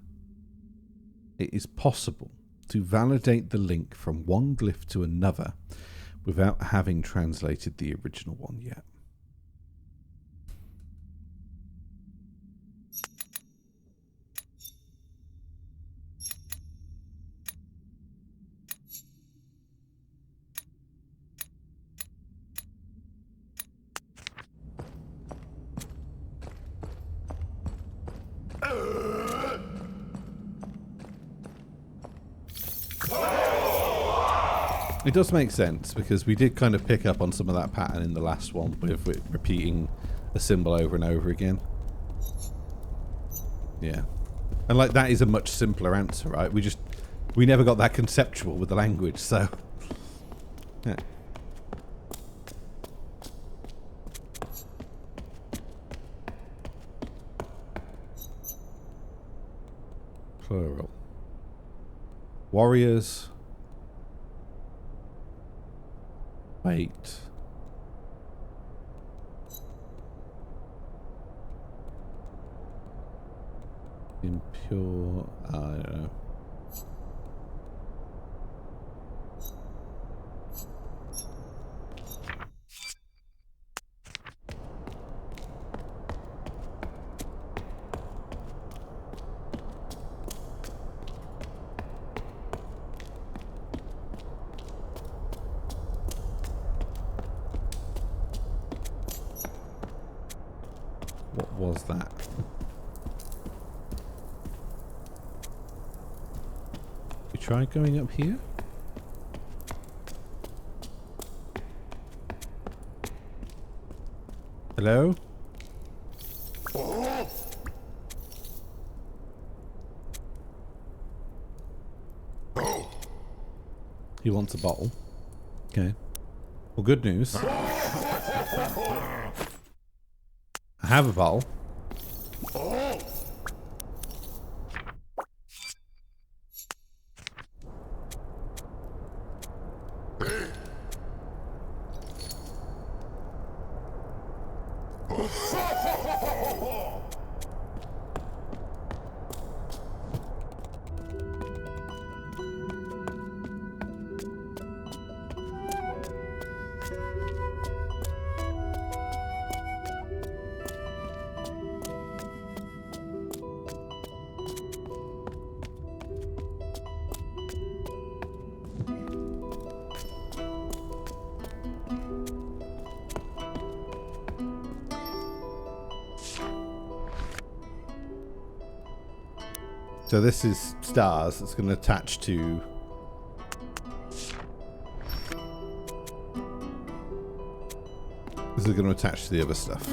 It is possible to validate the link from one glyph to another without having translated the original one yet. It does make sense, because we did kind of pick up on some of that pattern in the last one with repeating a symbol over and over again. Yeah. And like, that is a much simpler answer, right? We never got that conceptual with the language, so yeah. Plural. Warriors. Wait. Impure. I don't know. What was that? We try going up here? Hello? He wants a bottle. Okay. Well, good news. I have a bottle. So this is stars. It's going to attach to... This is going to attach to the other stuff.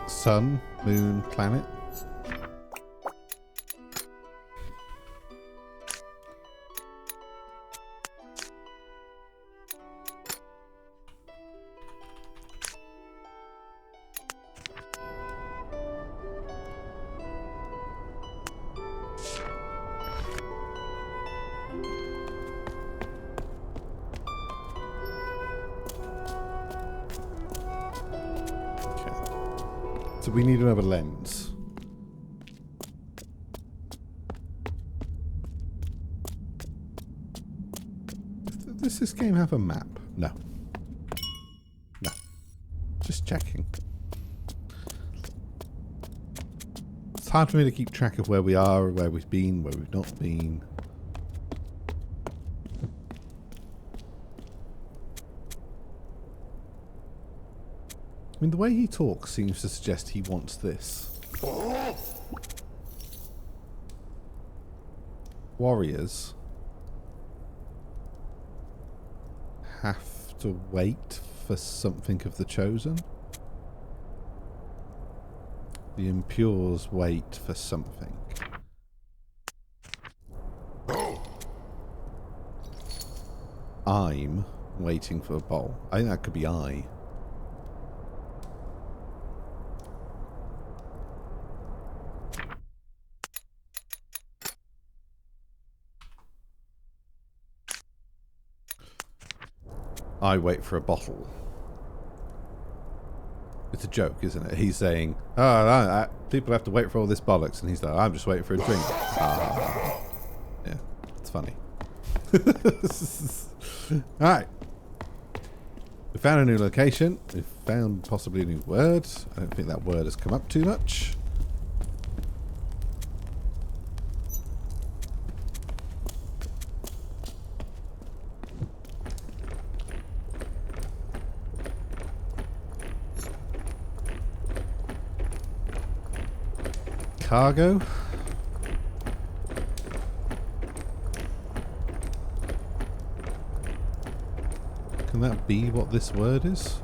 Sun, moon, planet. So we need another lens. Does this game have a map? No. No. Just checking. It's hard for me to keep track of where we are, where we've been, where we've not been. I mean, the way he talks seems to suggest he wants this. Warriors have to wait for something of the chosen. The impures wait for something. I'm waiting for a bowl. I think that could be I. I wait for a bottle. It's a joke, isn't it? He's saying, oh, people have to wait for all this bollocks. And he's like, I'm just waiting for a drink. Yeah, it's funny. Alright. We found a new location. We found possibly a new word. I don't think that word has come up too much. Cargo. Can that be what this word is?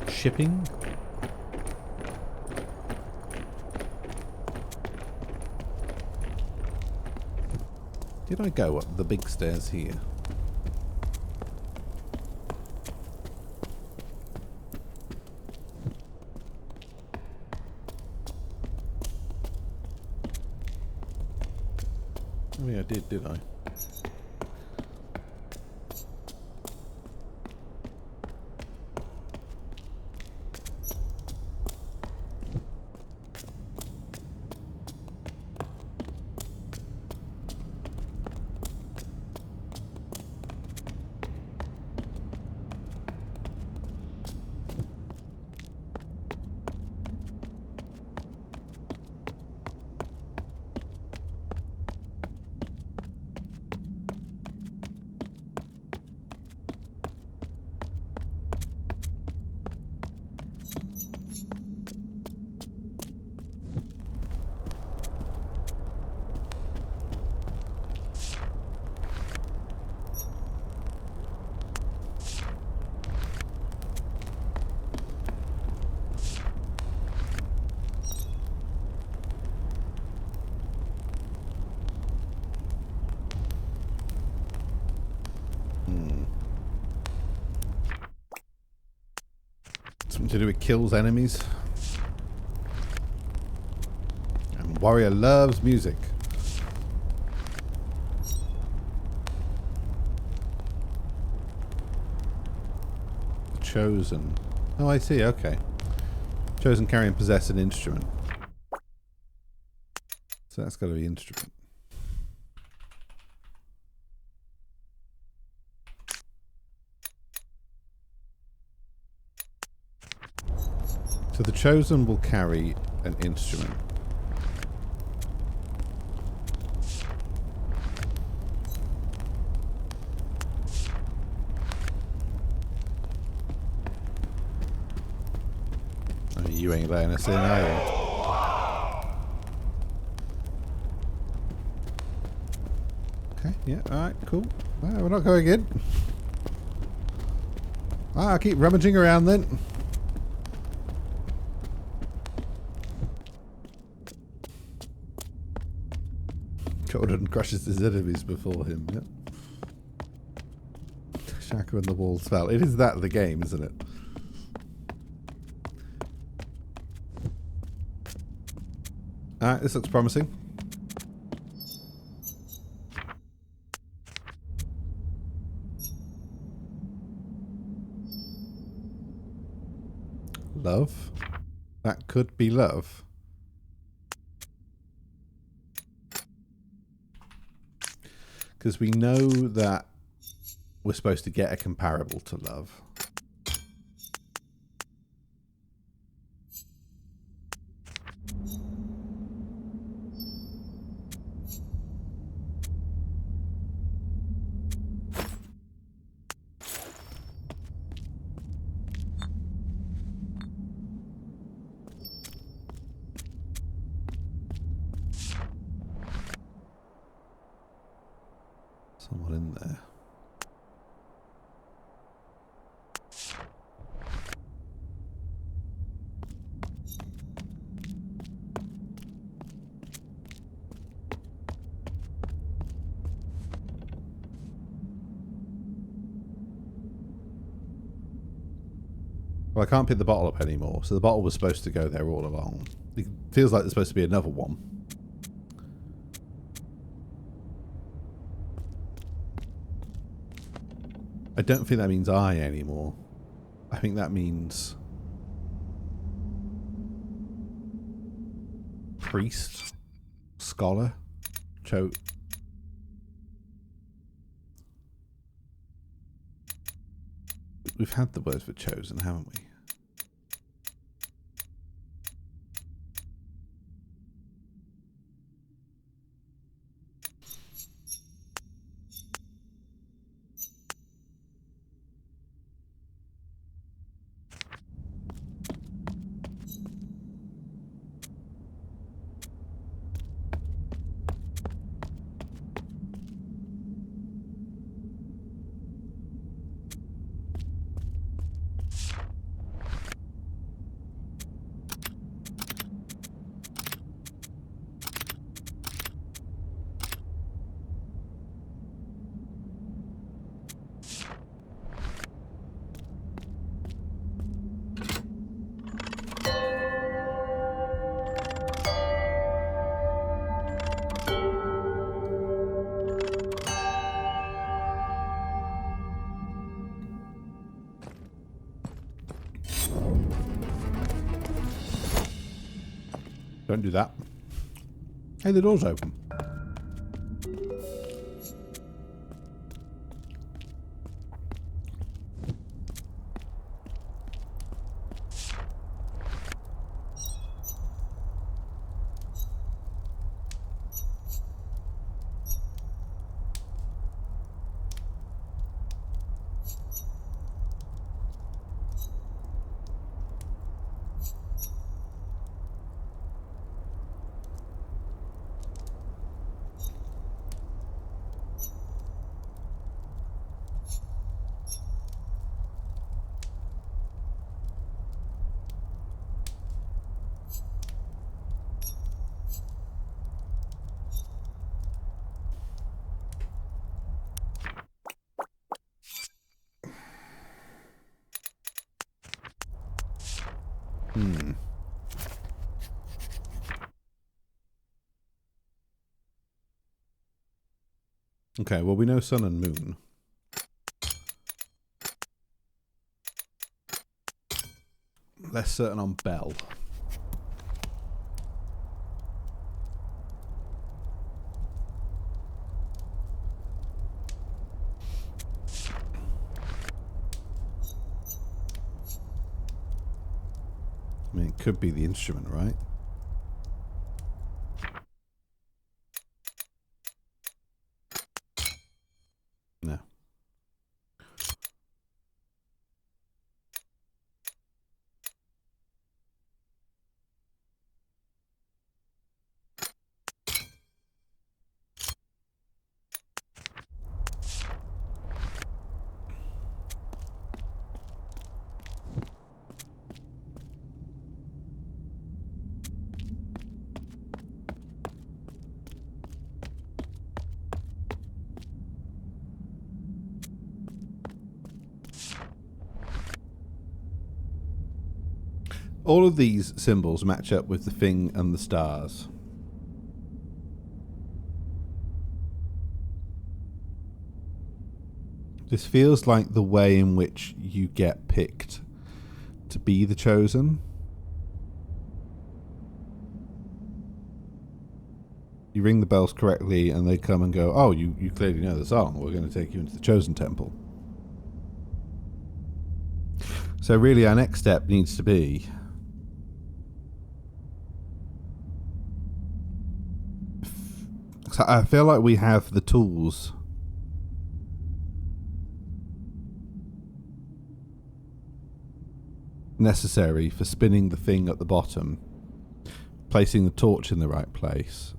Shipping? Did I go up the big stairs here? Oh yeah, I did I? to do with kills enemies. And warrior loves music. The chosen. Oh, I see. Okay. Chosen carry and possess an instrument. So that's got to be instrument. So the chosen will carry an instrument. I mean, you ain't letting us in, are you? Okay, yeah, alright, cool. We're not going in. I'll keep rummaging around then. Gordon crushes his enemies before him, yeah. Shaka and the walls fell. It is that the game, isn't it? Alright, this looks promising. Love? That could be love. Because we know that we're supposed to get a comparable to love. Someone in there. Well, I can't pick the bottle up anymore, so the bottle was supposed to go there all along. It feels like there's supposed to be another one. I don't think that means I anymore. I think that means priest, scholar, We've had the words for chosen, haven't we? Don't do that. Hey, the door's open. Okay, well, we know sun and moon. Less certain on bell. I mean, it could be the instrument, right? No. All of these symbols match up with the thing and the stars. This feels like the way in which you get picked to be the chosen. You ring the bells correctly and they come and go, oh, you clearly know the song. We're going to take you into the chosen temple. So really our next step needs to be I feel like we have the tools necessary for spinning the thing at the bottom, placing the torch in the right place,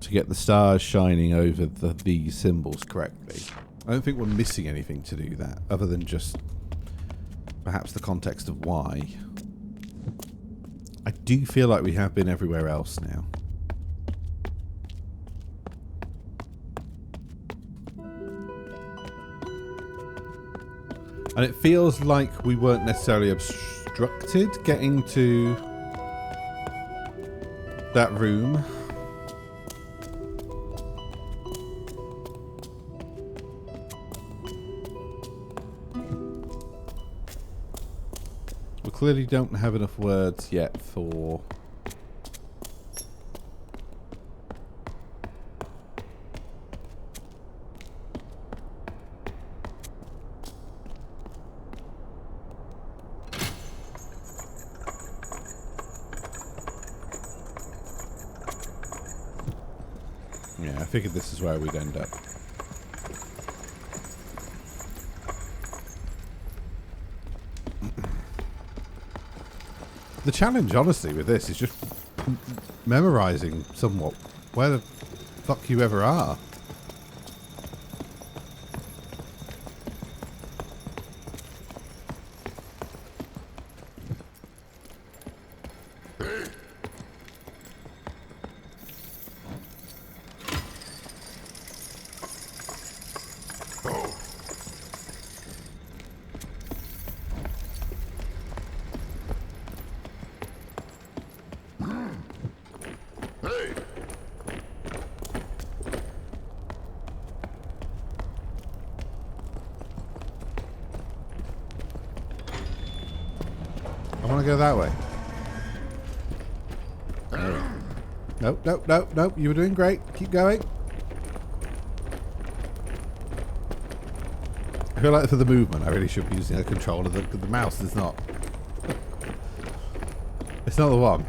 to get the stars shining over these symbols correctly. I don't think we're missing anything to do that, other than just perhaps the context of why. I do feel like we have been everywhere else now. And it feels like we weren't necessarily obstructed getting to that room. We clearly don't have enough words yet for... Yeah, I figured this is where we'd end up. The challenge, honestly, with this is just memorizing somewhat where the fuck you ever are. I want to go that way. Nope, nope, nope, nope. You were doing great. Keep going. I feel like for the movement, I really should be using a controller. The mouse is not. It's not the one.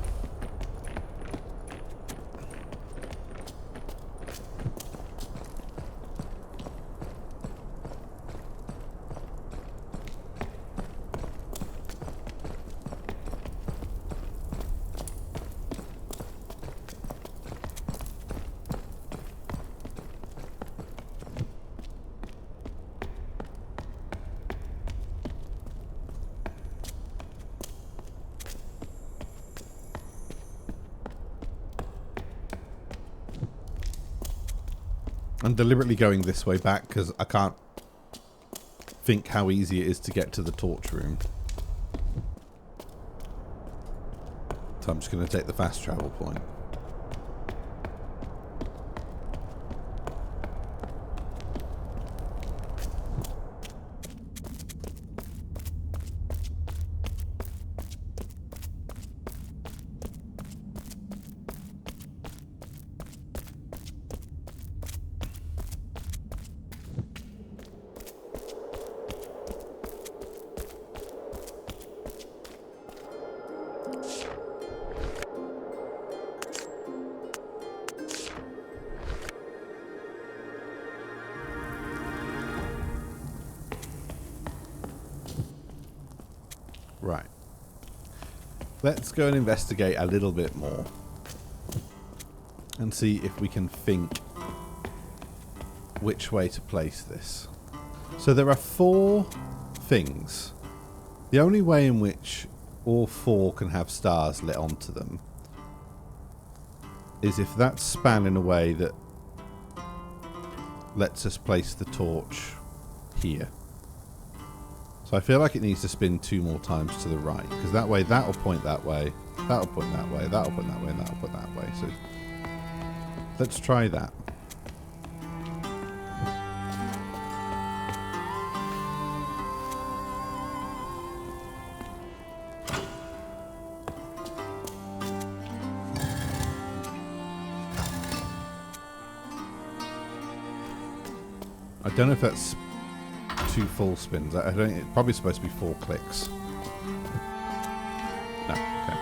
I'm deliberately going this way back because I can't think how easy it is to get to the torch room. So I'm just going to take the fast travel point. Right. Let's go and investigate a little bit more. And see if we can think which way to place this. So there are 4 things. The only way in which all 4 can have stars lit onto them is if that's span in a way that lets us place the torch here. So I feel like it needs to spin 2 more times to the right, because that way that'll point that way, that'll point that way, that'll point that way, and that'll point that way. So let's try that. I don't know if that's 2 full spins. I don't. It's probably supposed to be 4 clicks. No. Okay.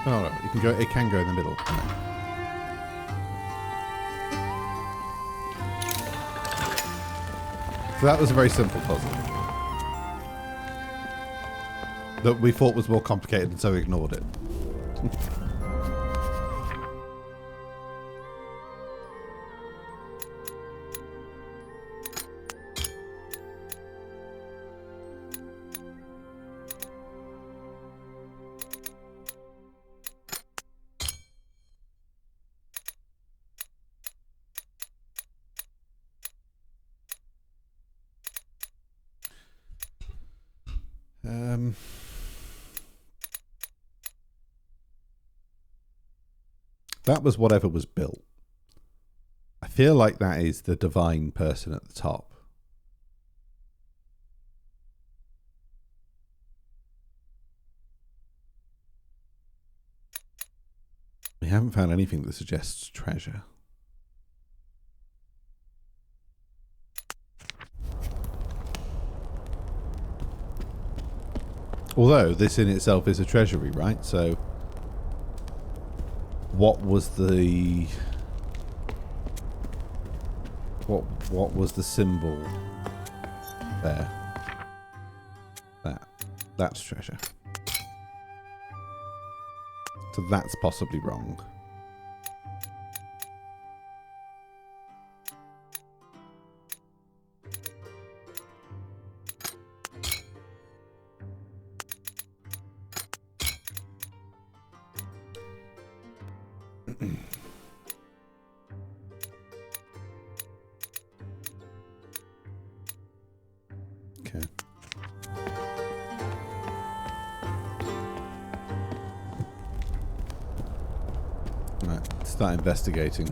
Oh no, you can go. It can go in the middle. So that was a very simple puzzle that we thought was more complicated, and so we ignored it. That was whatever was built. I feel like that is the divine person at the top. We haven't found anything that suggests treasure. Although this in itself is a treasury, right? So what was the what was the symbol there? That's treasure. So that's possibly wrong. Okay. Right, start investigating.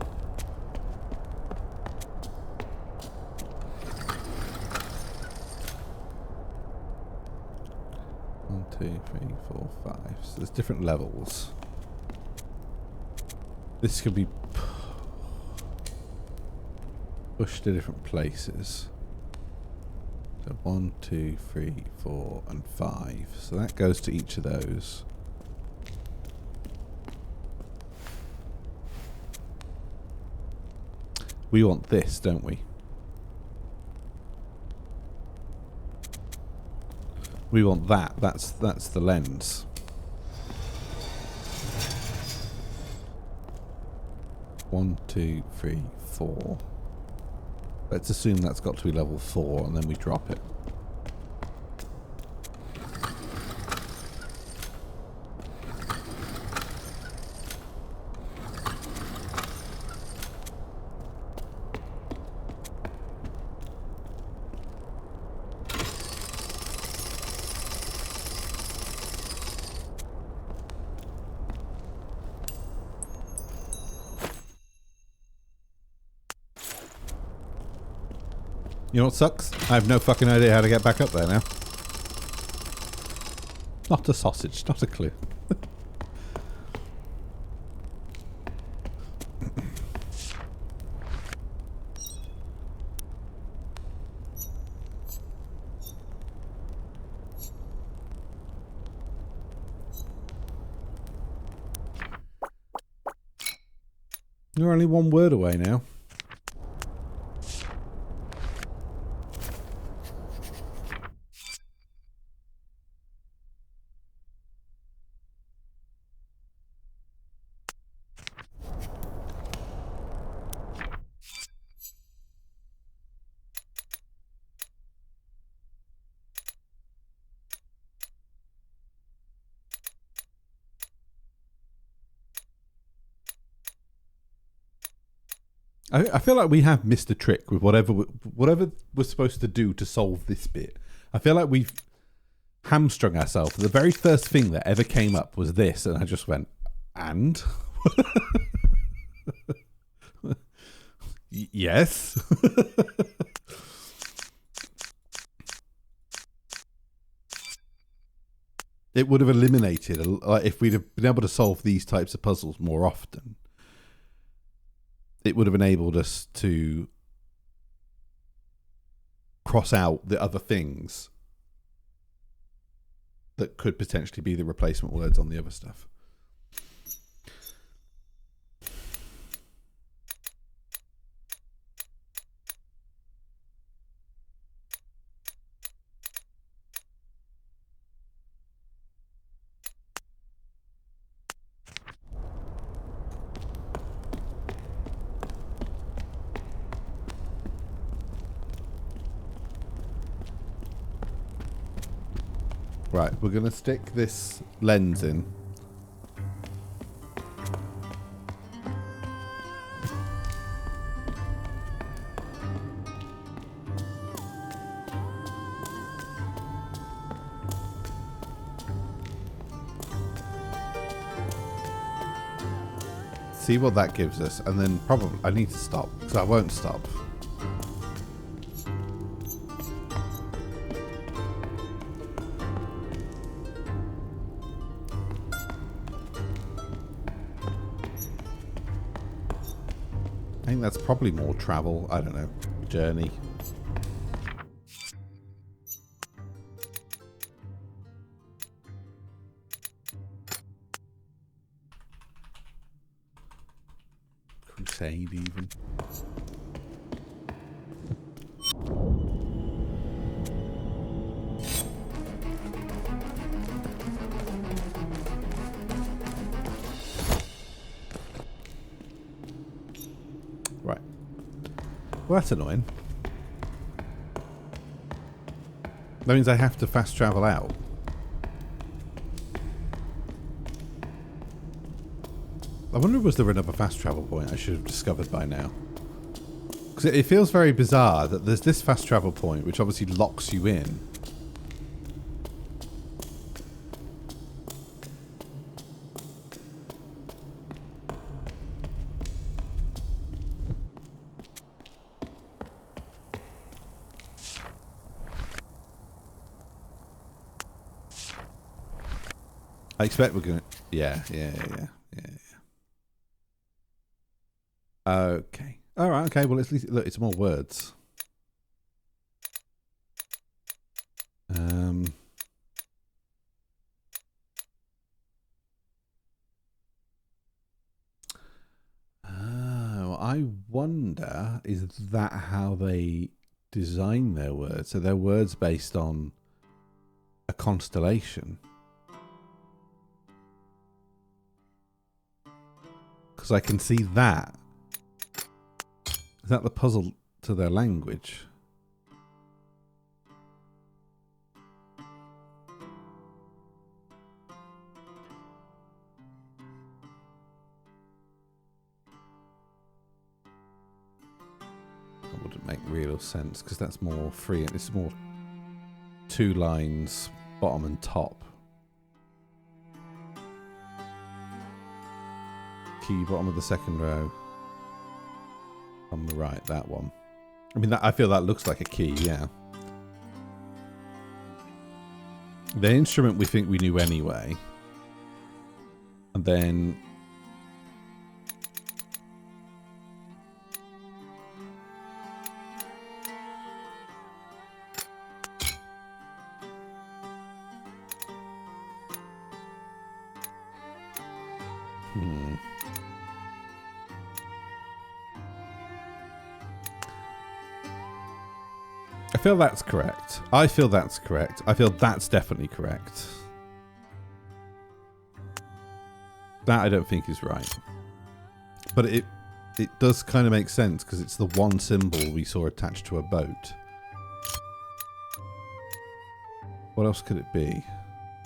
One, two, three, four, five. So there's different levels. This could be pushed to different places. So 1, 2, 3, 4, and 5. So that goes to each of those. We want this, don't we? We want that. That's the lens. One, two, three, 4. Let's assume that's got to be level 4, and then we drop it. You know what sucks? I have no fucking idea how to get back up there now. Not a sausage, not a clue. You're only one word away now. I feel like we have missed a trick with whatever we're supposed to do to solve this bit. I feel like we've hamstrung ourselves. The very first thing that ever came up was this, and I just went, and? Yes. It would have eliminated, if we'd have been able to solve these types of puzzles more often. It would have enabled us to cross out the other things that could potentially be the replacement words on the other stuff. Right, we're going to stick this lens in. See what that gives us, and then probably I need to stop, because I won't stop. I think that's probably more travel. I don't know. Journey. Crusade even. Well, that's annoying. That means I have to fast travel out. I wonder, was there another fast travel point I should have discovered by now? Because it feels very bizarre that there's this fast travel point which obviously locks you in. I expect we're gonna. Yeah. Okay. All right. Okay. Well, at least look, it's more words. Oh, I wonder, is that how they design their words? So their words based on a constellation. Because I can see that. Is that the puzzle to their language? That wouldn't make real sense because that's more free. It's more 2 lines, bottom and top. Key bottom of the second row. On the right, that one. I mean, I feel that looks like a key, yeah. The instrument we think we knew anyway. And then... I feel that's correct. I feel that's correct. I feel that's definitely correct. That I don't think is right. But it does kind of make sense because it's the one symbol we saw attached to a boat. What else could it be?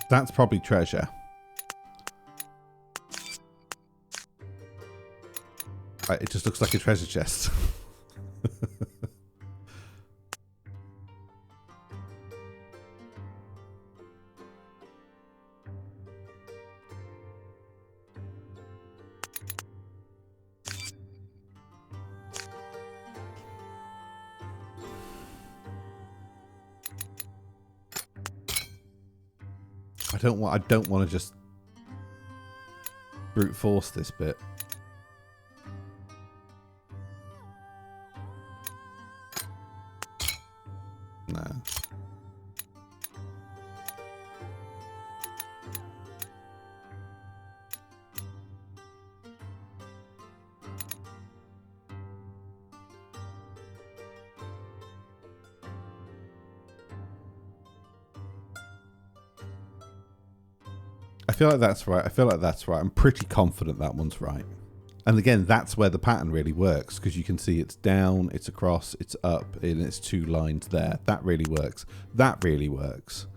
That's probably treasure. Right, it just looks like a treasure chest. I don't want to just brute force this bit. No. I feel like that's right. I feel like that's right. I'm pretty confident that one's right. And again, that's where the pattern really works because you can see it's down, it's across, it's up, and it's two lines there. That really works. That really works.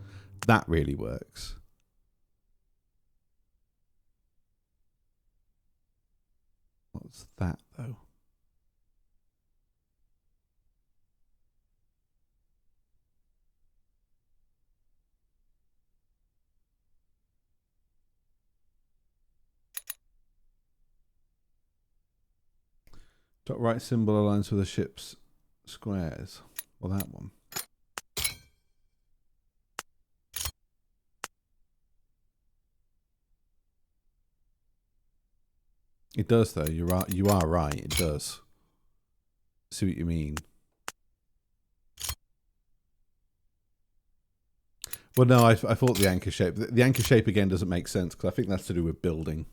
That really works. What's that though? Top right symbol aligns with the ship's squares. Well, that one. It does, though. You are right. It does. See what you mean. Well, no, I thought the anchor shape. The anchor shape again doesn't make sense because I think that's to do with building.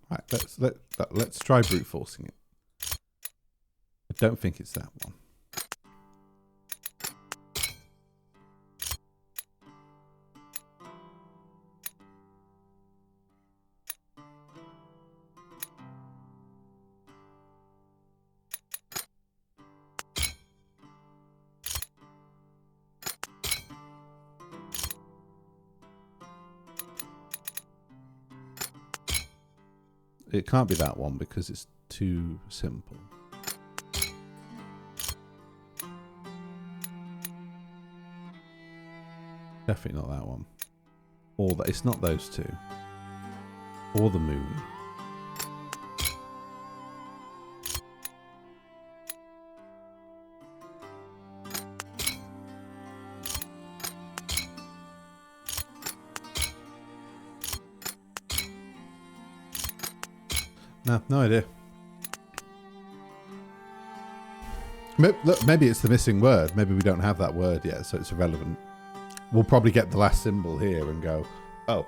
Right, let's try brute forcing it. I don't think it's that one. It can't be that one because it's too simple. Definitely not that one. Or that it's not those two. Or the moon. No idea. Look, maybe it's the missing word. Maybe we don't have that word yet, so it's irrelevant. We'll probably get the last symbol here and go, oh.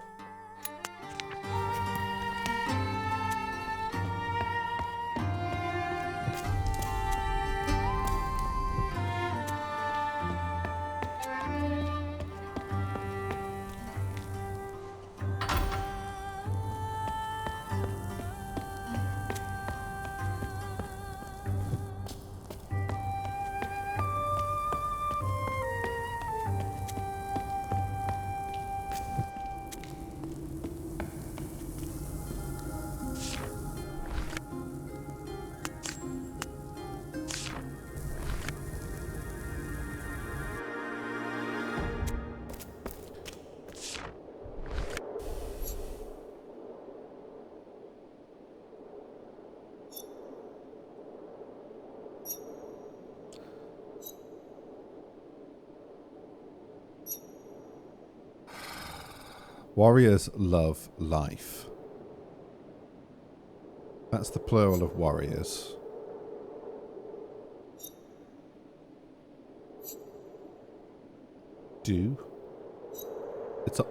Warriors love life. That's the plural of warriors. Do. It's a...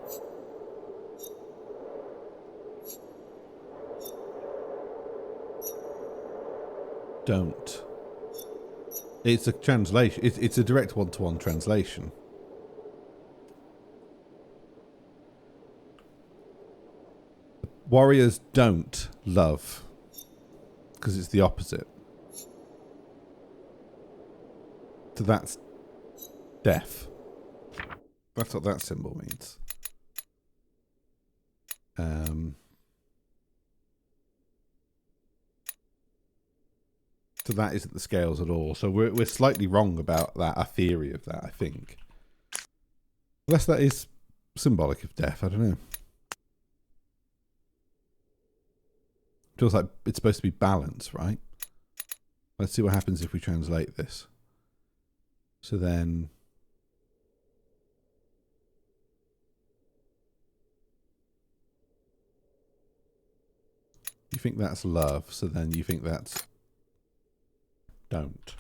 Don't. It's a translation. It's a direct one-to-one translation. Warriors don't love, because it's the opposite. So that's death. That's what that symbol means. So that isn't the scales at all. So we're slightly wrong about that, our theory of that, I think. Unless that is symbolic of death, I don't know. Feels like it's supposed to be balance, right? Let's see what happens if we translate this. So then... You think that's love, so then you think that's... Don't.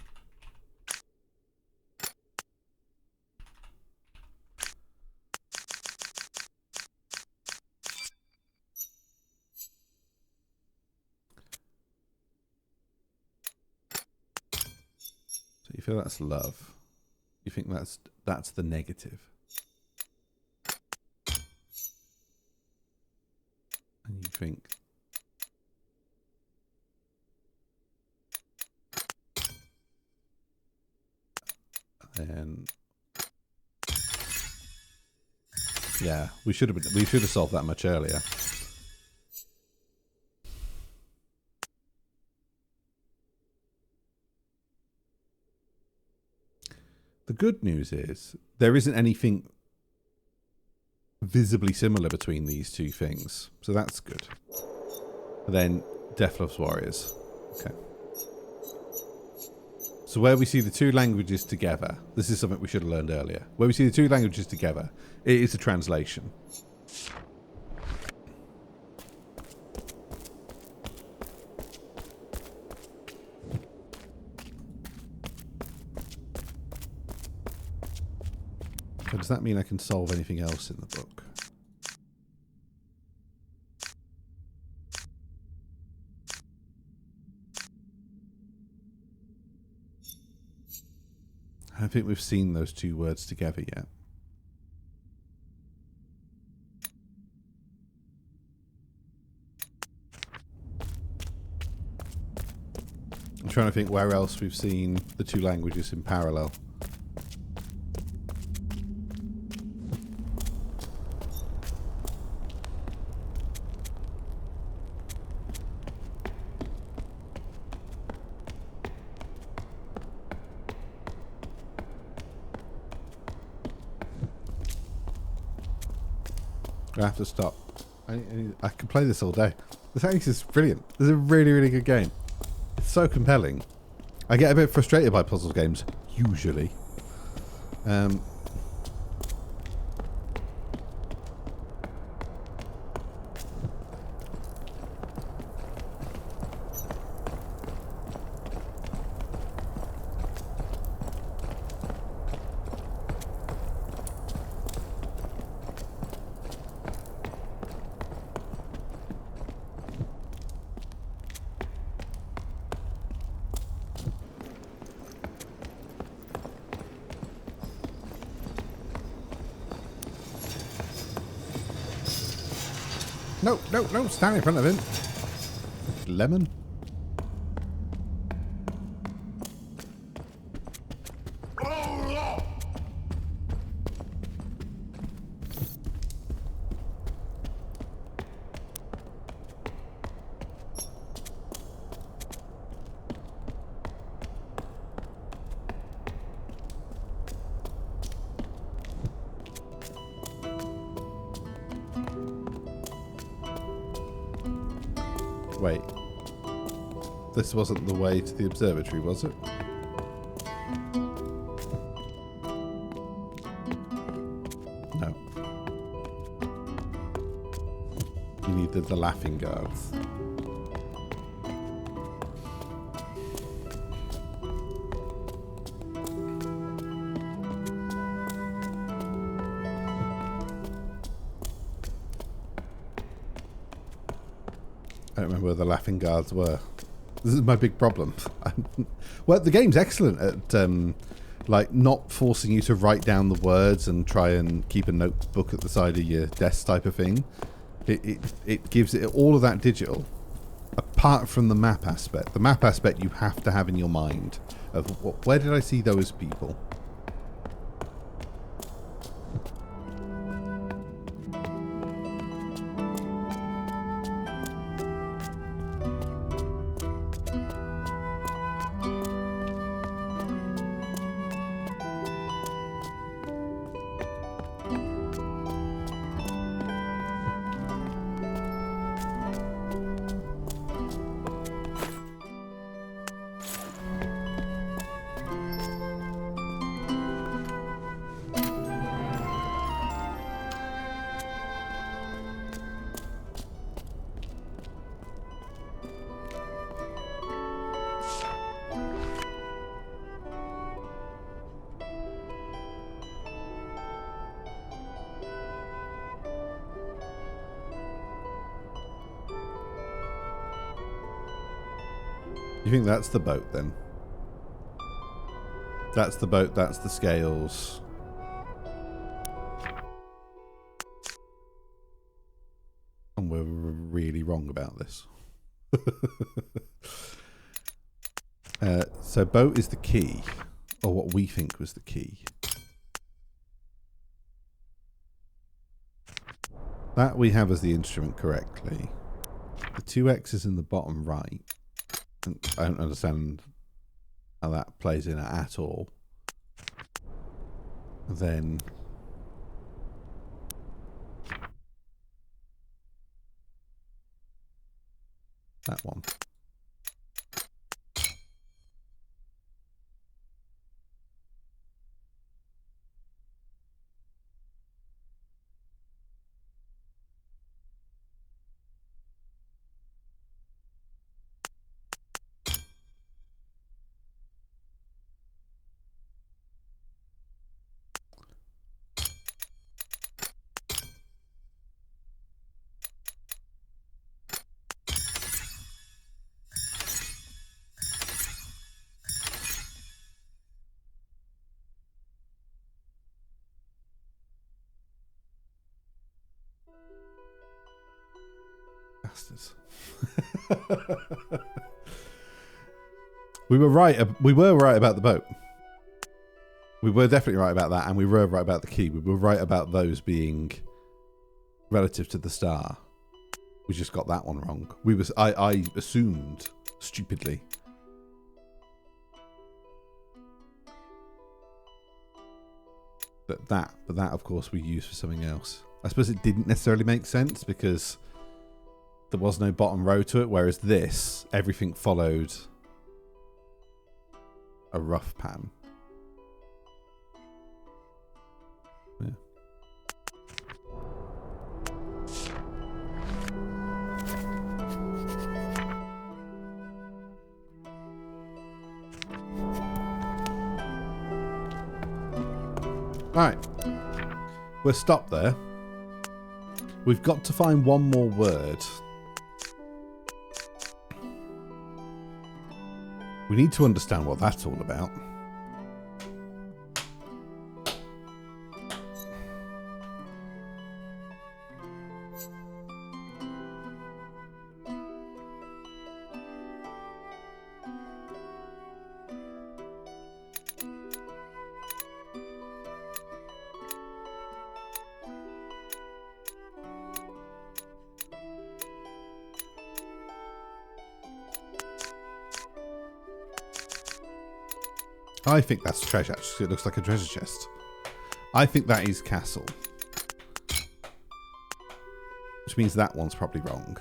So you feel that's love. You think that's the negative. And you think and yeah, we should have solved that much earlier. The good news is there isn't anything visibly similar between these two things, so that's good. And then Death Loves Warriors. Okay. So where we see the two languages together, this is something we should have learned earlier. Where we see the two languages together, it is a translation. So does that mean I can solve anything else in the book? I don't think we've seen those two words together yet. I'm trying to think where else we've seen the two languages in parallel. I have to stop. I can play this all day. This is brilliant. This is a really, really good game. It's so compelling. I get a bit frustrated by puzzle games, usually. No, no, no, stand in front of him. Lemon. Wait. This wasn't the way to the observatory, was it? No. the laughing guards. I don't remember where the laughing guards were. This is my big problem. Well, the game's excellent at like not forcing you to write down the words and try and keep a notebook at the side of your desk type of thing. It gives it all of that digital, apart from the map aspect. The map aspect you have to have in your mind of where did I see those people? You think that's the boat then? That's the boat, that's the scales. And we're really wrong about this. So boat is the key, or what we think was the key. That we have as the instrument correctly. The 2X is in the bottom right. And I don't understand how that plays in at all. Then that one. Bastards. We were right about the boat. We were definitely right about that, and we were right about the key. We were right about those being relative to the star. We just got that one wrong. I assumed stupidly that of course we used for something else. I suppose it didn't necessarily make sense because there was no bottom row to it, whereas this, everything followed a rough pattern. Yeah. Right. We're stopped there. We've got to find one more word. We need to understand what that's all about. I think that's treasure. It looks like a treasure chest. I think that is castle. Which means that one's probably wrong.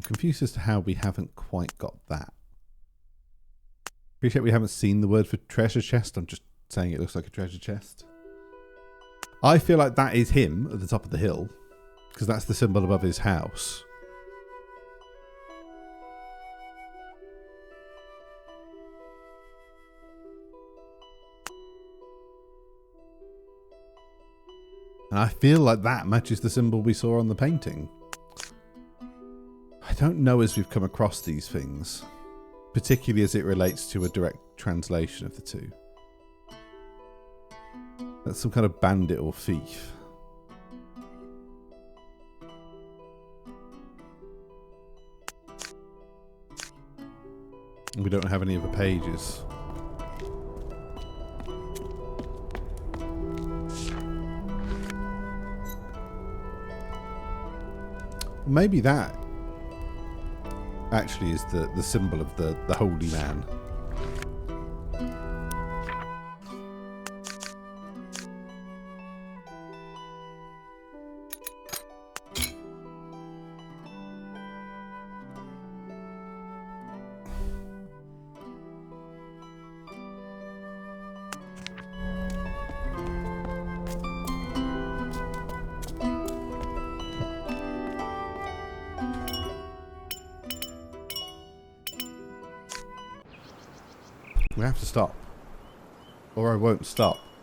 confused as to how we haven't quite got that. Appreciate we haven't seen the word for treasure chest. I'm just saying it looks like a treasure chest. I feel like that is him at the top of the hill, because that's the symbol above his house. And I feel like that matches the symbol we saw on the painting. I don't know as we've come across these things, particularly as it relates to a direct translation of the two. That's some kind of bandit or thief. We don't have any other pages. Maybe that actually is the symbol of the holy man. We have to stop, or I won't stop.